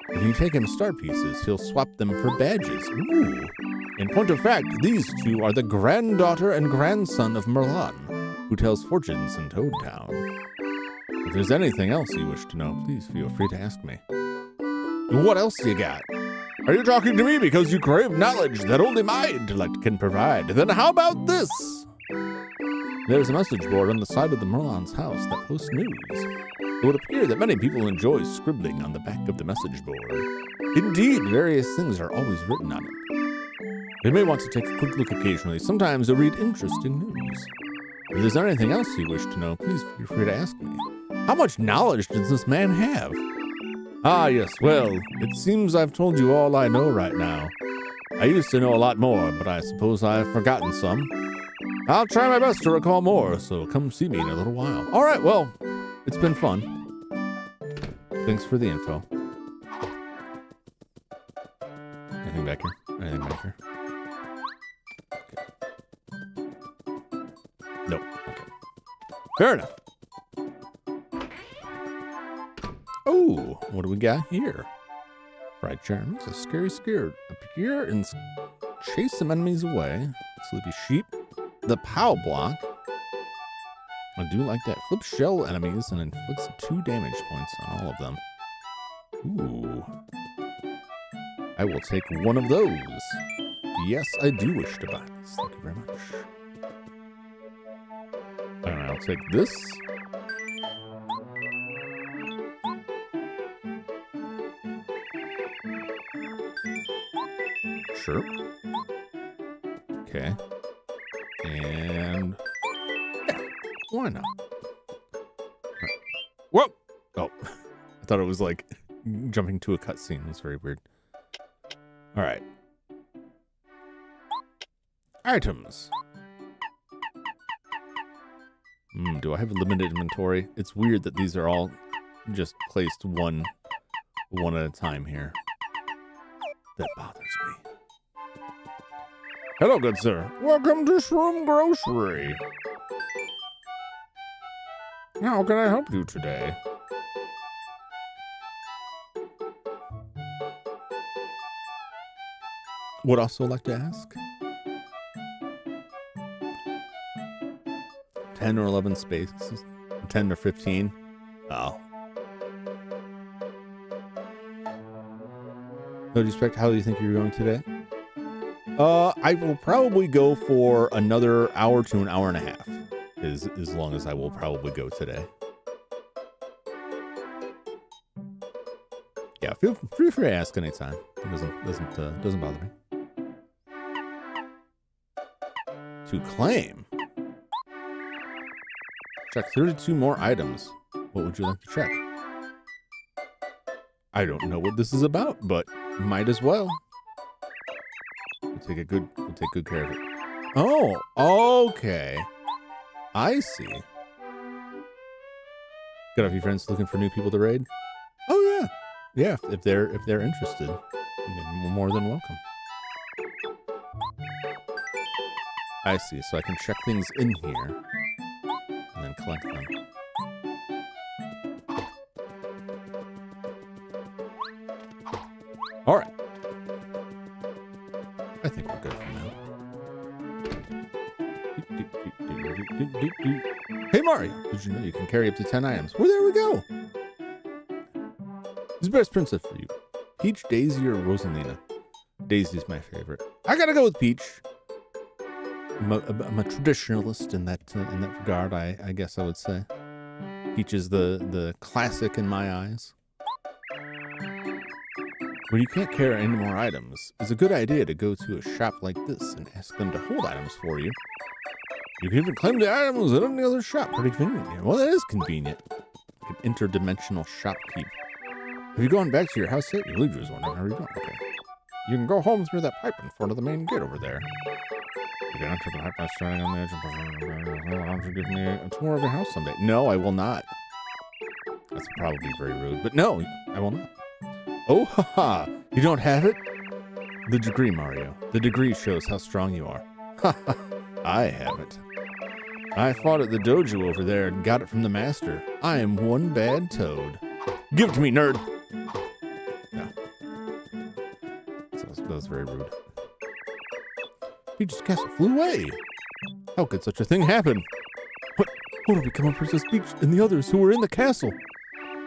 If you take him star pieces, he'll swap them for badges. Ooh. In point of fact, these two are the granddaughter and grandson of Merlon, who tells fortunes in Toad Town. If there's anything else you wish to know, please feel free to ask me. What else you got? Are you talking to me because you crave knowledge that only my intellect can provide? Then how about this? There's a message board on the side of the Merlon's house that posts news. It would appear that many people enjoy scribbling on the back of the message board. Indeed, various things are always written on it. You may want to take a quick look occasionally. Sometimes you'll read interesting news. If there's anything else you wish to know, please feel free to ask me. How much knowledge does this man have? Ah, yes, well, it seems I've told you all I know right now. I used to know a lot more, but I suppose I've forgotten some. I'll try my best to recall more, so come see me in a little while. All right, well, it's been fun. Thanks for the info. Anything back here? Anything back Nope. Okay. Fair enough. Oh, what do we got here? Fried Charms, a scary scared. Appear and chase some enemies away. Sleepy Sheep. The POW block. I do like that. Flip shell enemies and inflicts 2 damage points on all of them. Ooh. I will take one of those. Yes, I do wish to buy this. Thank you very much. And I'll take this. Sure. Okay. And yeah, why not? Whoa! Oh, I thought it was like jumping to a cutscene. It was very weird. All right. Items. Do I have a limited inventory? It's weird that these are all just placed one at a time here. That bothers me. Hello, good sir. Welcome to Shroom Grocery. How can I help you today? Would also like to ask. 10 or 11 spaces. 10 or 15. Oh. How do you think you're going today? I will probably go for another hour to an hour and a half. Is as long as I will probably go today. Yeah, feel free to ask anytime. It doesn't bother me. To claim. Check 32 more items. What would you like to check? I don't know what this is about, but might as well. We'll take good care of it. Oh, okay. I see. Got a few friends looking for new people to raid? Oh yeah. Yeah, if they're interested, you're more than welcome. I see, so I can check things in here and then collect them. All right. I think we're good for now. Hey Mario, did you know you can carry up to 10 items? Well, there we go. Who's the best princess for you? Peach, Daisy, or Rosalina? Daisy's my favorite. I gotta go with Peach. I'm a traditionalist in that regard. I guess I would say. Peach is the classic in my eyes. When you can't carry any more items, it's a good idea to go to a shop like this and ask them to hold items for you. You can even claim the items at any other shop. Pretty convenient. Well, that is convenient. Like an interdimensional shopkeep. Have you gone back to your house yet? Your leader is wondering how you going. Okay. You can go home through that pipe in front of the main gate over there. You can enter the pipe by standing on the edge of why don't you give me a tour of your house someday? No, I will not. That's probably very rude, but no, I will not. Oh, haha! You don't have it? The degree, Mario. The degree shows how strong you are. Haha! I have it. I fought at the dojo over there and got it from the master. I am one bad toad. Give it to me, nerd! No. That was very rude. Peach's castle flew away. How could such a thing happen? What will become of Princess Peach and the others who were in the castle?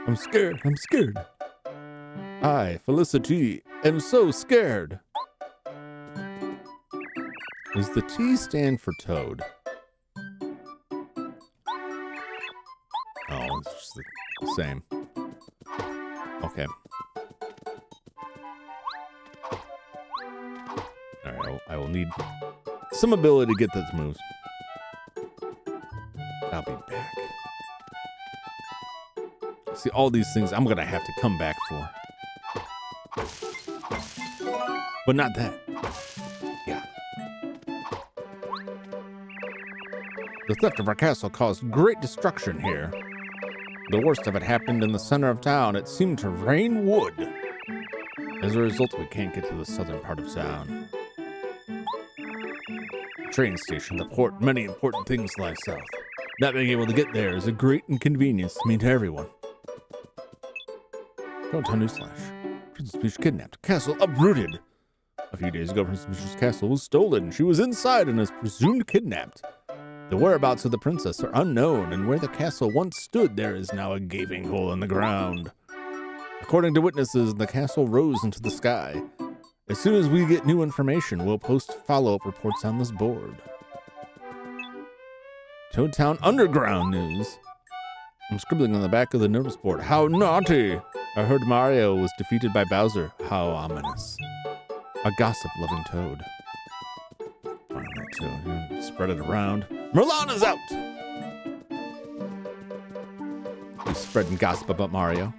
I'm scared. I'm scared. I, Felicity, am so scared. Does the T stand for Toad? Oh, it's just the same. Okay. Alright, I will need some ability to get those moves. I'll be back. See, all these things I'm gonna have to come back for. But not that. Yeah. The theft of our castle caused great destruction here. The worst of it happened in the center of town. It seemed to rain wood. As a result, we can't get to the southern part of town. Train station, the port, many important things lie south. Not being able to get there is a great inconvenience to me to everyone. Toadtown newsflash. Princess Peach kidnapped. Castle uprooted. A few days ago, Princess Peach's castle was stolen. She was inside and is presumed kidnapped. The whereabouts of the princess are unknown, and where the castle once stood, there is now a gaping hole in the ground. According to witnesses, the castle rose into the sky. As soon as we get new information, we'll post follow-up reports on this board. Toadtown Underground News. I'm scribbling on the back of the notice board. How naughty! I heard Mario was defeated by Bowser. How ominous. A gossip-loving toad. Find that toad. Spread it around. Merlon is out! He's spreading gossip about Mario.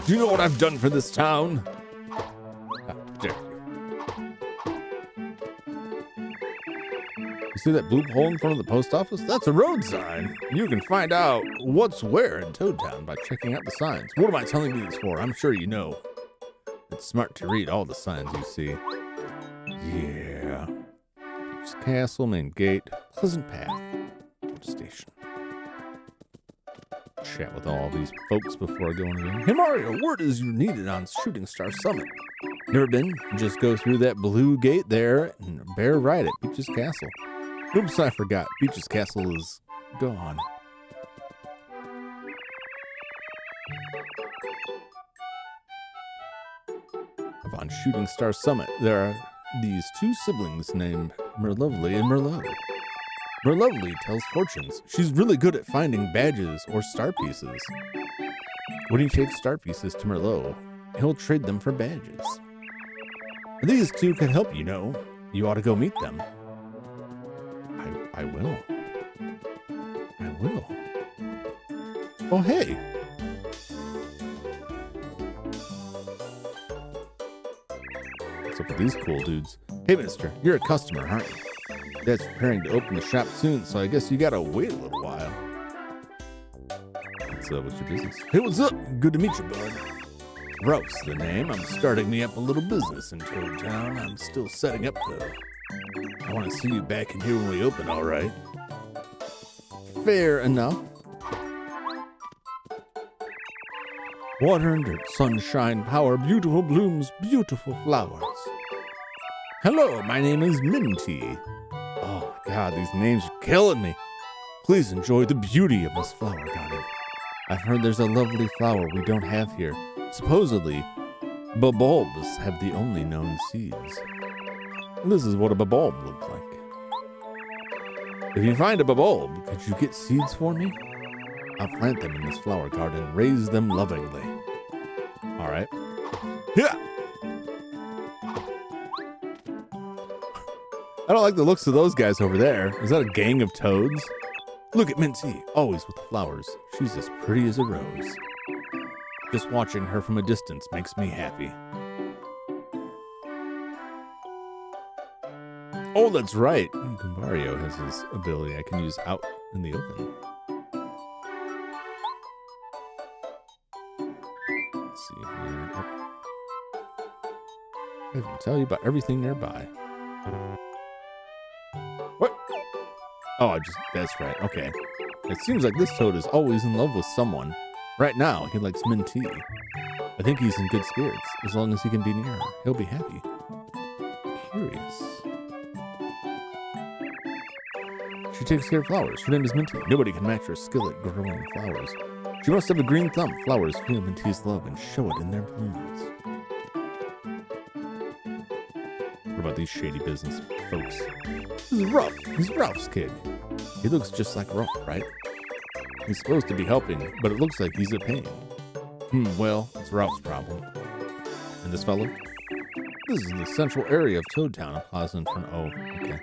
Do you know what I've done for this town? How dare you. You see that blue pole in front of the post office? That's a road sign. You can find out what's where in Toadtown by checking out the signs. What am I telling you this for? I'm sure you know. It's smart to read all the signs you see. Yeah. Peach's Castle, main gate, Pleasant Path, station. Chat with all these folks before going in. Hey Mario, word is you needed on Shooting Star Summit. Never been? Just go through that blue gate there and bear right at Peach's Castle. Oops, I forgot. Peach's Castle is gone. On Shooting Star Summit, there are these two siblings named Merlovely and Merlot. Merlovely tells fortunes. She's really good at finding badges or star pieces. When you take star pieces to Merlot, he'll trade them for badges. These two could help you know. You ought to go meet them. I will. I will. Oh, hey. What's up with these cool dudes? Hey, mister, you're a customer, aren't you? Dad's preparing to open the shop soon, so I guess you gotta wait a little while. What's your business? Hey, what's up? Good to meet you, bud. Ralph's the name. I'm starting me up a little business in Toadtown. I'm still setting up, though. I want to see you back in here when we open, all right? Fair enough. Water and dirt, sunshine, power, beautiful blooms, beautiful flowers. Hello, my name is Minty. Oh, God, these names are killing me. Please enjoy the beauty of this flower garden. I've heard there's a lovely flower we don't have here. Supposedly, bulbs have the only known seeds. This is what a bulb looks like. If you find a bulb, could you get seeds for me? I'll plant them in this flower garden and raise them lovingly. All right. Yeah. I don't like the looks of those guys over there. Is that a gang of toads? Look at Minty, always with the flowers. She's as pretty as a rose. Just watching her from a distance makes me happy. Oh, that's right. Mario has his ability I can use out in the open. Let's see here. I can tell you about everything nearby. What? Oh, that's right. Okay. It seems like this toad is always in love with someone. Right now, he likes Minty. I think he's in good spirits. As long as he can be near her, he'll be happy. Curious. She takes care of flowers. Her name is Minty. Nobody can match her skill at growing flowers. She must have a green thumb. Flowers feel Minty's love and show it in their blooms. What about these shady business folks? This is Ruff. He's Ralph's kid. He looks just like Ruff, right? He's supposed to be helping, but it looks like he's a pain. Well, it's Ralph's problem. And this fellow? This is the central area of Toadtown, a plaza in front. Oh, okay.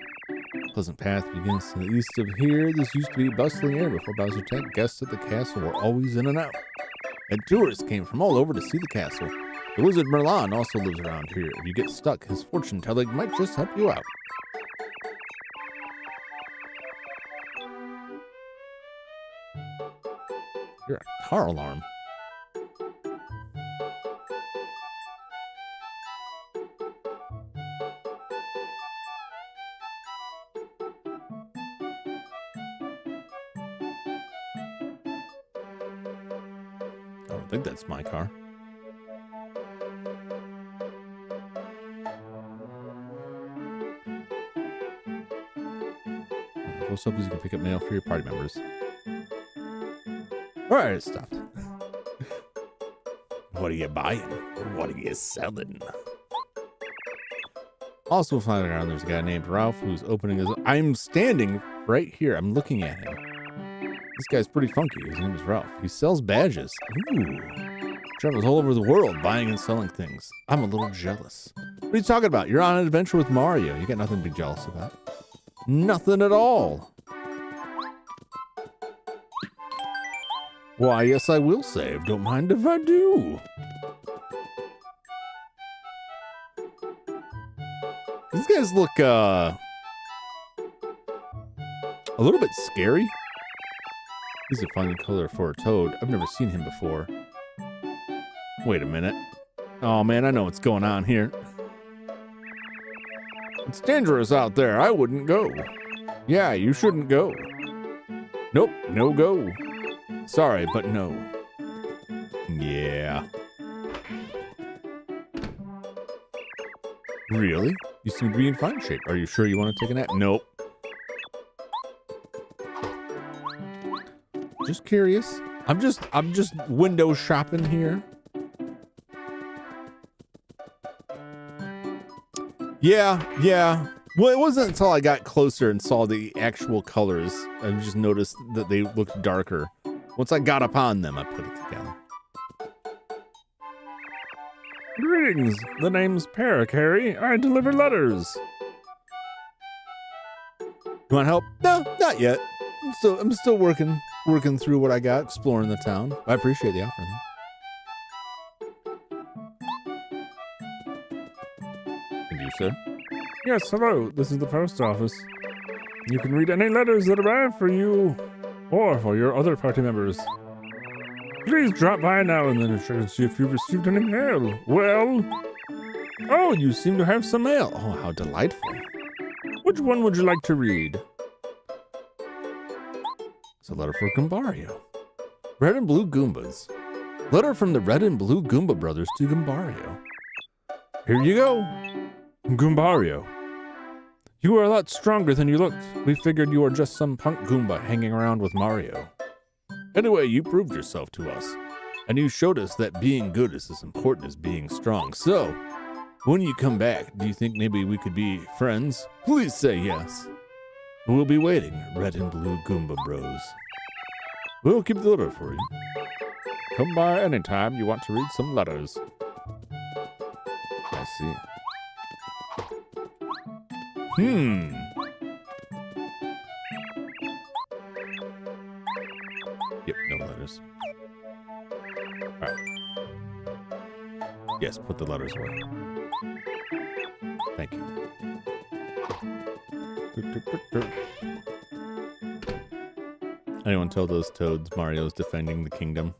Pleasant Path begins to the east of here. This used to be a bustling area before Bowser Tech. Guests at the castle were always in and out. And tourists came from all over to see the castle. The wizard Merlon also lives around here. If you get stuck, his fortune telling might just help you out. You're a car alarm. I don't think that's my car. Post office, you can pick up mail for your party members. All right, it stopped. What are you buying? What are you selling? Also flying around, there's a guy named Ralph who's opening his... I'm standing right here. I'm looking at him. This guy's pretty funky. His name is Ralph. He sells badges. Ooh. Travels all over the world buying and selling things. I'm a little jealous. What are you talking about? You're on an adventure with Mario. You got nothing to be jealous about. Nothing at all. Why, yes, I will save. Don't mind if I do. These guys look a little bit scary. He's a funny color for a toad. I've never seen him before. Wait a minute. Oh man, I know what's going on here. It's dangerous out there. I wouldn't go. Yeah, you shouldn't go. Nope, no go. Sorry, but no. Yeah. Really? You seem to be in fine shape. Are you sure you want to take a nap? Nope. Just curious. I'm just window shopping here. Yeah. Well, it wasn't until I got closer and saw the actual colors, I just noticed that they looked darker. Once I got upon them, I put it together. Greetings. The name's Harry. I deliver letters. You want help? No, not yet. I'm still working through what I got, exploring the town. I appreciate the offer, though. And you, sir? Yes, hello. This is the post office. You can read any letters that arrive for you or for your other party members. Please drop by now and then and check to see if you've received any mail. Well, oh, you seem to have some mail. Oh, how delightful. Which one would you like to read? It's a letter for Gumbario. Red and Blue Goombas. Letter from the Red and Blue Goomba brothers to Gumbario. Here you go. Gumbario. You are a lot stronger than you looked. We figured you were just some punk Goomba hanging around with Mario. Anyway, you proved yourself to us, and you showed us that being good is as important as being strong. So, when you come back, do you think maybe we could be friends? Please say yes. We'll be waiting, Red and Blue Goomba Bros. We'll keep the letter for you. Come by anytime you want to read some letters. I see. Yep, no letters. Alright. Yes, put the letters away. Thank you. Anyone tell those toads Mario's defending the kingdom?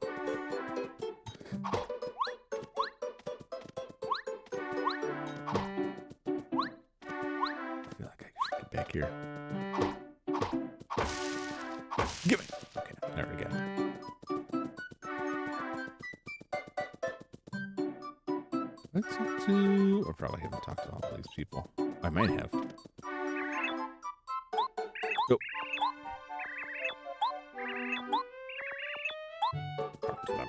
Back here. Give me. Okay, there we go. Let's talk to... I probably haven't talked to all of these people. I might have. Go. Talk to them.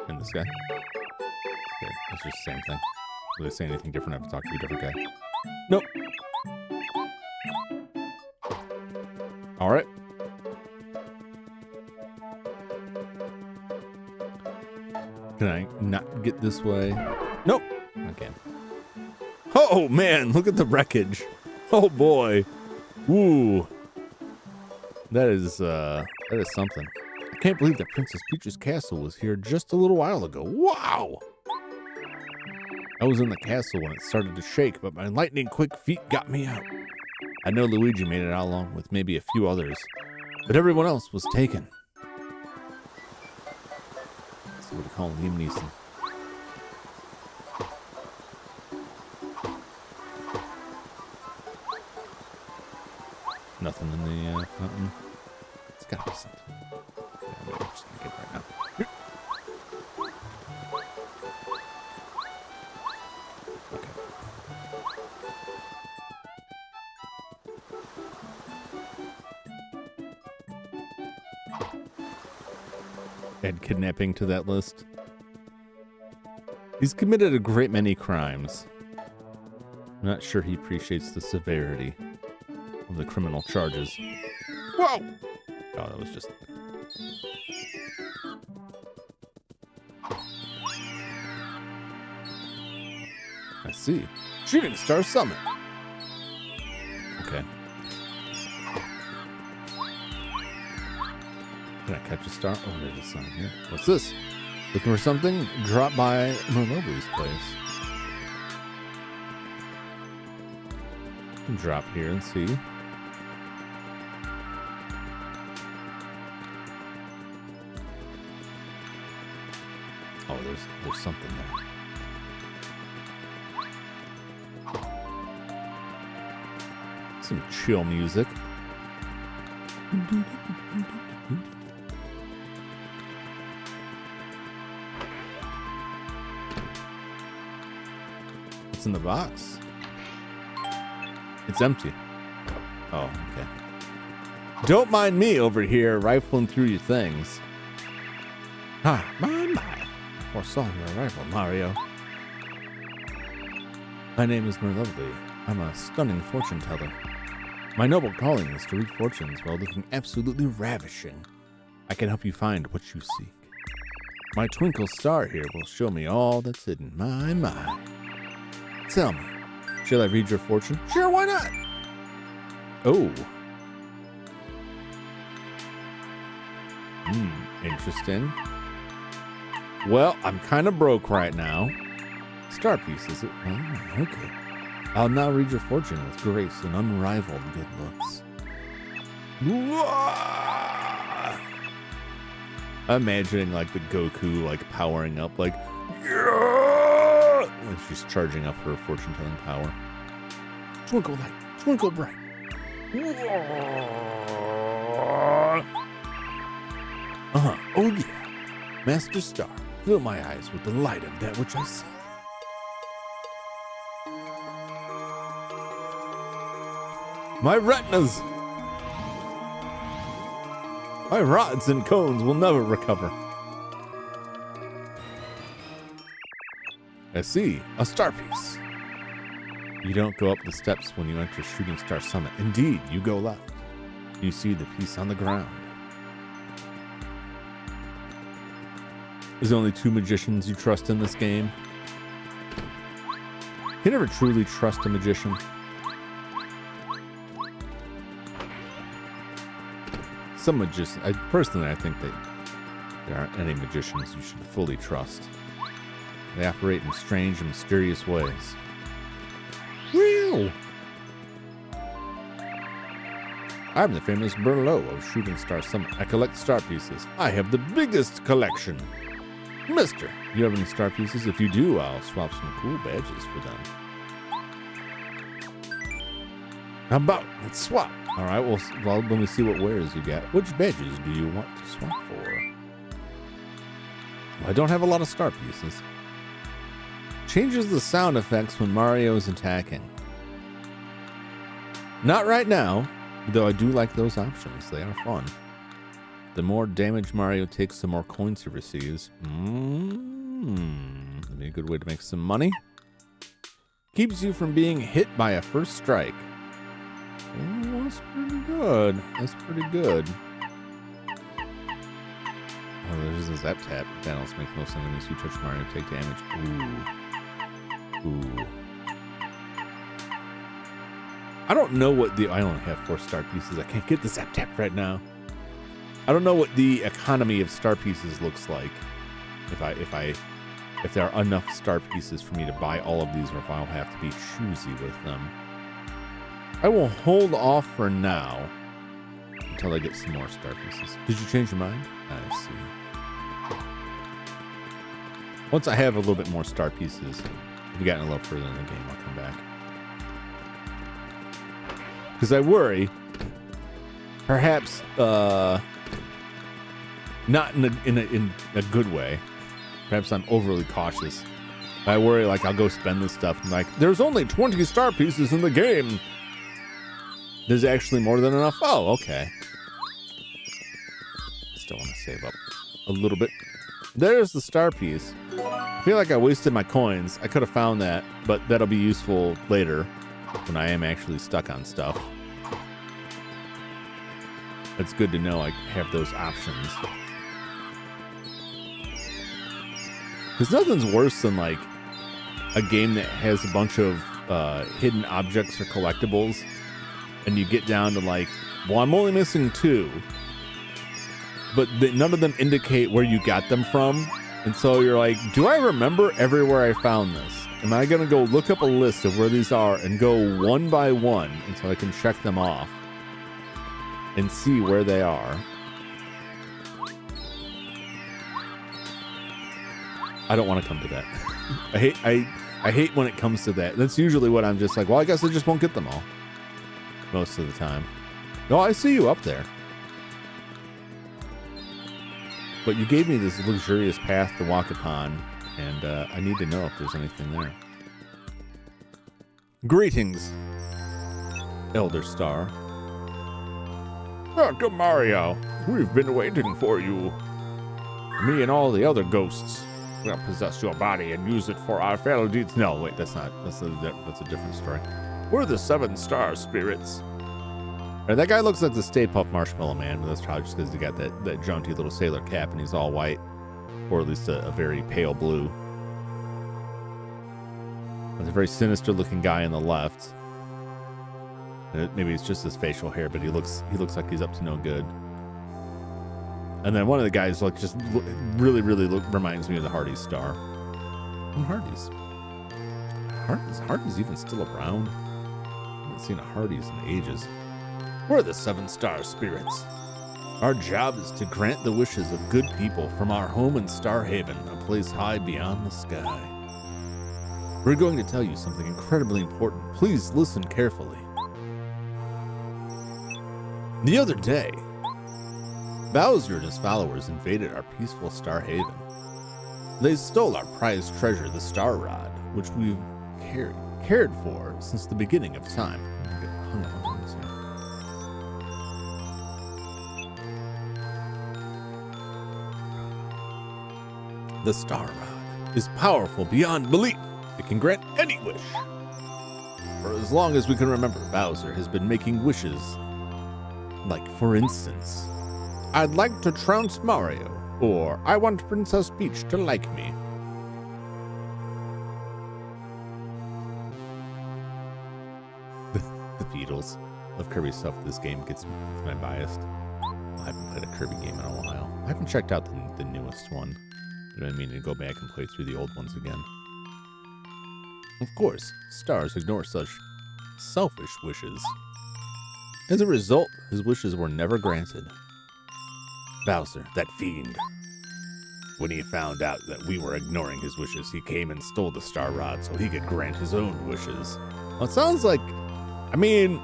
And this guy? Okay, it's just the same thing. Do they say anything different? I have to talk to a different guy. Nope. All right. Can I not get this way? Nope. I can. Oh man, look at the wreckage. Oh boy. Ooh. That is something. I can't believe that Princess Peach's castle was here just a little while ago. Wow. I was in the castle when it started to shake, but my lightning quick feet got me out. I know Luigi made it out along with maybe a few others, but everyone else was taken. That's what we call Liam Neeson. Nothing. something in the fountain. It's gotta be something. Yeah, I'm just gonna get it right now. Here. Add kidnapping to that list. He's committed a great many crimes. I'm not sure he appreciates the severity of the criminal charges. Whoa! Oh, that was just... I see. Shooting Star Summit. Okay. Can I catch a star? Oh, there's a sign here. What's this? Looking for something? Drop by Merlobli's place. Drop here and see. Oh, there's something there. Some chill music. What's in the box? It's empty. Oh, okay. Don't mind me over here rifling through your things. Ah, my. I foresaw your arrival, Mario. My name is Merlovely. I'm a stunning fortune teller. My noble calling is to read fortunes while looking absolutely ravishing. I can help you find what you seek. My twinkle star here will show me all that's hidden. My. Tell me, shall I read your fortune? Sure, why not? Oh. Interesting. Well, I'm kind of broke right now. Star piece, is it? Oh, okay. I'll now read your fortune with grace and unrivaled good looks. I'm imagining like the Goku like powering up, like yeah! Like she's charging up her fortune telling power. Twinkle light, twinkle bright. Oh yeah, Master Star, fill my eyes with the light of that which I see. My retinas! My rods and cones will never recover. I see, a star piece. You don't go up the steps when you enter Shooting Star Summit. Indeed, you go left. You see the piece on the ground. There's only 2 magicians you trust in this game. You never truly trust a magician. Some magicians, personally, I think that there aren't any magicians you should fully trust. They operate in strange and mysterious ways. Real! I'm the famous Berlot of Shooting Star Summit. I collect star pieces. I have the biggest collection. Mister, you have any star pieces? If you do, I'll swap some cool badges for them. How about let's swap? All right, well, let me see what wares you got. Which badges do you want to swap for? Well, I don't have a lot of star pieces. Changes the sound effects when Mario is attacking. Not right now, though I do like those options. They are fun. The more damage Mario takes, the more coins he receives. That'd be a good way to make some money. Keeps you from being hit by a first strike. Oh, that's pretty good. That's pretty good. Oh, there's a zap tap. Battles make most enemies who touch Mario take damage. Ooh. I don't know what the... I only have 4 star pieces. I can't get the zap tap right now. I don't know what the economy of star pieces looks like. If there are enough star pieces for me to buy all of these, or if I'll have to be choosy with them. I will hold off for now until I get some more star pieces. Did you change your mind? I see. Once I have a little bit more star pieces, if we gotten a little further in the game, I'll come back. Because I worry perhaps not in a good way. Perhaps I'm overly cautious. I worry like I'll go spend this stuff and like, there's only 20 star pieces in the game. There's actually more than enough. Oh, okay. Still want to save up a little bit. There's the star piece. I feel like I wasted my coins. I could have found that, but that'll be useful later when I am actually stuck on stuff. It's good to know I have those options. Because nothing's worse than like a game that has a bunch of hidden objects or collectibles, and you get down to like, well, I'm only missing 2, but none of them indicate where you got them from. And so you're like, do I remember everywhere I found this? Am I going to go look up a list of where these are and go one by one until I can check them off and see where they are? I don't want to come to that. I hate when it comes to that. That's usually what I'm just like, well, I guess I just won't get them all. Most of the time. No, I see you up there. But you gave me this luxurious path to walk upon, and I need to know if there's anything there. Greetings, Elder Star. Welcome, Mario. We've been waiting for you. Me and all the other ghosts will possess your body and use it for our fellow deeds. No, wait, that's not. That's a different story. We're the 7 star spirits. Right, that guy looks like the Stay Puft Marshmallow Man, but that's probably just because he got that jaunty little sailor cap and he's all white, or at least a very pale blue. There's a very sinister looking guy on the left. Maybe it's just his facial hair, but he looks like he's up to no good. And then one of the guys like just really reminds me of the Hardy's star. And Hardy's even still around? I haven't seen a Hardy's in ages. We're the 7 star spirits. Our job is to grant the wishes of good people from our home in Star Haven, a place high beyond the sky. We're going to tell you something incredibly important. Please listen carefully. The other day, Bowser and his followers invaded our peaceful Star Haven. They stole our prized treasure, the Star Rod, which we've cared for since the beginning of time. The Star Rod is powerful beyond belief. It can grant any wish. For as long as we can remember, Bowser has been making wishes. Like, for instance, I'd like to trounce Mario, or I want Princess Peach to like me. The Beatles of Kirby stuff. This game gets my biased. I haven't played a Kirby game in a while. I haven't checked out the newest one. I mean to go back and play through the old ones again. Of course, stars ignore such selfish wishes. As a result, his wishes were never granted. Bowser, that fiend. When he found out that we were ignoring his wishes, he came and stole the Star Rod so he could grant his own wishes. Well, it sounds like, I mean,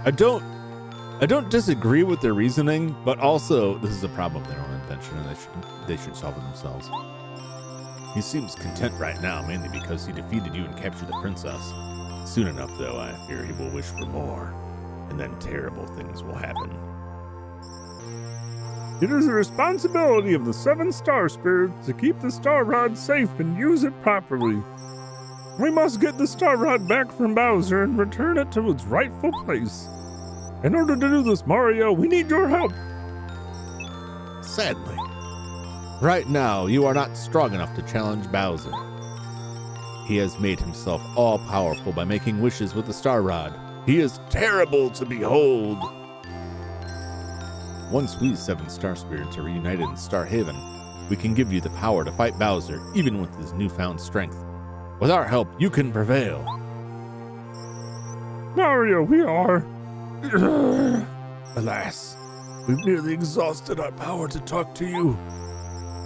I don't disagree with their reasoning, but also this is a problem of their own invention, and they should solve it themselves. He seems content right now, mainly because he defeated you and captured the princess. Soon enough, though, I fear he will wish for more, and then terrible things will happen. It is the responsibility of the 7 star spirits to keep the Star Rod safe and use it properly. We must get the Star Rod back from Bowser and return it to its rightful place. In order to do this, Mario, we need your help. Sadly, right now you are not strong enough to challenge Bowser. He has made himself all-powerful by making wishes with the Star Rod. He is terrible to behold. Once we 7 star spirits are reunited in Star Haven, we can give you the power to fight Bowser, even with his newfound strength. With our help, you can prevail. Mario, we are... Alas, we've nearly exhausted our power to talk to you.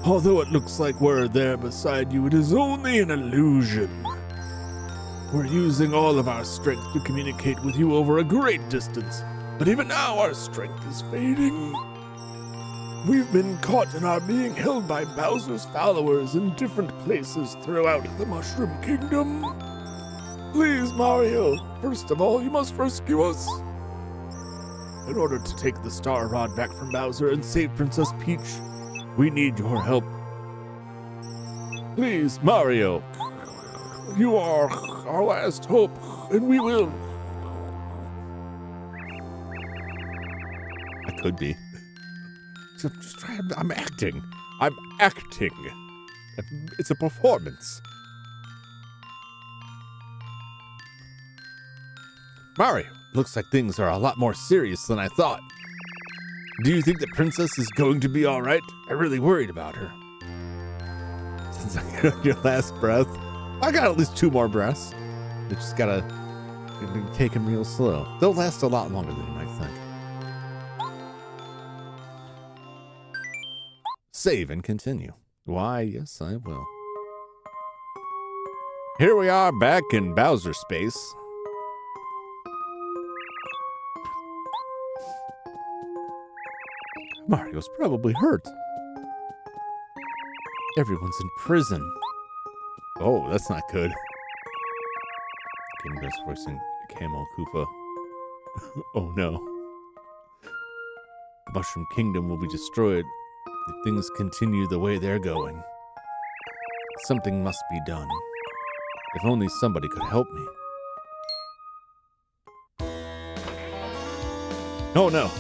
Although it looks like we're there beside you, it is only an illusion. We're using all of our strength to communicate with you over a great distance, But even now our strength is fading. We've been caught and are being held by Bowser's followers in different places throughout the Mushroom Kingdom. Please, Mario, first of all, you must rescue us. In order to take the Star Rod back from Bowser and save Princess Peach, we need your help. Please, Mario, you are our last hope, and we will. I could be. I'm acting. I'm acting. It's a performance. Mario, looks like things are a lot more serious than I thought. Do you think the princess is going to be all right? I'm really worried about her. Since I got your last breath, I got at least 2 more breaths. You just gotta take them real slow. They'll last a lot longer than you might think. Save and continue. Why, yes, I will. Here we are back in Bowser space. Mario's probably hurt. Everyone's in prison. Oh, that's not good. Game Ghost voicing Camo Koopa. Oh no. The Mushroom Kingdom will be destroyed if things continue the way they're going. Something must be done. If only somebody could help me. Oh no.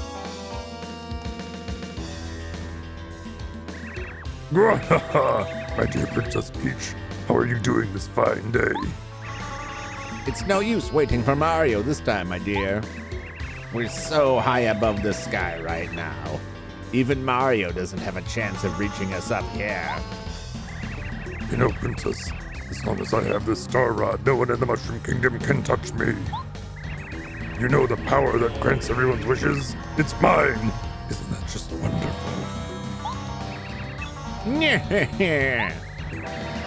My dear Princess Peach, how are you doing this fine day? It's no use waiting for Mario this time, my dear. We're so high above the sky right now. Even Mario doesn't have a chance of reaching us up here. You know, Princess, as long as I have this Star Rod, no one in the Mushroom Kingdom can touch me. You know the power that grants everyone's wishes? It's mine! Isn't that just wonderful?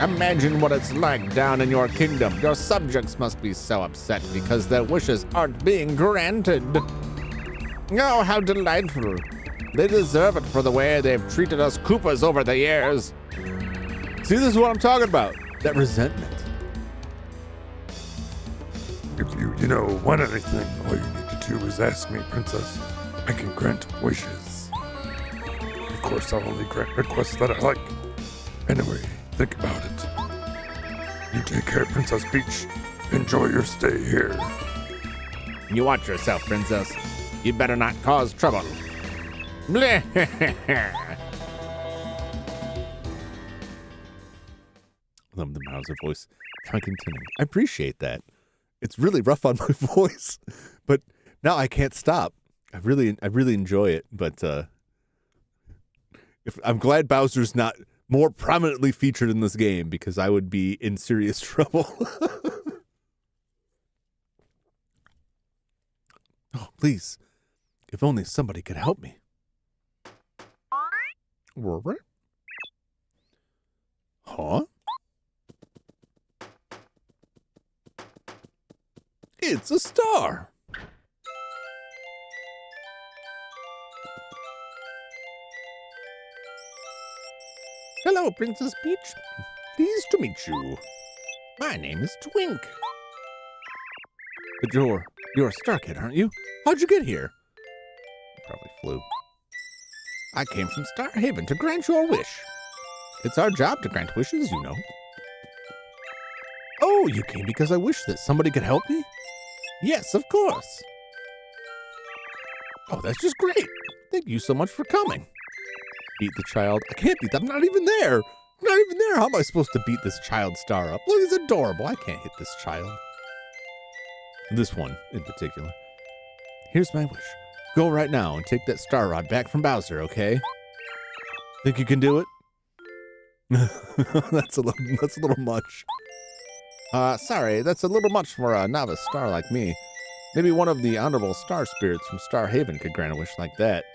Imagine what it's like down in your kingdom. Your subjects must be so upset because their wishes aren't being granted. Oh, how delightful. They deserve it for the way they've treated us Koopas over the years. See, this is what I'm talking about. That resentment. If you want anything, all you need to do is ask me, Princess. I can grant wishes. Of course, I'll only grant requests that I like. Anyway, think about it. You take care, Princess Peach. Enjoy your stay here. You watch yourself, Princess. You better not cause trouble. Bleh. Love the Bowser voice. Try continuing. I appreciate that. It's really rough on my voice, but now I can't stop. I really enjoy it, but I'm glad Bowser's not more prominently featured in this game because I would be in serious trouble. Oh, please. If only somebody could help me. Huh? It's a star. Hello, Princess Peach. Pleased to meet you. My name is Twink. But you're a Star Kid, aren't you? How'd you get here? Probably flew. I came from Star Haven to grant your wish. It's our job to grant wishes, you know. Oh, you came because I wish that somebody could help me? Yes, of course. Oh, that's just great. Thank you so much for coming. Beat the child. I can't beat them. I'm not even there. I'm not even there. How am I supposed to beat this child star up? Look, it's adorable. I can't hit this child. This one in particular. Here's my wish. Go right now and take that star rod back from Bowser, okay? Think you can do it? That's a little much. Sorry, that's a little much for a novice star like me. Maybe one of the honorable star spirits from Star Haven could grant a wish like that.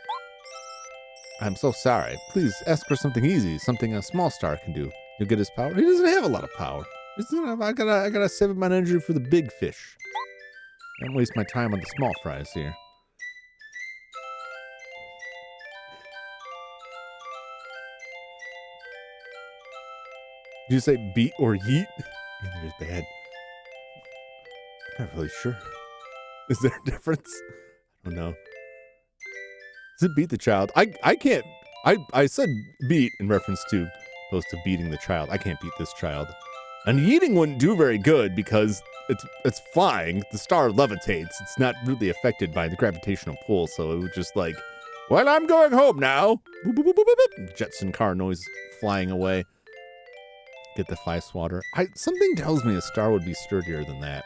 I'm so sorry. Please ask for something easy, something a small star can do. You'll get his power. He doesn't have a lot of power. I gotta save my energy for the big fish. Don't waste my time on the small fries here. Did you say beat or yeet? Either is bad. I'm not really sure. Is there a difference? I don't know. Does it beat the child? I can't. I said beat in reference to opposed to beating the child. I can't beat this child. And yeeting wouldn't do very good because it's flying. The star levitates. It's not really affected by the gravitational pull, so it would just like, well, I'm going home now. Boop, boop, boop, boop, boop. Jetson car noise flying away. Get the fly swatter. Something tells me a star would be sturdier than that.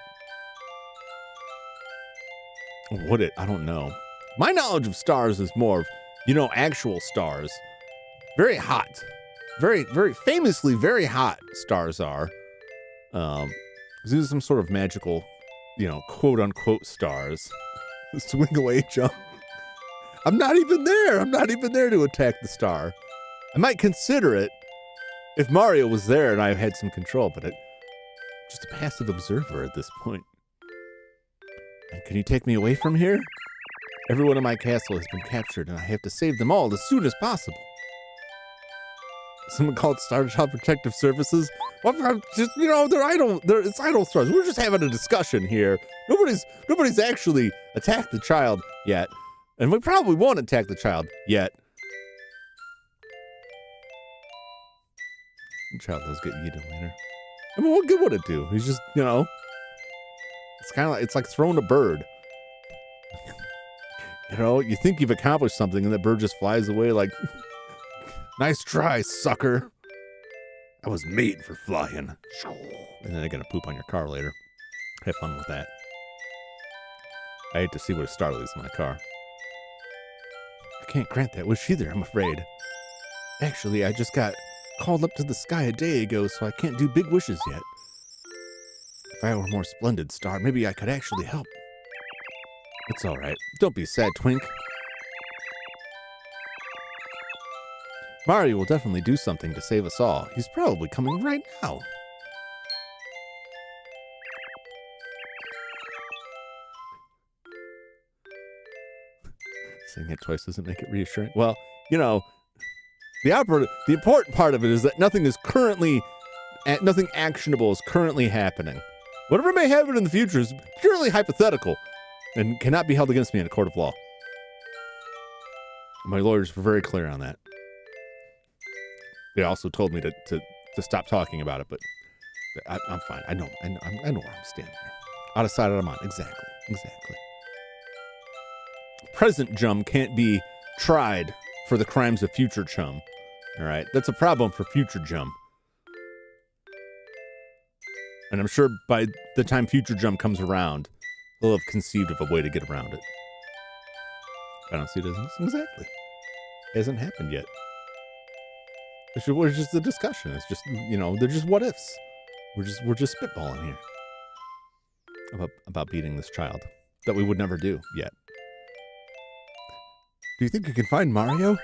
Would it? I don't know. My knowledge of stars is more of, actual stars. Very hot. Very, very famously very hot stars are. These are some sort of magical, quote unquote stars. Swing away, Jum. I'm not even there. I'm not even there to attack the star. I might consider it if Mario was there and I had some control, but I'm just a passive observer at this point. And can you take me away from here? Everyone in my castle has been captured, and I have to save them all as soon as possible. Someone called Star Child Protective Services. Well, just it's idle stars. We're just having a discussion here. Nobody's actually attacked the child yet, and we probably won't attack the child yet. The child does get eaten later. I mean, what good would it do? He's just, it's kind of it's like throwing a bird. You think you've accomplished something, and the bird just flies away like, nice try, sucker. I was made for flying. And then they're going to poop on your car later. Have fun with that. I hate to see what a star leaves in my car. I can't grant that wish either, I'm afraid. Actually, I just got called up to the sky a day ago, so I can't do big wishes yet. If I were a more splendid star, maybe I could actually help. It's all right. Don't be sad, Twink. Mario will definitely do something to save us all. He's probably coming right now. Saying it twice doesn't make it reassuring. Well, the important part of it is that nothing actionable is currently happening. Whatever may happen in the future is purely hypothetical and cannot be held against me in a court of law. My lawyers were very clear on that. They also told me to stop talking about it, but I'm fine. I know where I'm standing here. Out of sight, out of mind. Exactly. Present Jum can't be tried for the crimes of future Jum. All right, that's a problem for future Jum. And I'm sure by the time future Jum comes around, he'll have conceived of a way to get around it. I don't see it as exactly. It hasn't happened yet. It's just a discussion. It's just, they're just what ifs. We're just spitballing here about beating this child that we would never do yet. Do you think you can find Mario?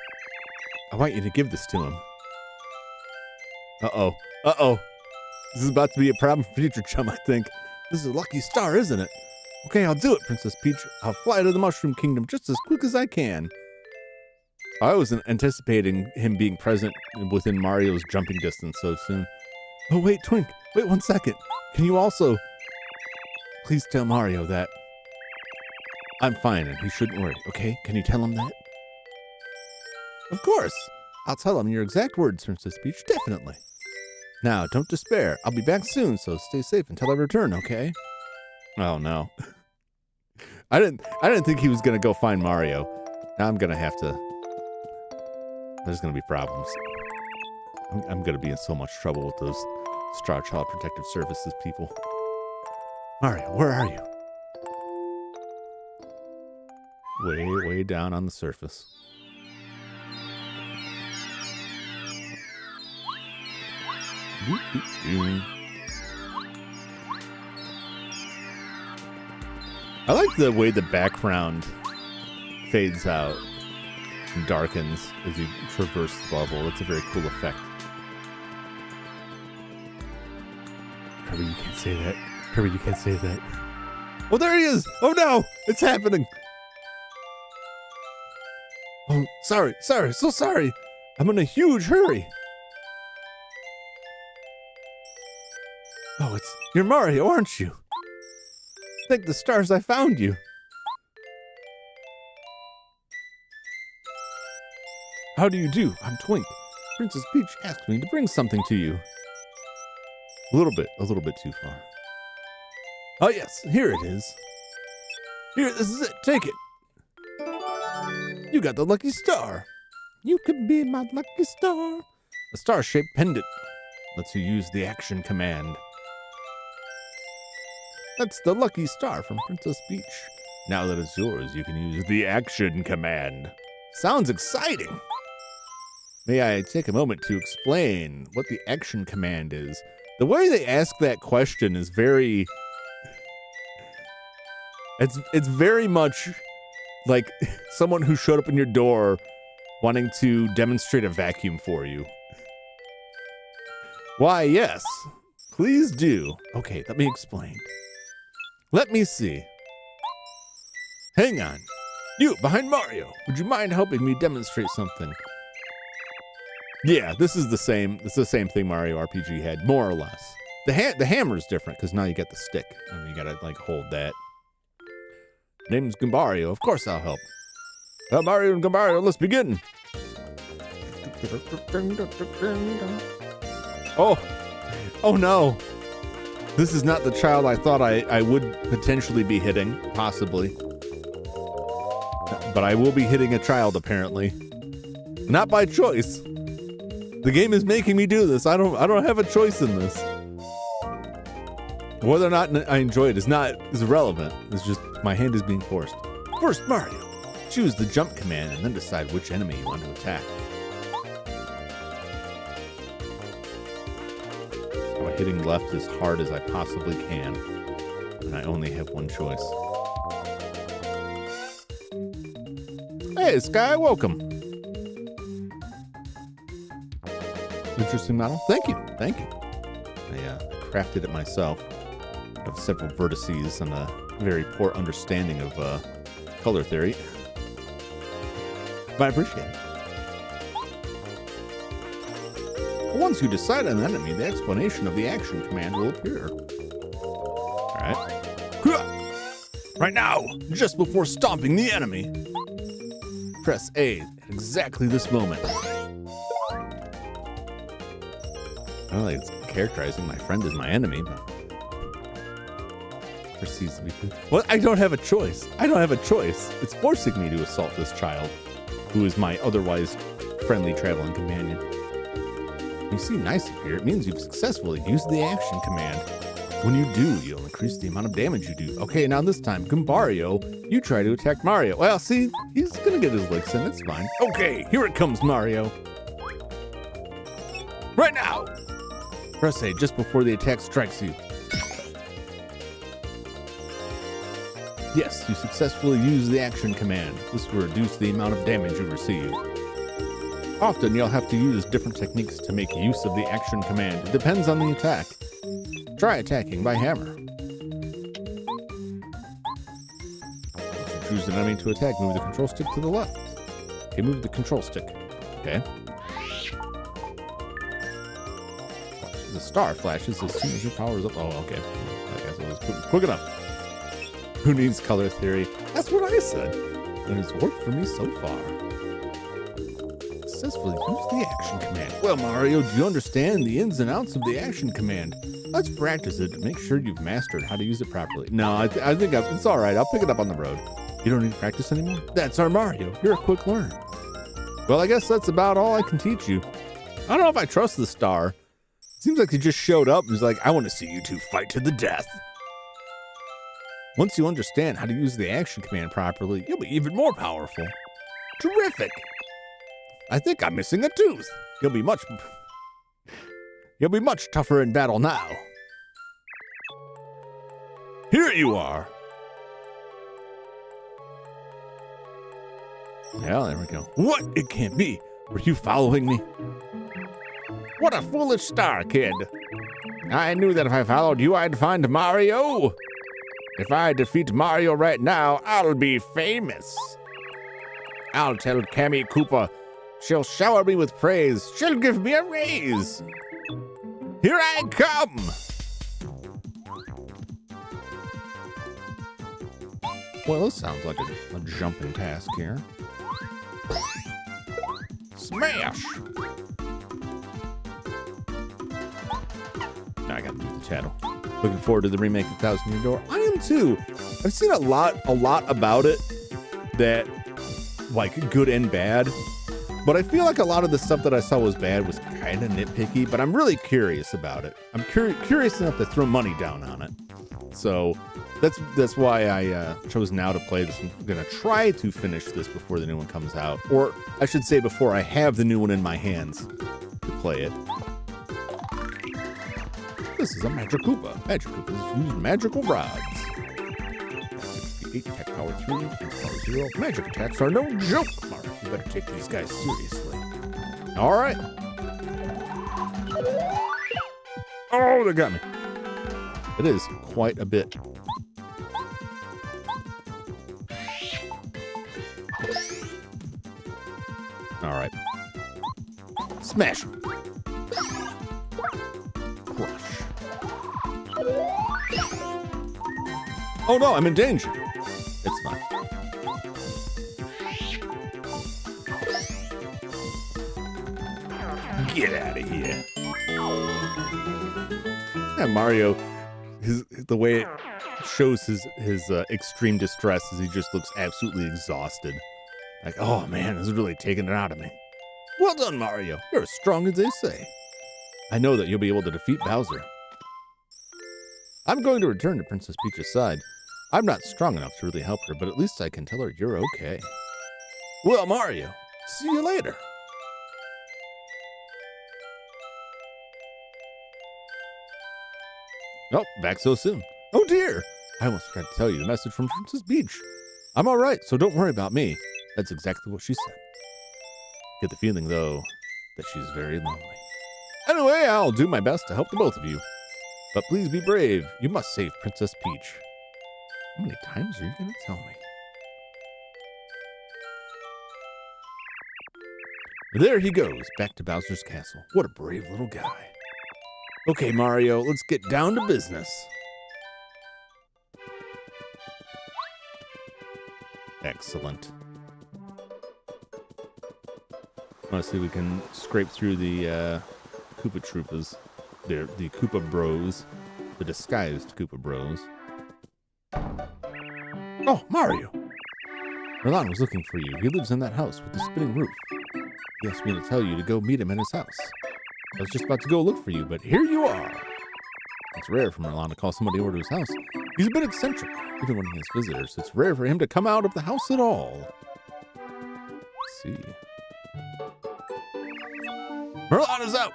I want you to give this to him. Uh-oh. This is about to be a problem for future Chum, I think. This is a lucky star, isn't it? Okay, I'll do it, Princess Peach. I'll fly to the Mushroom Kingdom just as quick as I can. I wasn't anticipating him being present within Mario's jumping distance so soon. Oh, wait, Twink. Wait 1 second. Can you also please tell Mario that I'm fine and he shouldn't worry, okay? Can you tell him that? Of course. I'll tell him your exact words, Princess Peach. Definitely. Now, don't despair. I'll be back soon, so stay safe until I return, okay? Oh, no. I didn't think he was going to go find Mario. Now I'm going to have to... There's going to be problems. I'm going to be in so much trouble with those Star Child Protective Services people. Mario, where are you? Way down on the surface. I like the way the background fades out and darkens as you traverse the level. It's a very cool effect. Kirby, you can't say that. Kirby, you can't say that. Oh, there he is! Oh no! It's happening! Oh, sorry, so sorry. I'm in a huge hurry. Oh, you're Mario, aren't you? Thank the stars I found you. How do you do? I'm Twink. Princess Peach asked me to bring something to you. A little bit too far. Oh yes, here it is. Here, this is it. Take it. You got the lucky star. You could be my lucky star. A star-shaped pendant lets you use the action command. That's the lucky star from Princess Peach. Now that it's yours, you can use the action command. Sounds exciting. May I take a moment to explain what the action command is? The way they ask that question is very... It's very much like someone who showed up in your door wanting to demonstrate a vacuum for you. Why, yes. Please do. Okay, let me explain. Let me see. Hang on. You, behind Mario, would you mind helping me demonstrate something? Yeah, this is the same. It's the same thing Mario RPG had, more or less. The hammer's different because now you get the stick and you gotta like hold that. Name's Gumbario. Of course I'll help. Mario and Gumbario, let's begin. Oh no. This is not the child I thought I would potentially be hitting, possibly. But I will be hitting a child, apparently. Not by choice. The game is making me do this. I don't have a choice in this. Whether or not I enjoy it is irrelevant. It's just my hand is being forced. First, Mario. Choose the jump command and then decide which enemy you want to attack. I'm hitting left as hard as I possibly can. And I only have one choice. Hey, Sky, welcome. Interesting model. Thank you. I crafted it myself. I have several vertices and a very poor understanding of color theory. But I appreciate it. Once you decide on an enemy, the explanation of the action command will appear. Alright. Right now, just before stomping the enemy, press A at exactly this moment. I don't think it's characterizing my friend as my enemy, but proceeds to be. Well, I don't have a choice. It's forcing me to assault this child, who is my otherwise friendly traveling companion. You seem nice up here. It means you've successfully used the action command. When you do, you'll increase the amount of damage you do. Okay, now this time, Gumbario, you try to attack Mario. Well, see, he's gonna get his licks in. It's fine. Okay, here it comes, Mario. Right now! Press A just before the attack strikes you. Yes, you successfully used the action command. This will reduce the amount of damage you receive. Often you'll have to use different techniques to make use of the action command. It depends on the attack. Try attacking by hammer. Once you choose an enemy to attack, move the control stick to the left. Okay, move the control stick. Okay. The star flashes as soon as your power is up. Oh, okay. I guess it was quick enough. Who needs color theory? That's what I said. And it's worked for me so far. Successfully use the action command. Well, Mario, do you understand the ins and outs of the action command? Let's practice it to make sure you've mastered how to use it properly. No, I think it's all right. I'll pick it up on the road. You don't need to practice anymore? That's our Mario. You're a quick learner. Well, I guess that's about all I can teach you. I don't know if I trust the star. Seems like he just showed up and was like, I want to see you two fight to the death. Once you understand how to use the action command properly, you'll be even more powerful. Terrific. I think I'm missing a tooth. You'll be much tougher in battle now. Here you are. Yeah, there we go. What? It can't be. Were you following me? What a foolish star, kid. I knew that if I followed you, I'd find Mario. If I defeat Mario right now, I'll be famous. I'll tell Cammy Koopa. She'll shower me with praise. She'll give me a raise. Here I come. Well, this sounds like a jumping task here. Smash! Now I gotta do the channel. Looking forward to the remake of Thousand Year Door. I am too. I've seen a lot about it that, like, good and bad. But I feel like a lot of the stuff that I saw was bad was kind of nitpicky, but I'm really curious about it. I'm curious enough to throw money down on it. So that's why I chose now to play this. I'm going to try to finish this before the new one comes out. Or I should say before I have the new one in my hands to play it. This is a Magic Koopa. Magic Koopas use magical rods. 68, attack power 3, defense power 0. Magic attacks are no joke, Mark. You better take these guys seriously. All right. Oh, they got me. It is quite a bit. All right. Smash. Crush. Oh no, I'm in danger. It's fine. Get out of here. Yeah, Mario, the way it shows his extreme distress is he just looks absolutely exhausted. Like, oh man, this is really taking it out of me. Well done, Mario. You're as strong as they say. I know that you'll be able to defeat Bowser. I'm going to return to Princess Peach's side. I'm not strong enough to really help her, but at least I can tell her you're okay. Well, Mario, see you later. Oh, back so soon. Oh dear, I almost forgot to tell you the message from Princess Peach. I'm all right, so don't worry about me. That's exactly what she said. Get the feeling, though, that she's very lonely. Anyway, I'll do my best to help the both of you. But please be brave. You must save Princess Peach. How many times are you going to tell me? There he goes, back to Bowser's castle. What a brave little guy. Okay, Mario, let's get down to business. Excellent. I want to see if we can scrape through the Koopa Troopas. The Koopa Bros. The disguised Koopa Bros. Oh, Mario! Merlin was looking for you. He lives in that house with the spinning roof. He asked me to tell you to go meet him in his house. I was just about to go look for you, but here you are. It's rare for Merlin to call somebody over to his house. He's a bit eccentric. Even when he has visitors, it's rare for him to come out of the house at all. Let's see. Merlin is out!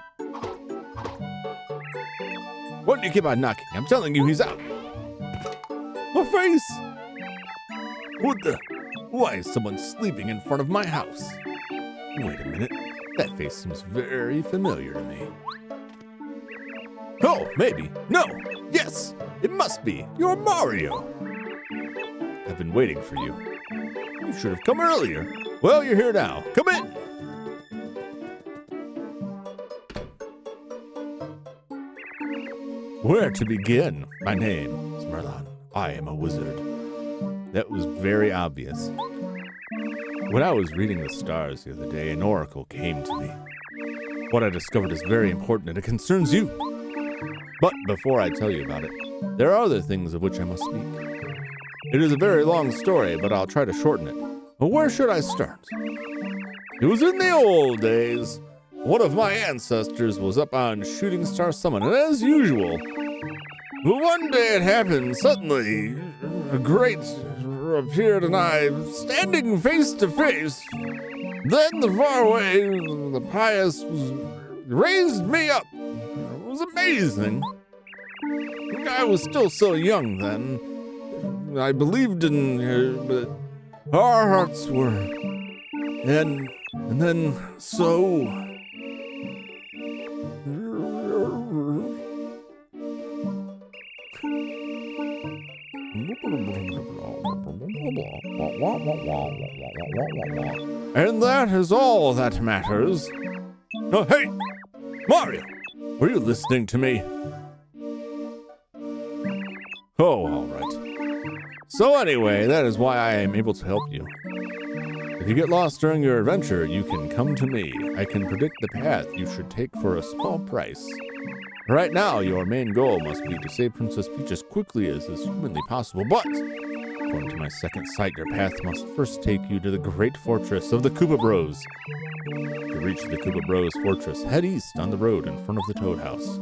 Why do you keep on knocking? I'm telling you, he's out. My face! What the? Why is someone sleeping in front of my house? Wait a minute. That face seems very familiar to me. Oh, maybe. No. Yes. It must be. You're Mario. I've been waiting for you. You should have come earlier. Well, you're here now. Come in. Where to begin? My name is Merlin. I am a wizard. That was very obvious. When I was reading the stars the other day, an oracle came to me. What I discovered is very important and it concerns you. But before I tell you about it, there are other things of which I must speak. It is a very long story, but I'll try to shorten it. But where should I start? It was in the old days. One of my ancestors was up on Shooting Star Summit, and as usual, but one day it happened. Suddenly, a great appeared, and I, standing face to face. Then the faraway, the pious, raised me up. It was amazing. I was still so young then. I believed in her, but our hearts were. And then so. And that is all that matters. Oh, hey! Mario! Were you listening to me? Oh, all right. So anyway, that is why I am able to help you. If you get lost during your adventure, you can come to me. I can predict the path you should take for a small price. Right now, your main goal must be to save Princess Peach as quickly as is humanly possible, but according to my second sight, your path must first take you to the great fortress of the Koopa Bros. To reach the Koopa Bros fortress, head east on the road in front of the Toad House.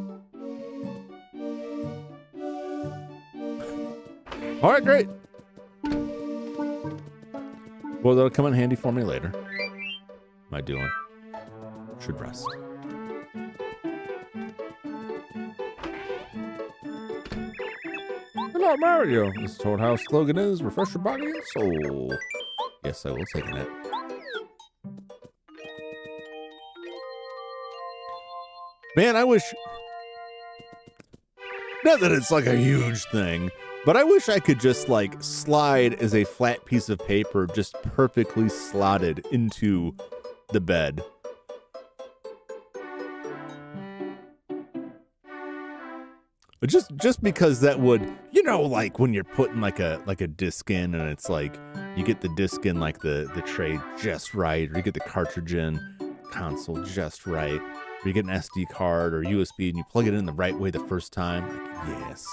All right, great. Well, that'll come in handy for me later. What am I doing? Should rest. Hello, Mario. This Toad House slogan is refresh your body and soul. Yes, I will take a nap. Man, I wish... Not that it's like a huge thing, but I wish I could just like slide as a flat piece of paper just perfectly slotted into the bed. But just because that would, you know, like when you're putting like a disc in and it's like you get the disc in like the tray just right, or you get the cartridge in console just right, or you get an SD card or USB and you plug it in the right way the first time. Like, yes.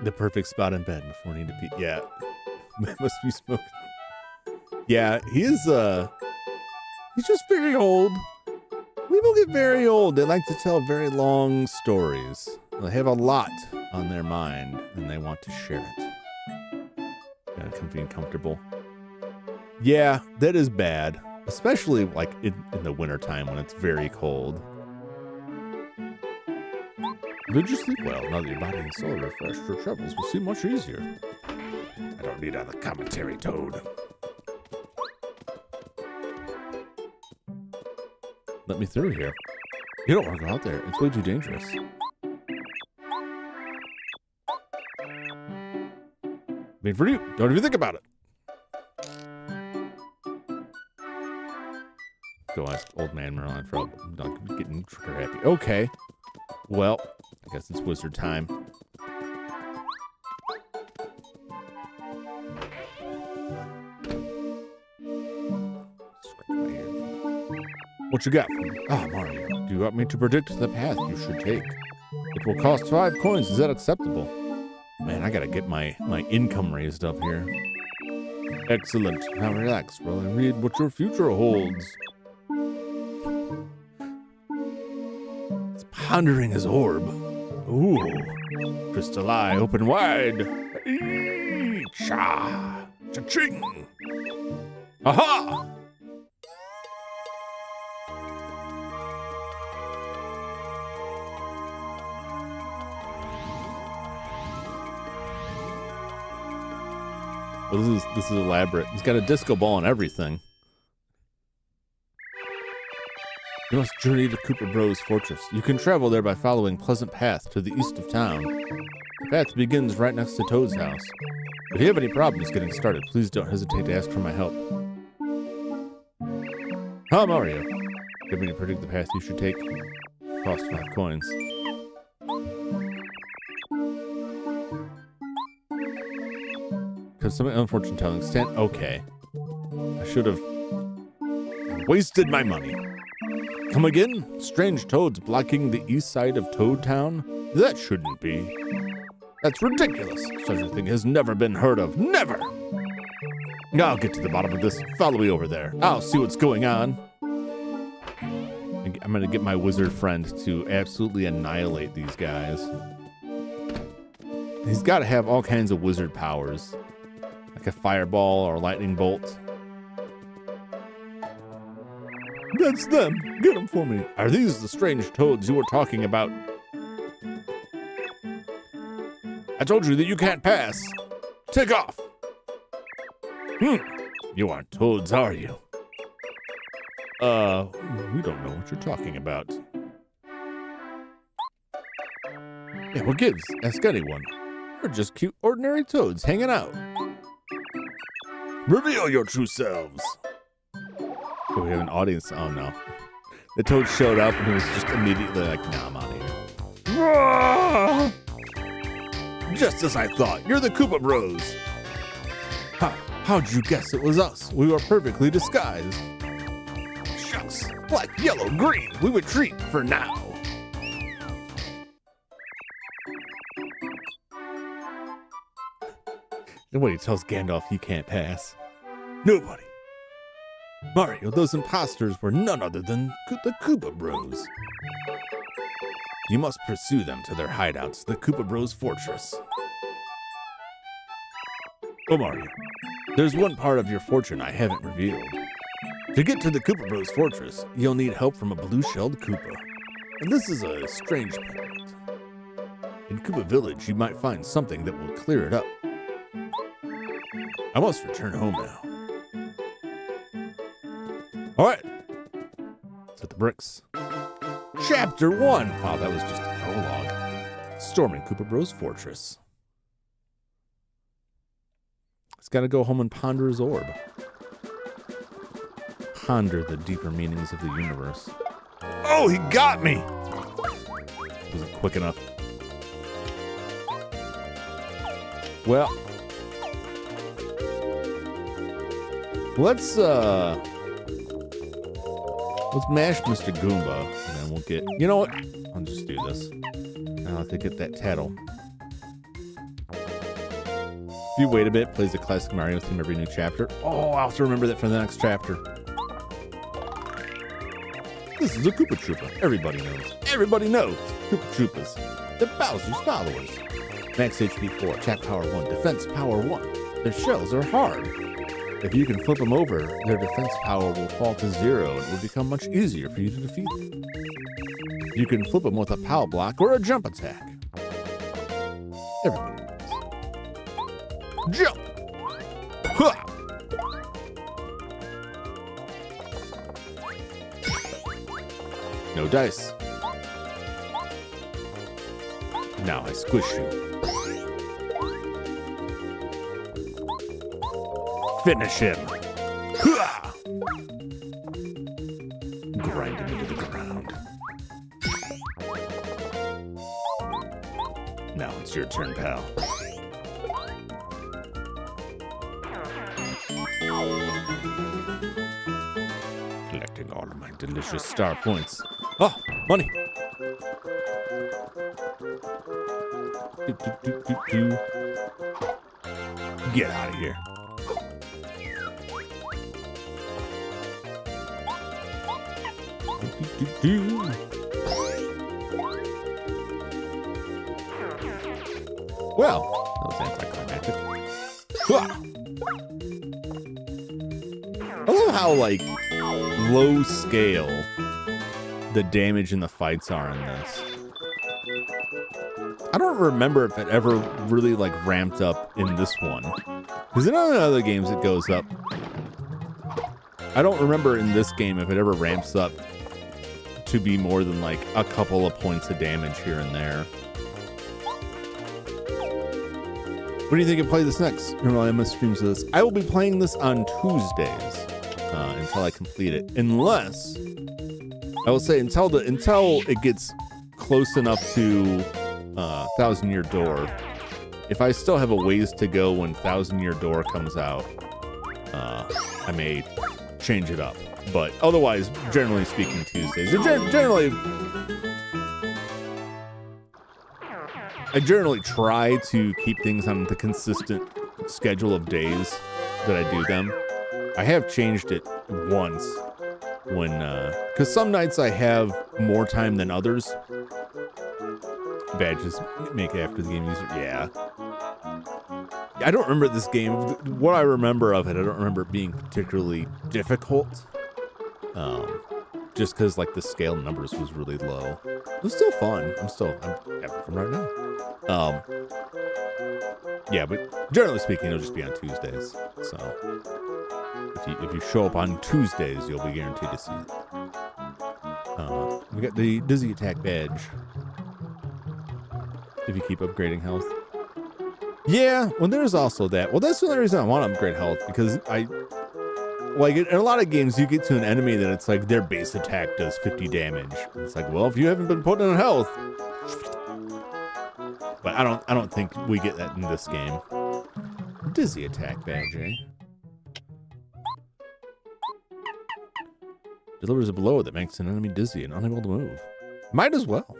The perfect spot in bed before I need to pee. Yeah. Must be smoking. Yeah, he's just very old. People get very old. They like to tell very long stories. They have a lot on their mind and they want to share it. Kind of comfy and comfortable. Yeah, that is bad. Especially like in the wintertime when it's very cold. Did you sleep well? Now that your body and soul are refreshed, your travels will seem much easier. I don't need other commentary, Toad. Let me through here. You don't want to go out there. It's way too dangerous. Made for you. Don't even think about it. Go ask old man Merlin for help. I'm not getting trigger happy. Okay. Well, I guess it's wizard time. What you got for me? Ah, Mario. Do you want me to predict the path you should take? It will cost 5 coins. Is that acceptable? Man, I gotta get my income raised up here. Excellent. Now relax while I read what your future holds. It's pondering his orb. Ooh. Crystal eye open wide. Cha. Cha-ching. Aha! Well, this is elaborate. He's got a disco ball and everything. You must journey to Koopa Bros Fortress. You can travel there by following Pleasant Path to the east of town. The path begins right next to Toad's house. If you have any problems getting started, please don't hesitate to ask for my help. Hello, Mario. Give me to predict the path you should take. Cost 5 coins. Because some unfortunate telling stand. Okay. I should have wasted my money. Come again? Strange toads blocking the east side of Toad Town? That shouldn't be. That's ridiculous. Such a thing has never been heard of. Never! I'll get to the bottom of this. Follow me over there. I'll see what's going on. I'm gonna get my wizard friend to absolutely annihilate these guys. He's got to have all kinds of wizard powers. Like a fireball or a lightning bolt. That's them. Get them for me. Are these the strange toads you were talking about? I told you that you can't pass. Take off. You aren't toads, are you? We don't know what you're talking about. Yeah, what gives? Ask anyone. We're just cute, ordinary toads hanging out. Reveal your true selves. Oh, we have an audience. Oh, no. The toad showed up and he was just immediately like, nah, I'm out of here. Just as I thought, you're the Koopa Bros. How'd you guess it was us? We were perfectly disguised. Shucks, black, yellow, green, we retreat for now. Nobody tells Gandalf he can't pass. Nobody. Mario, those imposters were none other than the Koopa Bros. You must pursue them to their hideouts, the Koopa Bros Fortress. Oh, Mario, there's one part of your fortune I haven't revealed. To get to the Koopa Bros Fortress, you'll need help from a blue-shelled Koopa. And this is a strange point. In Koopa Village, you might find something that will clear it up. I must return home now. All right. Let's hit the bricks. Chapter 1. Wow, that was just a prologue. Storming Koopa Bros Fortress. He's got to go home and ponder his orb. Ponder the deeper meanings of the universe. Oh, he got me! Wasn't quick enough. Well, let's mash Mr. Goomba, and then we'll get. You know what? I'll just do this. I'll have to get that tattle. If you wait a bit, plays the classic Mario theme every new chapter. Oh, I'll have to remember that for the next chapter. This is a Koopa Troopa. Everybody knows. Everybody knows. Koopa Troopas. They're Bowser's followers. Max HP 4, attack power 1, defense power 1. Their shells are hard. If you can flip them over, their defense power will fall to 0 and it will become much easier for you to defeat them. You can flip them with a power block or a jump attack. Everybody knows. Jump! Ha! No dice. Now I squish you. Finish him. Ha! Grind him into the ground. Now it's your turn, pal. Collecting all of my delicious star points. Oh, money. Get out of here. Well, that was anticlimactic. I love how, like, low scale the damage and the fights are in this. I don't remember if it ever really, like, ramped up in this one. Because in other games it goes up. I don't remember in this game if it ever ramps up to be more than, like, a couple of points of damage here and there. What do you think of play this next? Remember, I'm streams of this. I will be playing this on Tuesdays until I complete it. Unless, I will say, until it gets close enough to Thousand Year Door. If I still have a ways to go when Thousand Year Door comes out, I may change it up. But otherwise, generally speaking, Tuesdays. I generally try to keep things on the consistent schedule of days that I do them. I have changed it once when, because some nights I have more time than others. Badges make after the game user. Yeah. I don't remember this game. What I remember of it, I don't remember it being particularly difficult. Just because, like, the scale numbers was really low. It was still fun. I'm having fun right now. Yeah, but generally speaking, it'll just be on Tuesdays. So if you show up on Tuesdays, you'll be guaranteed to see it. We got the Dizzy Attack badge. If you keep upgrading health. Yeah, well, there's also that. Well, that's the only reason I want to upgrade health, because like, in a lot of games, you get to an enemy that it's like their base attack does 50 damage. It's like, well, if you haven't been putting on health, But I don't think we get that in this game. Dizzy attack badge, eh? Delivers a blow that makes an enemy dizzy and unable to move. Might as well.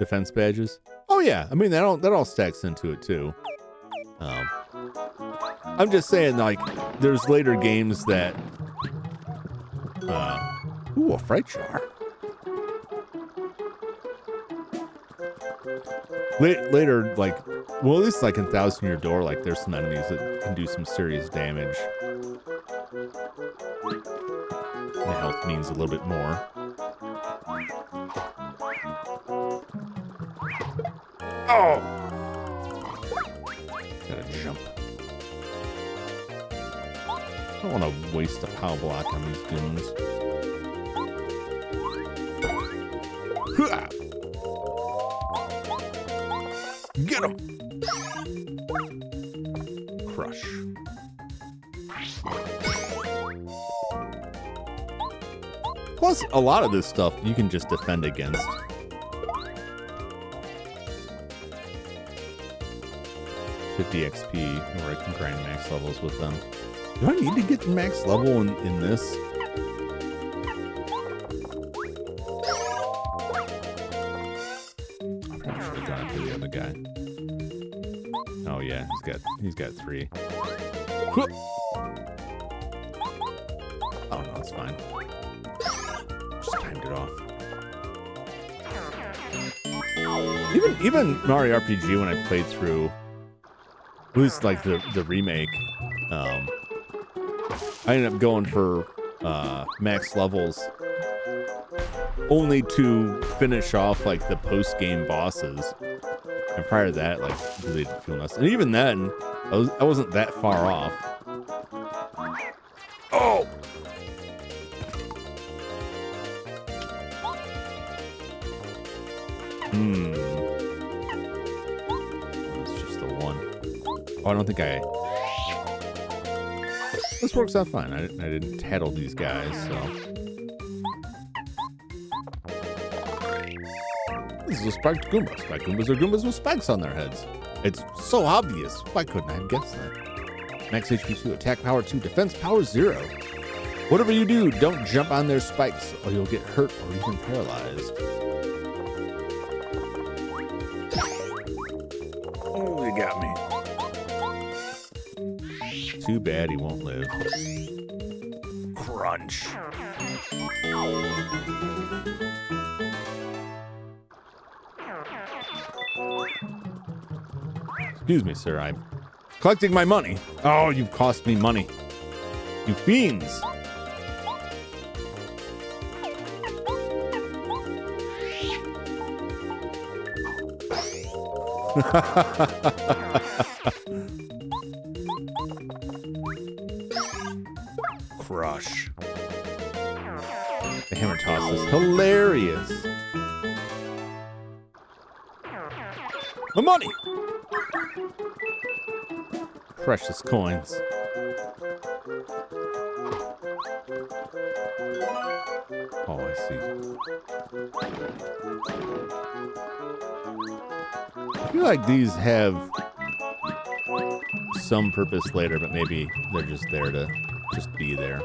Defense badges. Oh yeah, I mean that all stacks into it too. I'm just saying, like, there's later games that. Ooh, a fright jar. Later, like, well, at least like in Thousand Year Door, like, there's some enemies that can do some serious damage. The health means a little bit more. Oh! Gotta jump. I don't want to waste a power block on these goons. Hoo-ah! Get him! Crush. Plus, a lot of this stuff you can just defend against. $50 XP, or I can grind max levels with them. Do I need to get the max level in this? I probably should have done it for the other guy. Oh yeah, he's got 3. Oh no, it's fine. Just timed it off. Even Mario RPG, when I played through, at least like the remake, I ended up going for max levels only to finish off like the post-game bosses. And prior to that, like, really didn't feel nice. And even then, I wasn't that far off. Oh! That's just the one. Oh, I don't think this works out fine. I didn't tattle these guys, so. This is a spiked Goomba. Spiked Goombas are Goombas with spikes on their heads. It's so obvious. Why couldn't I have guessed that? Max HP 2, attack power 2, defense power 0. Whatever you do, don't jump on their spikes or you'll get hurt or even paralyzed. Oh, you got me. Too bad he won't live. Crunch. Excuse me, sir. I'm collecting my money. Oh, you've cost me money. You fiends. Crush. The hammer toss is hilarious. My money. Precious coins. Oh, I see. I feel like these have some purpose later, but maybe they're just there to just be there.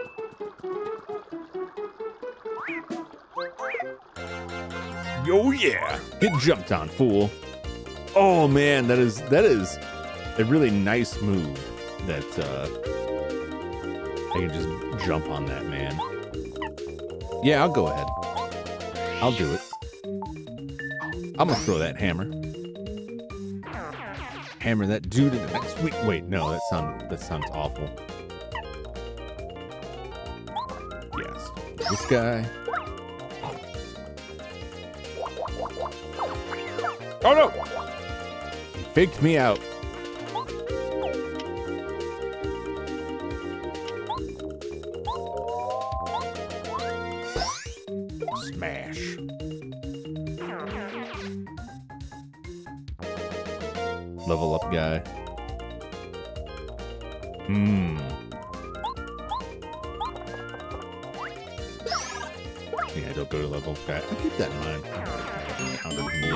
Oh yeah! Get jumped on, fool. Oh man, that is a really nice move that I can just jump on that man. Yeah, I'll go ahead. I'll do it. I'm gonna throw that hammer. Hammer that dude in the next week. Wait, no, that sounds awful. Yes, this guy. Oh no! He faked me out. Smash. Level up guy. Yeah, don't go to level. Okay, I'll keep that in mind. I haven't encountered him yet.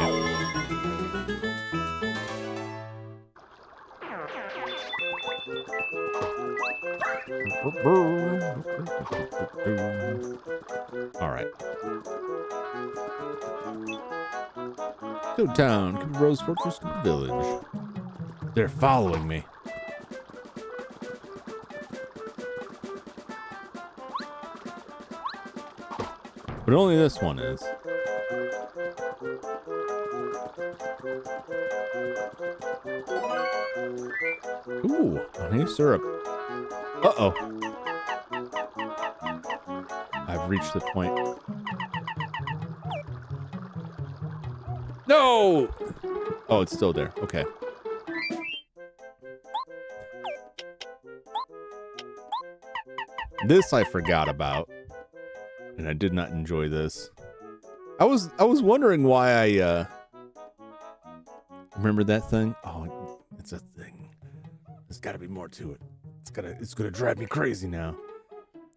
All right. Go town, come to Rose Fortress, come to village. They're following me. But only this one is. Ooh, honey syrup. Uh-oh. I've reached the point. No! Oh, it's still there. Okay. This I forgot about. And I did not enjoy this. I was wondering why I remember that thing? Oh, it's a thing. There's gotta be more to it. It's gonna drive me crazy now.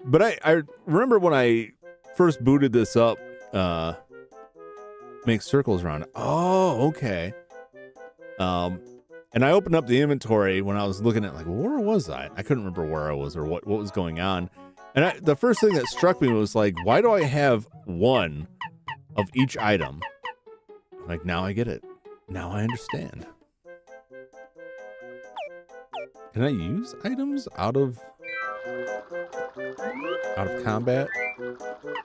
But I remember when I first booted this up, make circles around it. Oh, okay. And I opened up the inventory when I was looking at, like, well, where was I? I couldn't remember where I was or what was going on. And the first thing that struck me was, like, why do I have one of each item? Like, now I get it. Now I understand. Can I use items out of combat?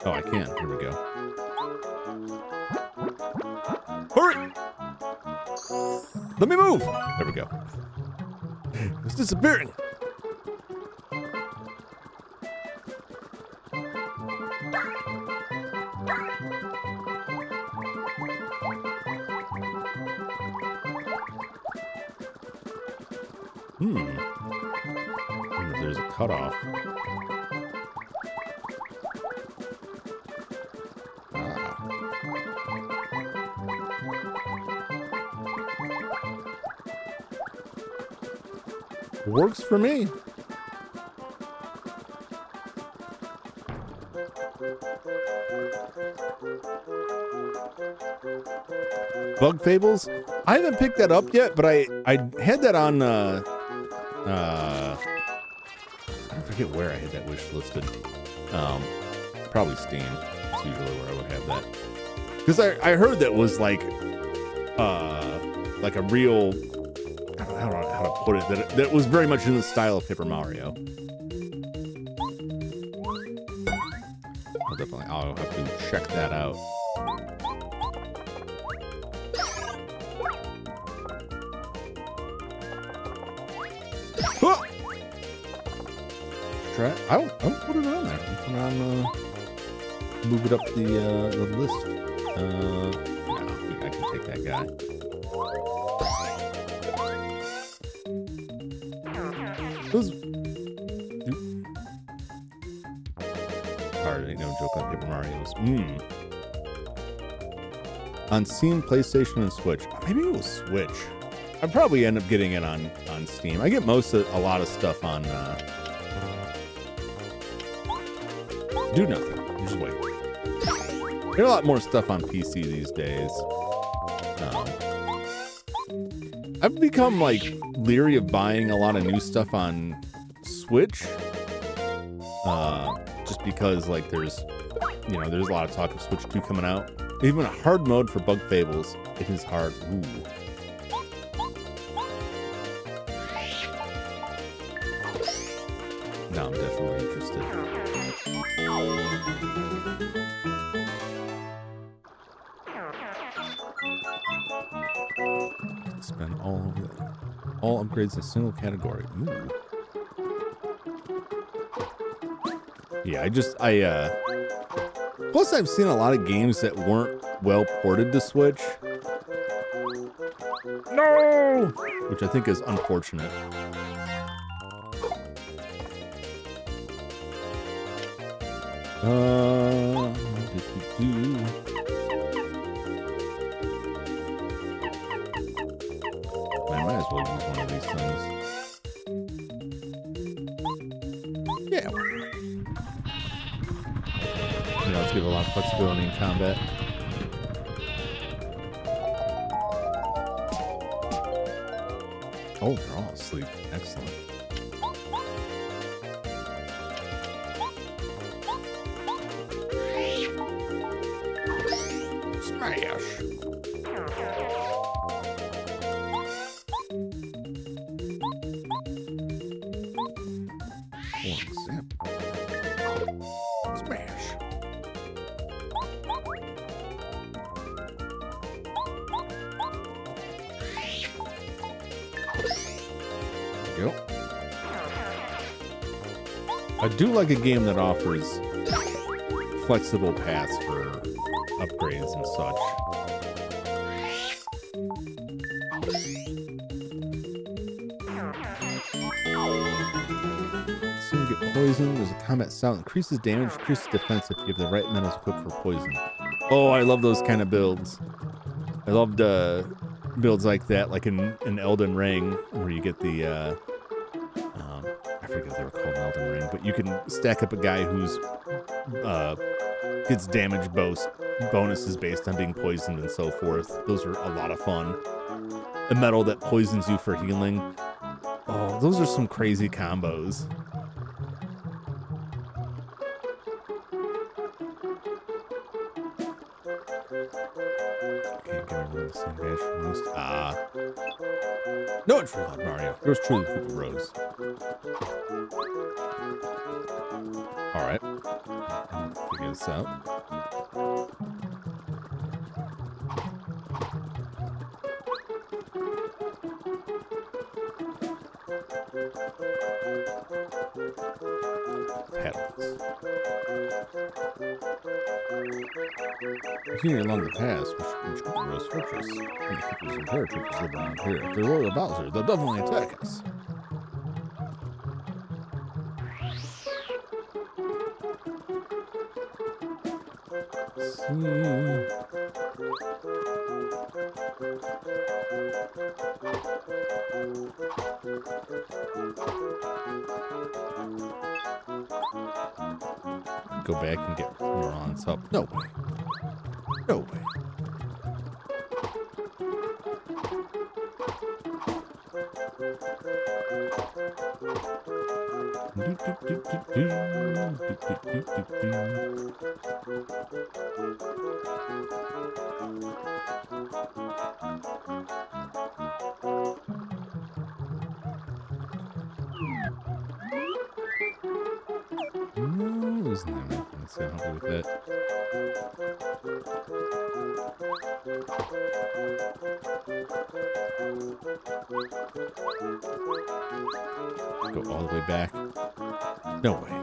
Oh, I can. Here we go. Hurry! Let me move! There we go. It's disappearing. There's a cutoff. Works for me. Bug Fables? I haven't picked that up yet, but I had that on I forget where I had that wish listed. Probably Steam. That's usually where I would have that. Because I heard that was like a real, I don't know how to put it, that was very much in the style of Paper Mario. I'll have to check that out. I'll put it on there. I'll put it on, move it up the list. No, I can take that guy. Those... Hard, ain't no joke on Paper Mario's. On Steam, PlayStation, and Switch. Maybe it was Switch. I'd probably end up getting it on Steam. I get a lot of stuff on... Do nothing. Just wait. There's a lot more stuff on PC these days. I've become, like, leery of buying a lot of new stuff on Switch. Just because, like, there's a lot of talk of Switch 2 coming out. Even a hard mode for Bug Fables. It is hard. Ooh. Now I'm definitely interested. Spend all upgrades in a single category. Ooh. Yeah, plus I've seen a lot of games that weren't well ported to Switch. No! Which I think is unfortunate. I might as well use one of these things. Yeah. You know, it's you have a lot of flexibility in combat. Oh, they're all asleep. Excellent. Smash. Smash. Yep. I do like a game that offers flexible paths for upgrades and such. So you get poison. There's a combat style that increases damage, increases defense if you have the right metals equipped for poison. Oh, I love those kind of builds. I loved builds like that, like in Elden Ring, where you get the I forget what they were called in Elden Ring, but you can stack up a guy who's gets damage bonuses based on being poisoned and so forth. Those are a lot of fun. A metal that poisons you for healing. Oh, those are some crazy combos. Can't get rid of the same badge for most. No, it's true, Mario. Yours truly, Koopa Rose. All right. Figure this out. Petals. Continue along the path, which Koopa Rose Fortress. And the Koopas and paratroopers live around here. If they're worried about Bowser, they'll definitely attack us. Go back and get Moron's up. No way. No way. No, isn't there anything that's gonna help me with that? Go all the way back. No way.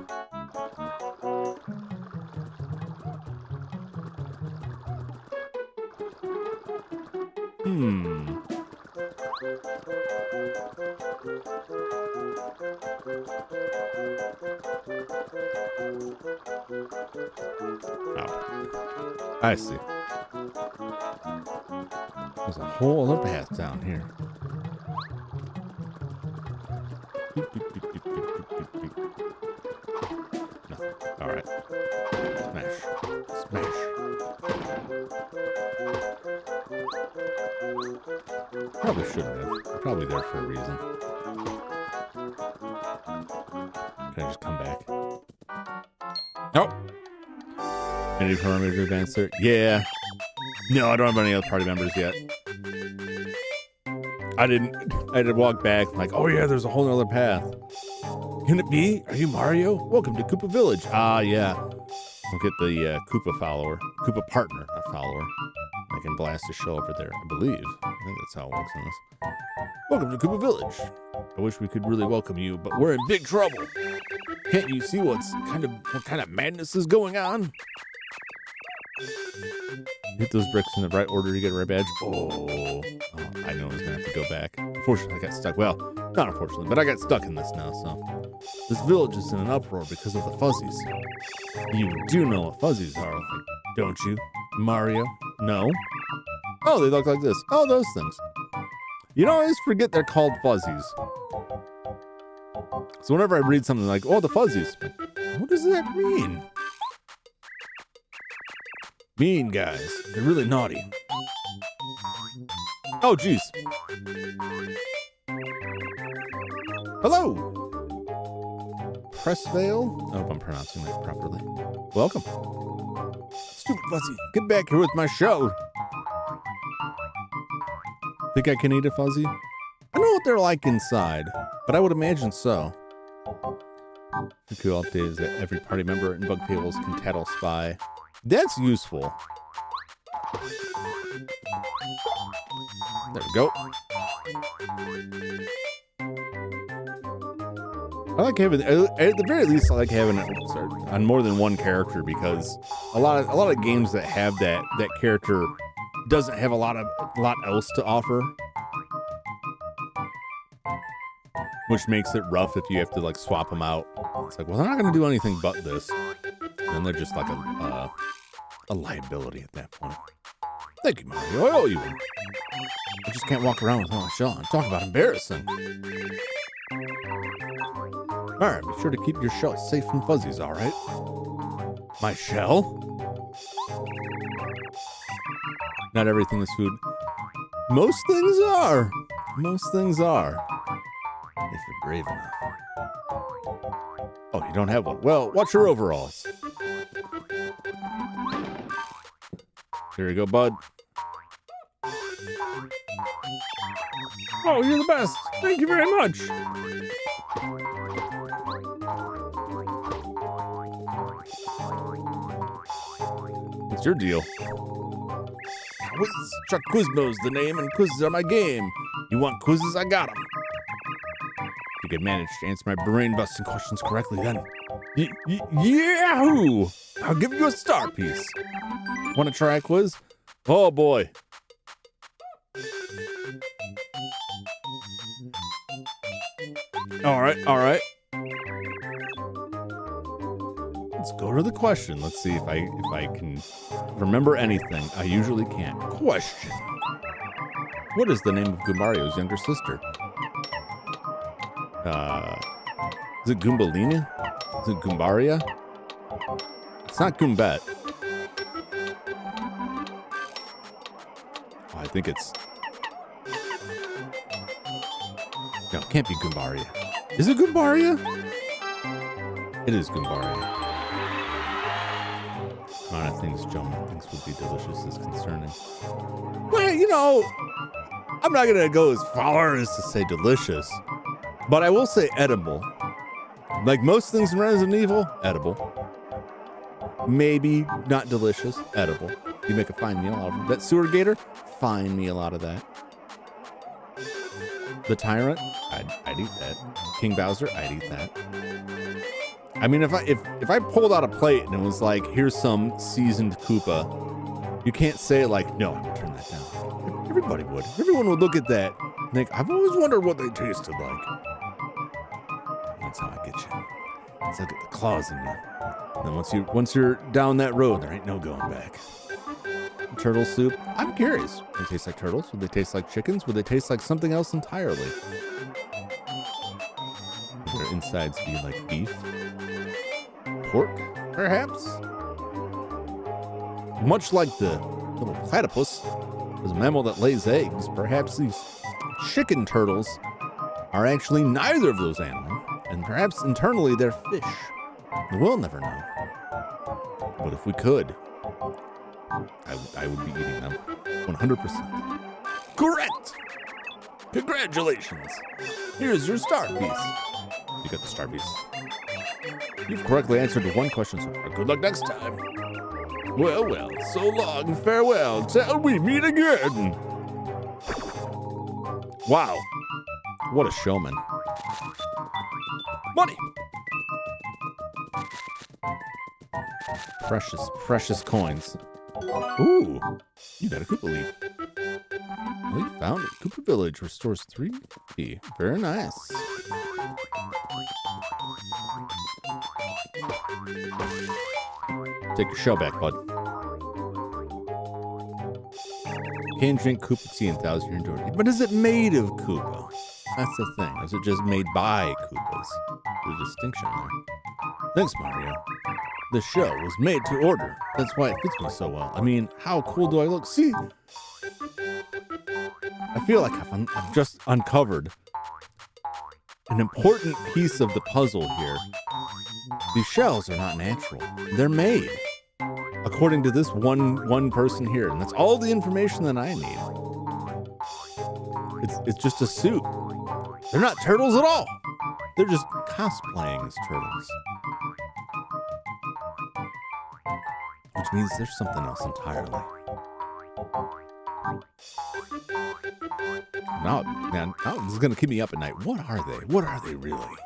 Oh, I see. There's a whole other path down here. No. All right. Smash. Smash. Probably shouldn't have. Probably there for a reason. Can I just come back? Nope. Any parameter to advance there? Yeah. No, I don't have any other party members yet. I had to walk back like, oh yeah, there's a whole other path. Can it be? Are you Mario? Welcome to Koopa Village. Ah, yeah. We'll get the Koopa follower. Koopa partner, not follower. I can blast a show over there, I believe. I think that's how it works in this. Welcome to Koopa Village. I wish we could really welcome you, but we're in big trouble. Can't you see what kind of madness is going on? Hit those bricks in the right order to get a red badge. Oh, I know I was gonna have to go back. Unfortunately, I got stuck. Well, not unfortunately, but I got stuck in this now, so. This village is in an uproar because of the fuzzies. You do know what fuzzies are, don't you, Mario? No? Oh, they look like this. Oh, those things. You know, I always forget they're called fuzzies. So whenever I read something like, oh, the fuzzies, what does that mean? Mean guys. They're really naughty. Oh, jeez. Hello. Pressvale. I hope I'm pronouncing that properly. Welcome. Stupid Fuzzy. Get back here with my show. Think I can eat a Fuzzy? I don't know what they're like inside, but I would imagine so. The cool update is that every party member in Bug Tables can tattle spy. That's useful. There we go. I like having, at the very least, I like having it on more than one character, because a lot of games that have that character doesn't have a lot else to offer, which makes it rough if you have to like swap them out. It's like, well, they're not going to do anything but this, and they're just like a liability at that point. Thank you, Mario. I owe you one. I just can't walk around with my shell on. Talk about embarrassing. Alright, be sure to keep your shell safe from fuzzies, alright? My shell? Not everything is food. Most things are. Most things are. If you're brave enough. Oh, you don't have one. Well, watch your overalls. Here you go, bud. Oh, you're the best. Thank you very much. What's your deal? Quiz. Chuck Quizmo's the name, and quizzes are my game. You want quizzes? I got them. You can manage to answer my brain-busting questions correctly, then Yahoo! I'll give you a star piece. Want to try a quiz? Oh boy. All right. Let's go to the question. Let's see if I can remember anything. I usually can't. Question. What is the name of Goombario's younger sister? Is it Goombalina? Is it Goombaria? It's not Goombet. Oh, I think it's... No, it can't be Goombaria. Is it Goombaria? It is Goombaria. A lot of things Jum thinks would be delicious is concerning. Well, you know, I'm not going to go as far as to say delicious, but I will say edible. Like most things in Resident Evil, edible. Maybe not delicious, edible. You make a fine meal out of it. That sewer gator, fine meal out of that. The tyrant, I'd eat that. King Bowser, I'd eat that. I mean, if I pulled out a plate and it was like, here's some seasoned Koopa, you can't say like, no, I'm gonna turn that down. Everybody would. Everyone would look at that and think, I've always wondered what they tasted like. That's how I get you. It's like the claws in you. And then once you're down that road, there ain't no going back. Turtle soup. I'm curious. Would they taste like turtles? Would they taste like chickens? Would they taste like something else entirely? Would their insides be like beef? Pork, perhaps? Much like the little platypus is a mammal that lays eggs, perhaps these chicken turtles are actually neither of those animals, and perhaps internally they're fish. We'll never know. But if we could, I would be eating them 100%. Correct! Congratulations! Here's your star piece. You got the star piece. You've correctly answered one question so far. Good luck next time. Well, so long and farewell till we meet again. Wow. What a showman. Money! Precious coins. Ooh, you got a Koopa leaf. We found it. Koopa Village restores 3p. Very nice. Take your shell back, bud. Can't drink Koopa tea in Thousand Year Door. But is it made of Koopa? That's the thing. Is it just made by Koopas? There's a distinction there. Thanks, Mario. The show was made to order. That's why it fits me so well. I mean, how cool do I look? See? I feel like I've just uncovered an important piece of the puzzle here. These shells are not natural. They're made. According to this one person here. And that's all the information that I need. It's just a suit. They're not turtles at all. They're just cosplaying as turtles. Which means there's something else entirely. Now this is going to keep me up at night. What are they? What are they really?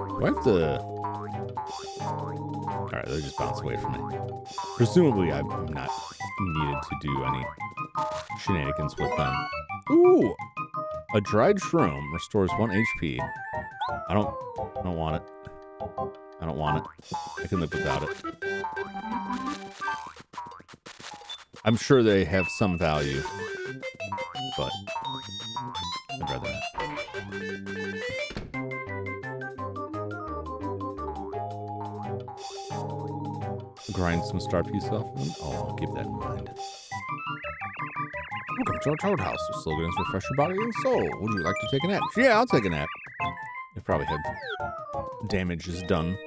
Do I have to... Alright, they just bounce away from me. Presumably, I'm not needed to do any shenanigans with them. Ooh! A dried shroom restores 1 HP. I don't want it. I don't want it. I can live without it. I'm sure they have some value, but I'd rather not. Grind some star piece off them. Oh, I'll keep that in mind. Welcome to our Toad House. The slogan is refresh your body and soul. Would you like to take a nap? Yeah, I'll take a nap. They probably had damage is done.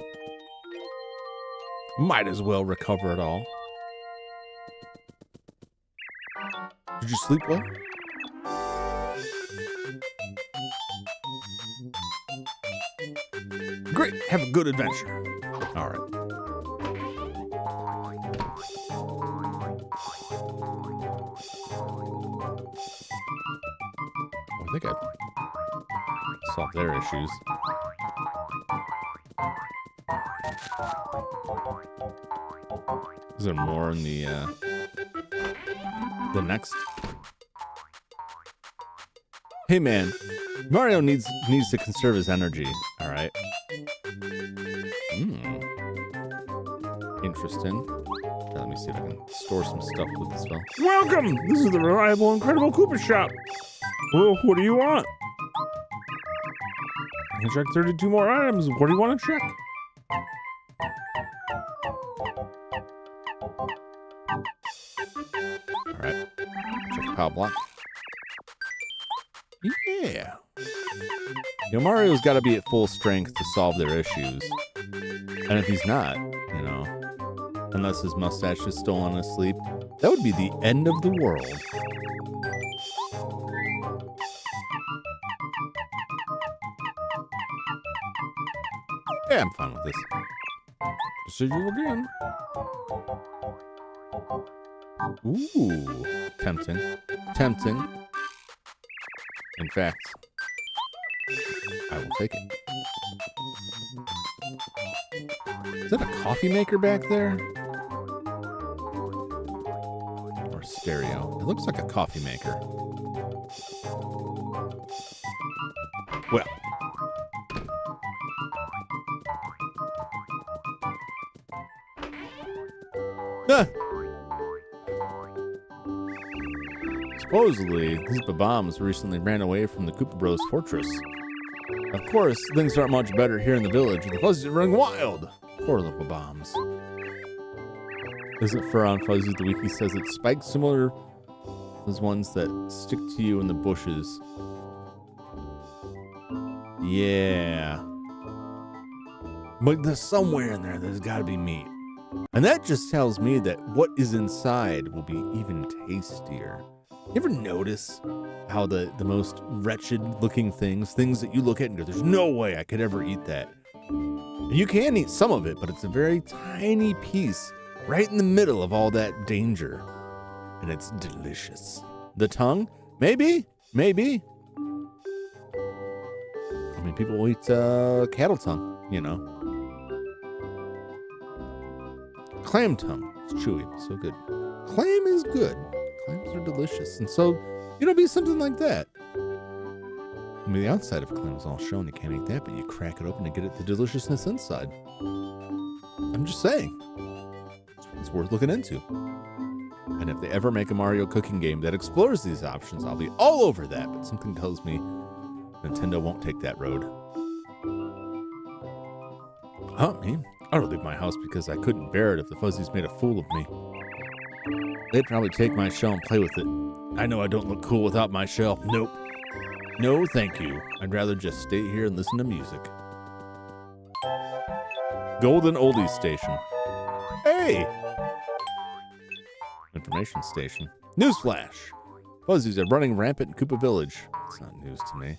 Might as well recover it all. Did you sleep well? Great. Have a good adventure. All right. I think I solved their issues. Is there more in the next? Hey man, Mario needs to conserve his energy. All right. Interesting. Okay, let me see if I can store some stuff with this spell. Welcome! This is the reliable, incredible Koopa shop. Well, what do you want? I can check 32 more items. What do you want to check? Alright. Check the power block. Yeah. You know, Mario's got to be at full strength to solve their issues. And if he's not, you know, unless his mustache is stolen asleep, that would be the end of the world. Yeah, I'm fine with this. See you again. Ooh, tempting. Tempting. In fact, I will take it. Is that a coffee maker back there? Or stereo? It looks like a coffee maker. Well. Supposedly, these bombs recently ran away from the Koopa Bros fortress. Of course, things aren't much better here in the village. The fuzzies are running wild. Poor little bombs. Isn't fur on fuzzies? The wiki says it's spiked similar to those ones that stick to you in the bushes. Yeah. But there's somewhere in there there's got to be meat. And that just tells me that what is inside will be even tastier. You ever notice how the most wretched looking things that you look at and go, there's no way I could ever eat that. And you can eat some of it, but it's a very tiny piece right in the middle of all that danger. And it's delicious. The tongue? Maybe. I mean, people eat cattle tongue, you know. Clam tongue. It's chewy, so good. Clam is good. Clams are delicious. And so, be something like that. I mean, the outside of a clam is all shown. You can't eat that, but you crack it open to get at the deliciousness inside. I'm just saying. It's worth looking into. And if they ever make a Mario cooking game that explores these options, I'll be all over that. But something tells me Nintendo won't take that road. Me? I would leave my house because I couldn't bear it if the Fuzzies made a fool of me. They'd probably take my shell and play with it. I know I don't look cool without my shell. Nope. No, thank you. I'd rather just stay here and listen to music. Golden Oldies Station. Hey! Information Station. Newsflash! Fuzzies are running rampant in Koopa Village. It's not news to me.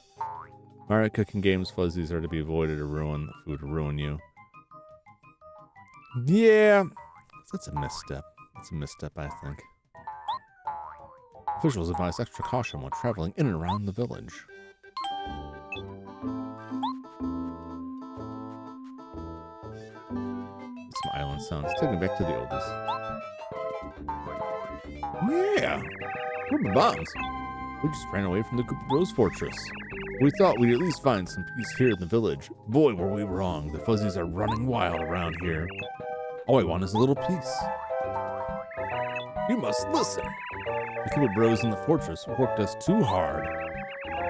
Mario cooking games, Fuzzies are to be avoided or ruin. The food will ruin you. Yeah, that's a misstep. That's a misstep, I think. Officials advise extra caution when traveling in and around the village. Some island sounds. Take me back to the oldies. Yeah! Rubber bombs! We just ran away from the Koopa Bros Fortress. We thought we'd at least find some peace here in the village. Boy, were we wrong. The Fuzzies are running wild around here. All I want is a little peace. You must listen. The Koopa Bros in the fortress worked us too hard.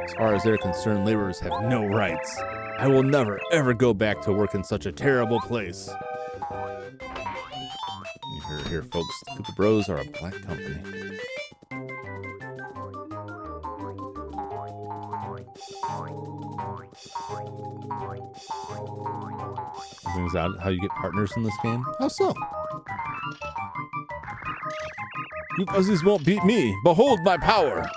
As far as they're concerned, laborers have no rights. I will never, ever go back to work in such a terrible place. You heard it here, folks. The Koopa Bros are a black company. Brings out how you get partners in this game. How so? You Fuzzies won't beat me. Behold my power.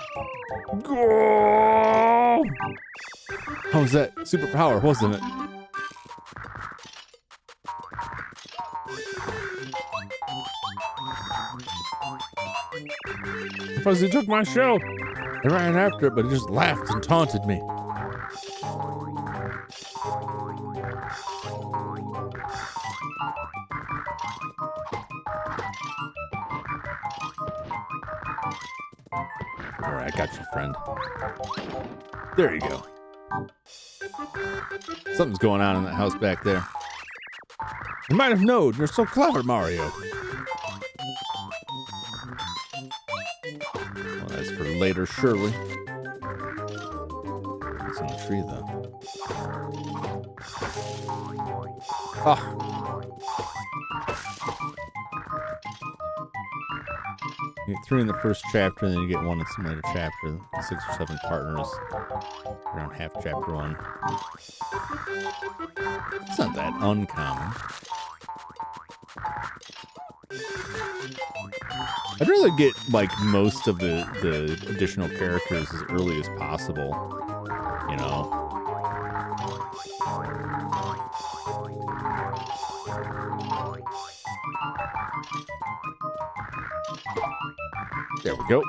Go! How was that superpower, wasn't it? Fuzzy took my shell. I ran after it, but it just laughed and taunted me. Alright, I got you, friend. There you go. Something's going on in that house back there. You might have known. You're so clever, Mario. Well, that's for later, surely. It's in the tree, though. Ah. You get 3 in the first chapter, and then you get 1 in some later chapter. 6 or 7 partners around half chapter 1. It's not that uncommon. I'd rather get like most of the additional characters as early as possible, you know. There we go.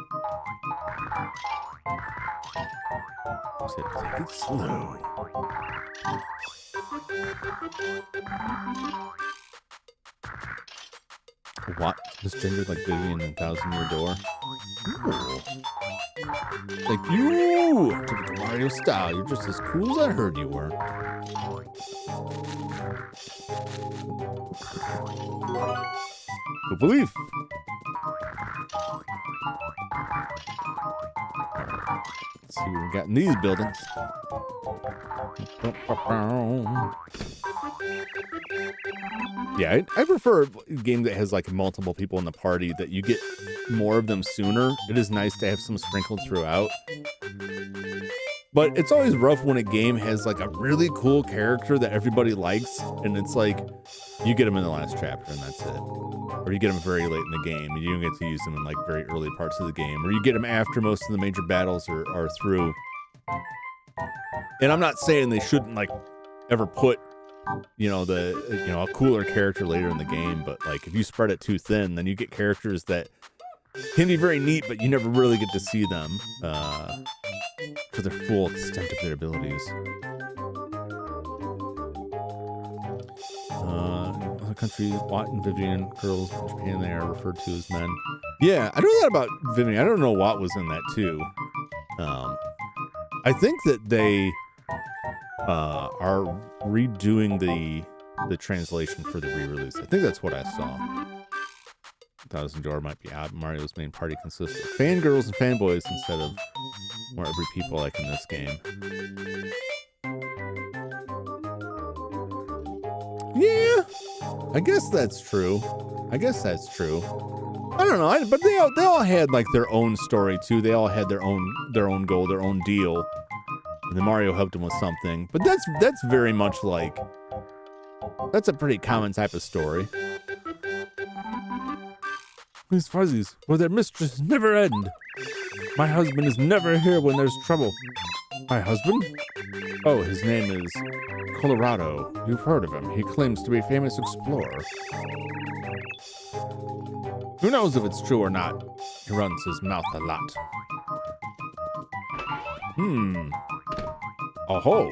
Just have to take it slow. What? Misgendered like Vivian in Thousand Year Door? Ooh. Like you! Typical Mario style. You're just as cool as I heard you were. Good belief. Let's see what we got in these buildings. Yeah, I prefer a game that has like multiple people in the party, that you get more of them sooner. It is nice to have some sprinkled throughout. But it's always rough when a game has like a really cool character that everybody likes, and it's like you get them in the last chapter and that's it. Or you get them very late in the game and you don't get to use them in like very early parts of the game. Or you get them after most of the major battles are through. And I'm not saying they shouldn't like ever put, a cooler character later in the game, but like if you spread it too thin, then you get characters that can be very neat, but you never really get to see them to their full extent of their abilities. Other countries, Watt and Vivian, girls in Japan, they are referred to as men. Yeah, I know that about Vivian. I don't know Watt was in that too. I think that they are redoing the translation for the re-release. I think that's what I saw. Thousand Door might be odd. Mario's main party consists of fangirls and fanboys instead of more every people like in this game. Yeah, I guess that's true. I don't know, but they all had like their own story too. They all had their own goal, their own deal. And then Mario helped them with something. But that's very much like, that's a pretty common type of story. These fuzzies, well, their mistress never end. My husband is never here when there's trouble. My husband? Oh, his name is Colorado. You've heard of him. He claims to be a famous explorer. Who knows if it's true or not? He runs his mouth a lot. Oh-ho.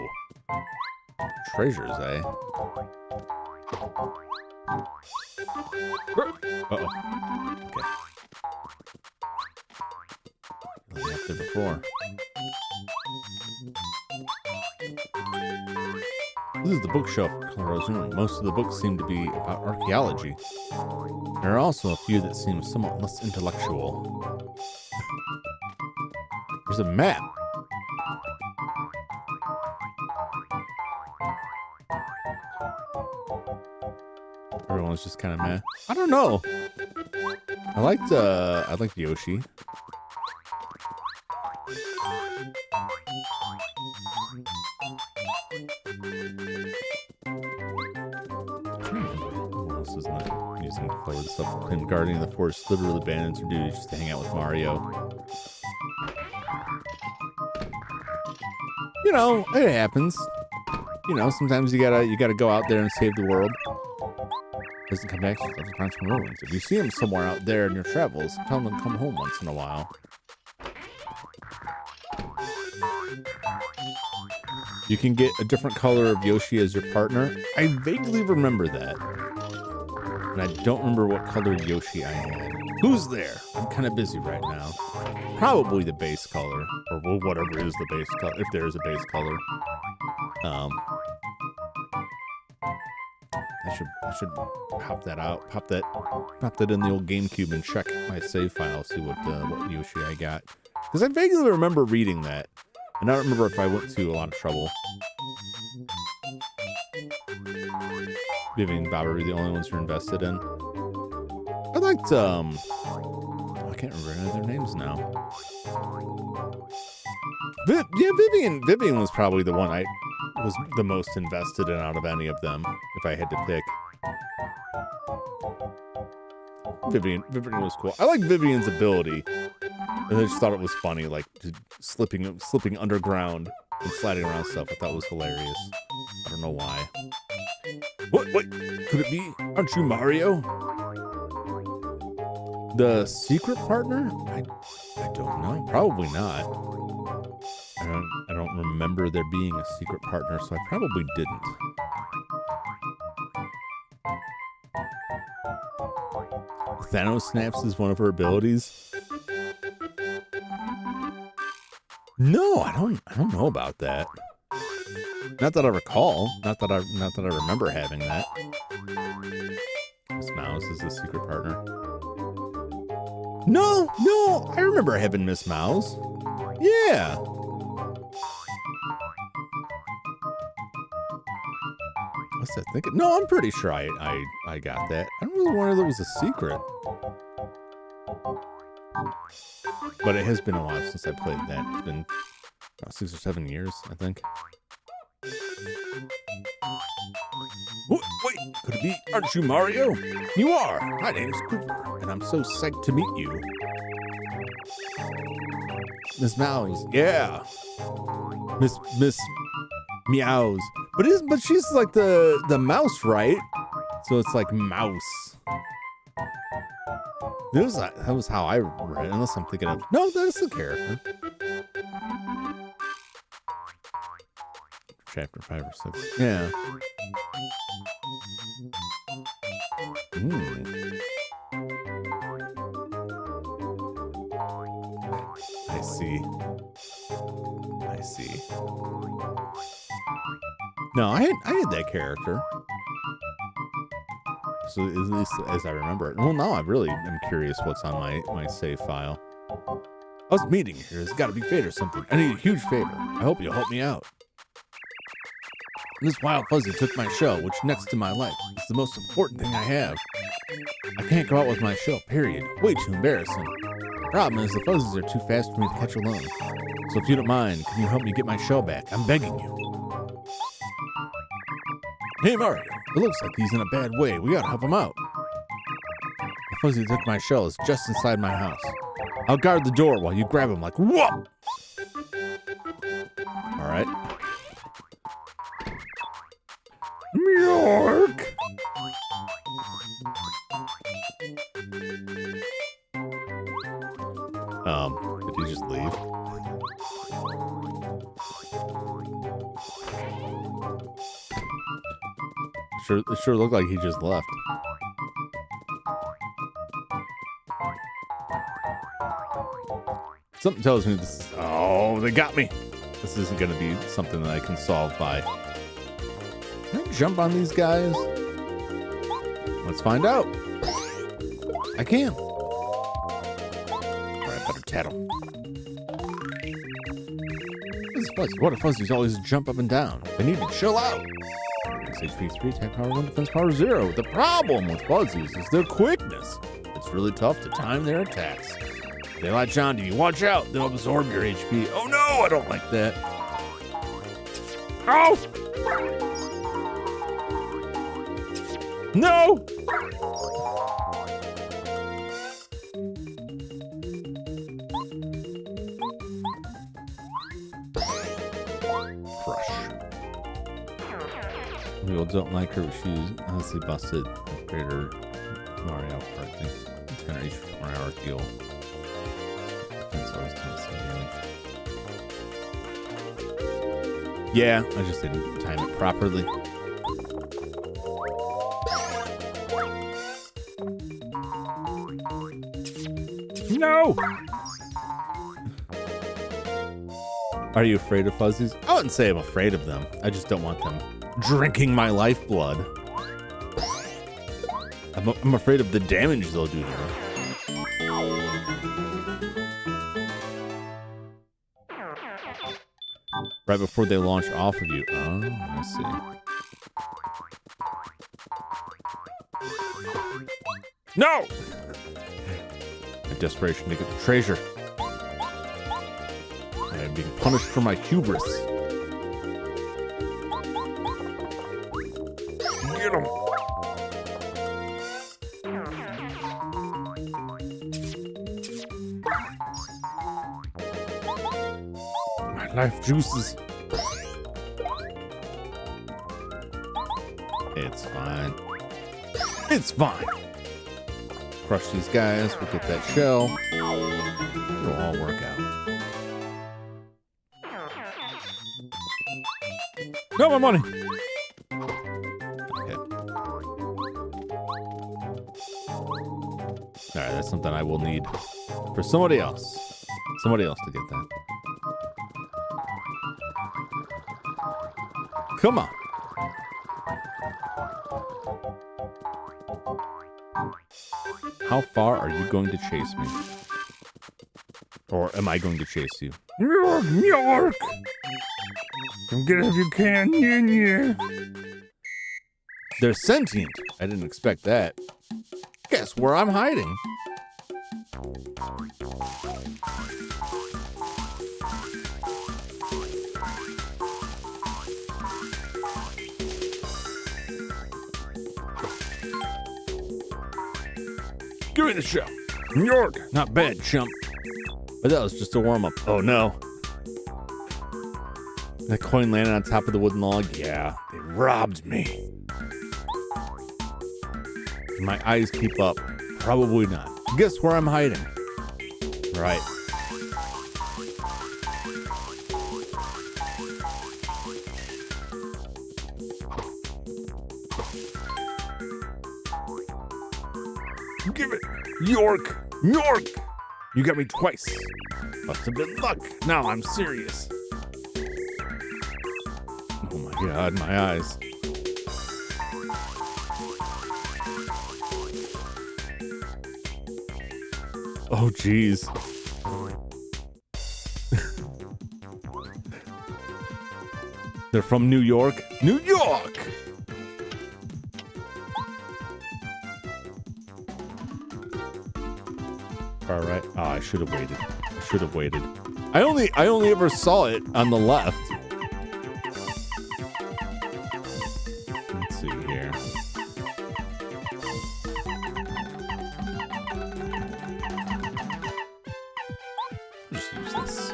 Treasures, eh? Uh-oh. Okay. Like there before. This is the bookshelf at Colorado's room. Most of the books seem to be about archaeology. There are also a few that seem somewhat less intellectual. There's a map. Everyone's just kind of meh. I don't know. I liked Yoshi. What else is not using the forward stuff? And Guardian of the Forest literally abandons her duty just to hang out with Mario. You know, it happens. You know, sometimes you gotta go out there and save the world. Doesn't come back to find some ruins. If you see him somewhere out there in your travels, tell him to come home once in a while. You can get a different color of Yoshi as your partner. I vaguely remember that. And I don't remember what color Yoshi I had. Who's there? I'm kind of busy right now. Probably the base color. Or whatever is the base color, if there is a base color. I should pop that out. Pop that in the old GameCube and check my save file, see what Yoshi I got. Because I vaguely remember reading that. And I don't remember if I went to a lot of trouble. Vivian and Bob are the only ones you're invested in. I liked, I can't remember any of their names now. Vivian was probably the one I was the most invested in out of any of them, if I had to pick. Vivian was cool. I like Vivian's ability. And I just thought it was funny, like slipping underground and sliding around stuff. I thought it was hilarious. I don't know why. What? Could it be? Aren't you Mario? The secret partner? I don't know. Probably not. I don't remember there being a secret partner, so I probably didn't. Thanos snaps is one of her abilities. No, I don't know about that. Not that I recall. Not that I remember having that. Miss Mouse is the secret partner. No, I remember having Miss Mouse. Yeah. What's that thinking? No, I'm pretty sure I got that. I don't really wonder if it was a secret. But it has been a while since I played that. It's been about 6 or 7 years, I think. Wait, could it be? Aren't you Mario? You are. My name's Cooper, and I'm so psyched to meet you. Miss Mouse, yeah. Miss Meows. But she's like the mouse, right? So it's like mouse. That was how I read it, unless I'm thinking of... No, that's the character. Chapter 5 or 6. Yeah. I see. No, I had that character. So at least as I remember it. Well, now I really am curious what's on my save file. Us meeting here has got to be fate or something. I need a huge favor. I hope you'll help me out. This wild fuzzy took my shell, which next to my life is the most important thing I have. I can't go out with my shell, period. Way too embarrassing. Problem is, the fuzzies are too fast for me to catch alone. So if you don't mind, can you help me get my shell back? I'm begging you. Hey Mario, it looks like he's in a bad way. We gotta help him out. The fuzzy that took my shell is just inside my house. I'll guard the door while you grab him like, whoa! Alright. York! Did he just leave? It sure looked like he just left. Something tells me this. Oh, they got me. This isn't going to be something that I can solve by. Can I jump on these guys? Let's find out. I can. Alright, better tattle. This is fuzzy. What if fuzzies always jump up and down? They need to chill out. HP 3, attack power 1, defense power 0. The problem with fuzzies is their quickness. It's really tough to time their attacks. They latch onto you. Watch out. They'll absorb your HP. Oh no, I don't like that. Oh! No! Crush. People don't like her, but she's honestly busted. Greater Mario Kart thing. 10 each 4 hour heal. Defense always takes some damage. Yeah, I just didn't time it properly. No! Are you afraid of fuzzies? I wouldn't say I'm afraid of them. I just don't want them drinking my lifeblood. I'm afraid of the damage they'll do to me. Right before they launch off of you. Oh, I see. No! My desperation to get the treasure. I am being punished for my hubris. Get him! My life juices. It's fine. It's fine. Crush these guys. We'll get that shell. It'll all work out. No, my money. Okay. All right, that's something I will need for somebody else. Somebody else to get that. Come on. How far are you going to chase me? Or am I going to chase you? York! York! Come get it if you can, yeah. They're sentient. I didn't expect that. Guess where I'm hiding? Give me the shell. York! Not bad, chump. But that was just a warm-up. Oh, no. That coin landed on top of the wooden log. Yeah, they robbed me. Can my eyes keep up? Probably not. Guess where I'm hiding? Right. Give it! York! York! You got me twice. Must have been luck. Now I'm serious. Oh my god, my eyes. Oh, jeez. They're from New York. New York! All right. Oh, I should have waited. I should have waited. I only ever saw it on the left. Let's see here. Just use this.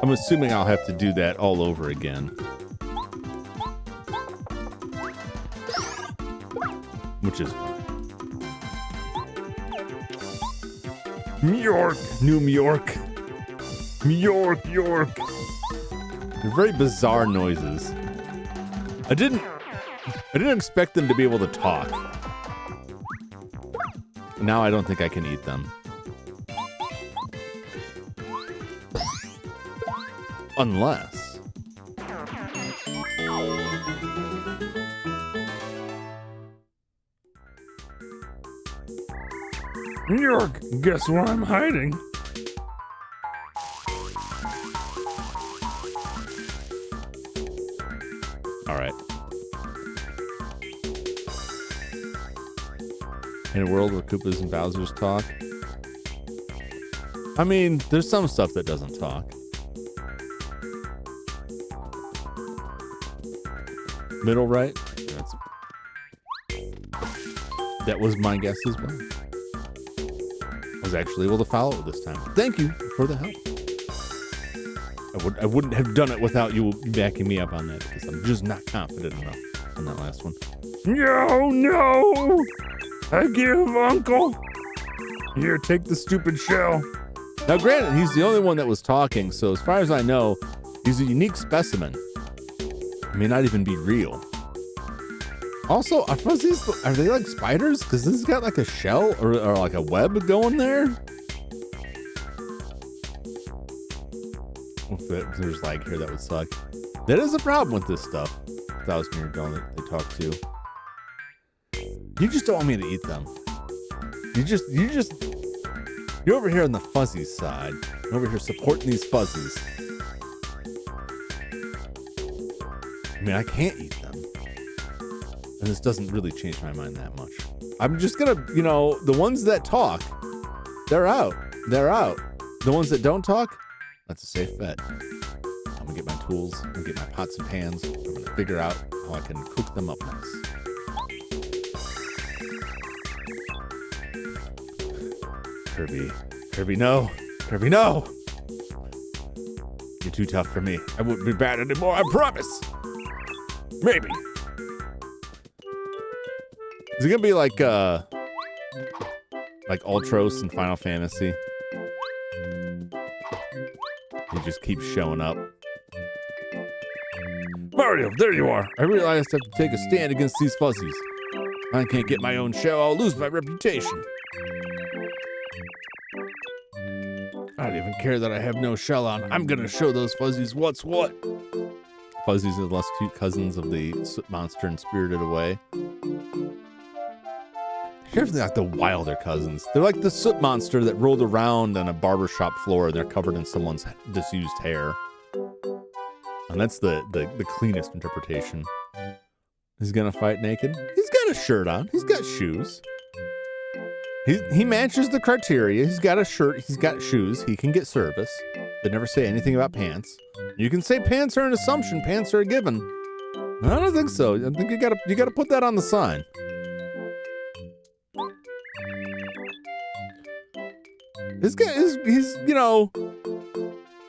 I'm assuming I'll have to do that all over again. Which is fine. New York, New York, York. They're very bizarre noises. I didn't expect them to be able to talk. Now I don't think I can eat them. Unless... New York, guess where I'm hiding? All right. In a world where Koopas and Bowsers talk? I mean, there's some stuff that doesn't talk. Middle right? That was my guess as well. I was actually able to follow it this time. Thank you for the help. I wouldn't have done it without you backing me up on that because I'm just not confident enough on that last one. No! I give Uncle. Here, take the stupid shell. Now, granted, he's the only one that was talking, so as far as I know, he's a unique specimen. He may not even be real. Also, are fuzzies, are they like spiders? Because this has got like a shell or like a web going there. If there's like here, that would suck. That is a problem with this stuff. Thousand Year Door that they talk to. You just don't want me to eat them. You're over here on the fuzzy side. You're over here supporting these fuzzies. I mean, I can't eat them. And this doesn't really change my mind that much. I'm just gonna, the ones that talk, they're out. They're out. The ones that don't talk, that's a safe bet. I'm gonna get my tools, I'm gonna get my pots and pans. I'm gonna figure out how I can cook them up next. Kirby, no. Kirby, no. You're too tough for me. I wouldn't be bad anymore, I promise. Maybe. Is it gonna be like Ultros in Final Fantasy? He just keeps showing up. Mario, there you are. I realized I have to take a stand against these fuzzies. If I can't get my own shell, I'll lose my reputation. I don't even care that I have no shell on. I'm gonna show those fuzzies what's what. Fuzzies are the less cute cousins of the soot monster in Spirited Away. They're like the wilder cousins. They're like the soot monster that rolled around on a barbershop floor and they're covered in someone's disused hair. And that's the cleanest interpretation. He's gonna fight naked? He's got a shirt on. He's got shoes. He matches the criteria. He's got a shirt. He's got shoes. He can get service. They never say anything about pants. You can say pants are an assumption. Pants are a given. I don't think so. I think you gotta put that on the sign. This guy is, he's, what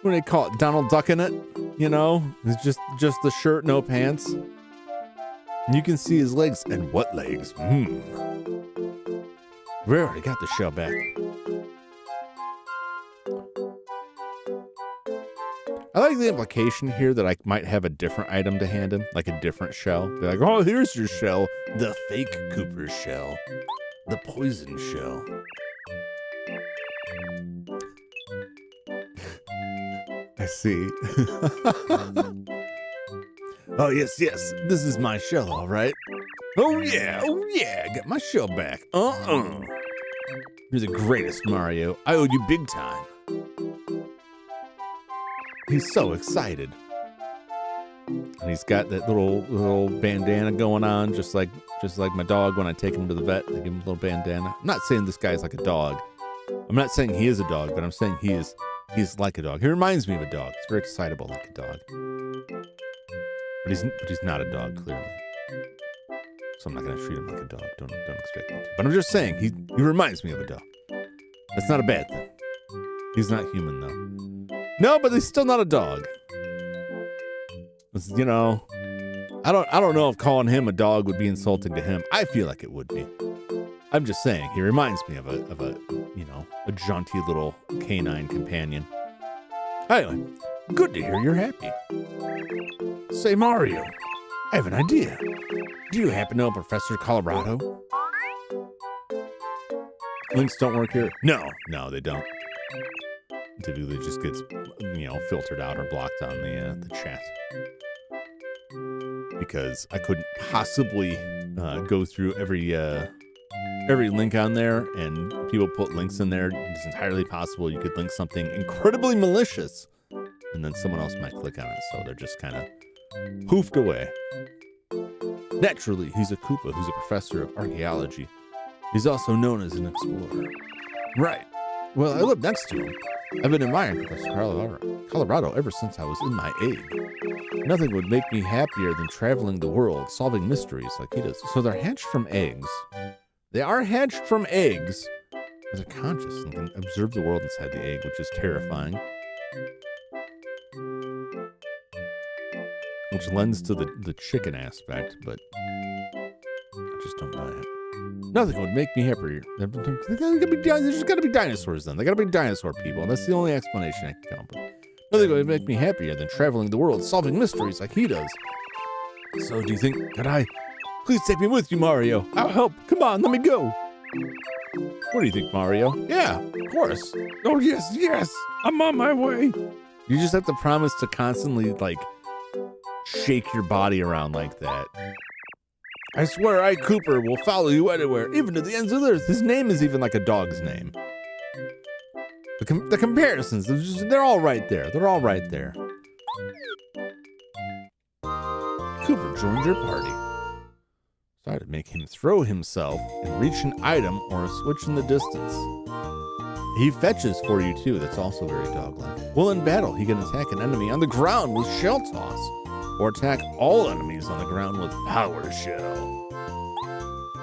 do they call it? Donald Ducking it, It's just the shirt, no pants. You can see his legs. And what legs? We already got the shell back. I like the implication here that I might have a different item to hand him, like a different shell. Be like, oh, here's your shell. The fake Cooper shell. The poison shell. I see. Oh, yes, this is my shell, all right. Oh, yeah, got my shell back. You're the greatest, Mario. I owe you big time. He's so excited. And he's got that little bandana going on, just like my dog when I take him to the vet. I give him a little bandana. I'm not saying this guy's like a dog. I'm not saying he is a dog, but I'm saying he's like a dog. He reminds me of a dog. He's very excitable like a dog. But he's not a dog, clearly. So I'm not gonna treat him like a dog. Don't expect me to. But I'm just saying, he reminds me of a dog. That's not a bad thing. He's not human though. No, but he's still not a dog. You know, I don't know if calling him a dog would be insulting to him. I feel like it would be. I'm just saying, he reminds me of a jaunty little canine companion. Anyway, good to hear you're happy. Say, Mario, I have an idea. Do you happen to know Professor Colorado? Links don't work here? No, they don't. Typically just gets, filtered out or blocked on the chat. Because I couldn't possibly go through every link on there, and people put links in there. It's entirely possible you could link something incredibly malicious, and then someone else might click on it, so they're just kind of poofed away. Naturally, he's a Koopa who's a professor of archaeology. He's also known as an explorer. Right. Well, I live next to him. I've been admiring Professor Colorado ever since I was in my egg. Nothing would make me happier than traveling the world, solving mysteries like he does. So they're hatched from eggs. They are hatched from eggs. They're conscious and can observe the world inside the egg, which is terrifying. Which lends to the chicken aspect, but I just don't buy it. Nothing would make me happier. There's got to be dinosaurs then. They got to be dinosaur people. That's the only explanation I can come up with. Nothing would make me happier than traveling the world, solving mysteries like he does. So do you think, could I? Please take me with you, Mario. I'll help. Come on, let me go. What do you think, Mario? Yeah, of course. Oh, yes. I'm on my way. You just have to promise to constantly, shake your body around like that. I swear Cooper will follow you anywhere, even to the ends of the earth. His name is even like a dog's name. The comparisons, they're all right there. They're all right there. Cooper joined your party. Started to make him throw himself and reach an item or a switch in the distance. He fetches for you too. That's also very dog-like. While in battle, he can attack an enemy on the ground with shell toss, or attack all enemies on the ground with power shell.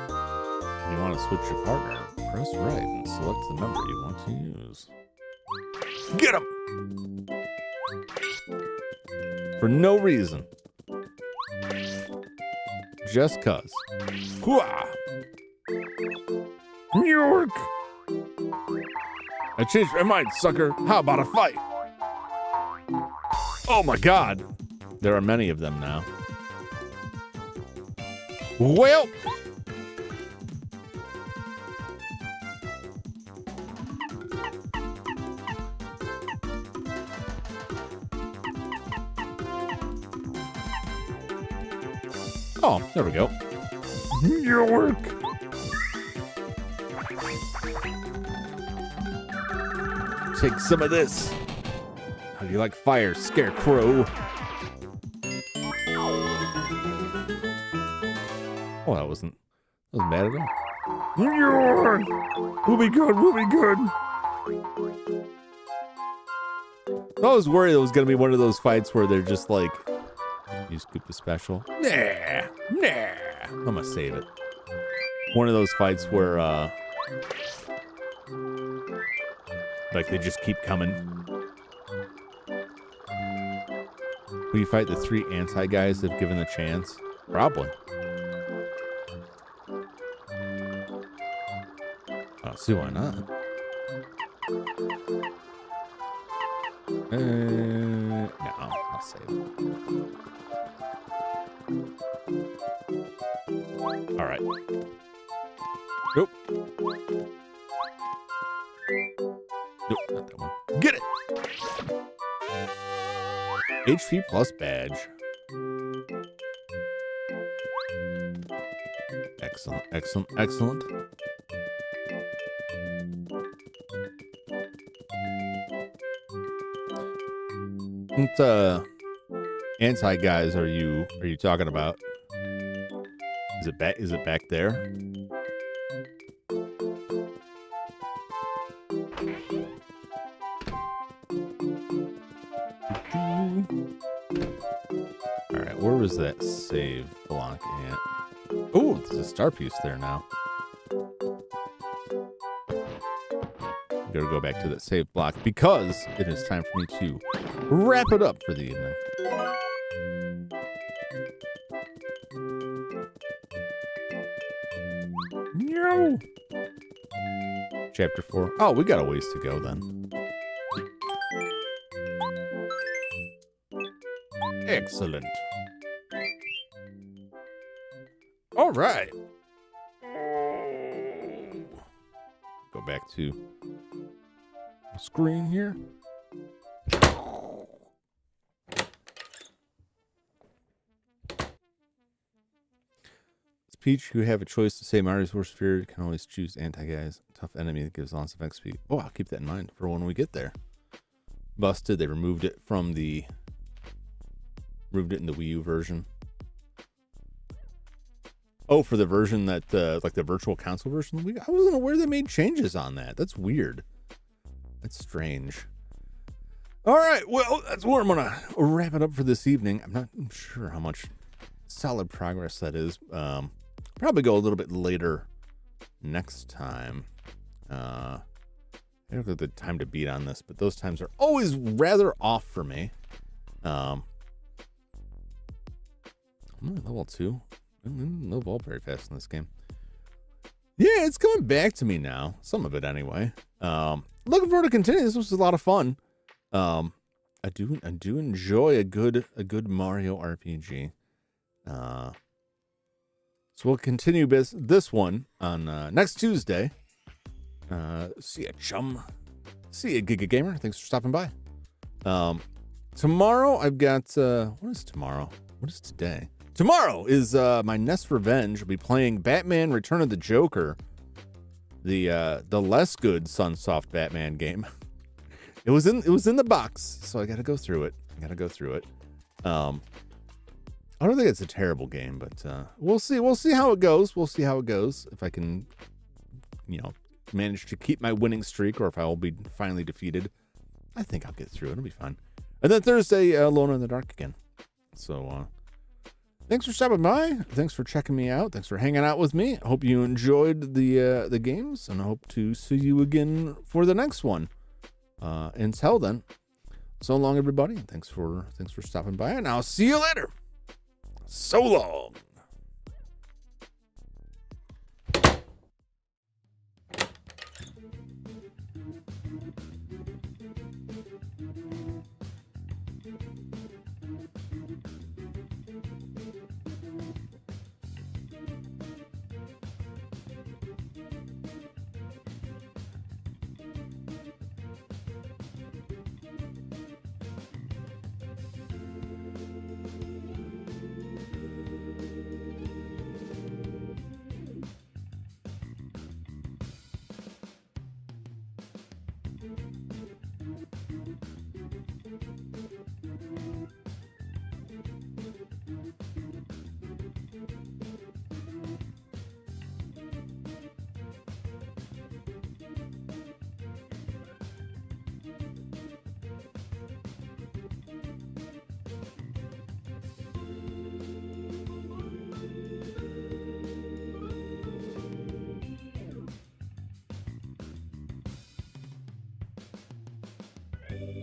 If you want to switch your partner, press right and select the member you want to use. Get him! For no reason. Just cuz. Hooah! New York! I changed my mind, sucker. How about a fight? Oh my god. There are many of them now. Well. Oh, there we go. New York. Take some of this. How do you like fire, Scarecrow? Oh, that wasn't bad at all. New York. We'll be good. I was worried it was going to be one of those fights where they're just like, you scoop the special. Nah. I'm going to save it. One of those fights where, they just keep coming. Will you fight the 3 anti-guys if given the chance? Probably. I don't see why not. No, I'll save it. All right. Nope. Nope, not that one. Get it! HP plus badge. Excellent, excellent, excellent. What anti guys are you talking about? Is it back there? Alright, where was that save block at? Oh, there's a star piece there now. Gotta go back to that save block because it is time for me to wrap it up for the evening. No. Chapter 4. Oh, we got a ways to go then. Excellent. All right. Go back to the screen here. Peach, you have a choice to say Mario's worst fear. You can always choose anti-guys. Tough enemy that gives lots of XP. Oh, I'll keep that in mind for when we get there. Busted. They removed it from the... Removed it in the Wii U version. Oh, for the version that, like the virtual console version of the Wii? I wasn't aware they made changes on that. That's weird. That's strange. All right, well, that's where I'm going to wrap it up for this evening. I'm not sure how much solid progress that is. Probably go a little bit later next time. I don't have the time to beat on this, but those times are always rather off for me. I'm at level 2. No ball very fast in this game. Yeah, it's coming back to me now. Some of it anyway. Looking forward to continuing. This was a lot of fun. I do enjoy a good Mario RPG. So we'll continue this one on next Tuesday. See ya, chum. See ya, Giga Gamer. Thanks for stopping by. Tomorrow I've got what is tomorrow? What is today? Tomorrow is my Nest Revenge. I'll be playing Batman Return of the Joker. The less good Sunsoft Batman game. It was in the box, so I gotta go through it. I don't think it's a terrible game, but we'll see. We'll see how it goes. If I can, manage to keep my winning streak, or if I will be finally defeated. I think I'll get through it. It'll be fun. And then Thursday, Alone in the Dark again. So, thanks for stopping by. Thanks for checking me out. Thanks for hanging out with me. I hope you enjoyed the games, and I hope to see you again for the next one. Until then, so long, everybody. Thanks for stopping by, and I'll see you later. So long.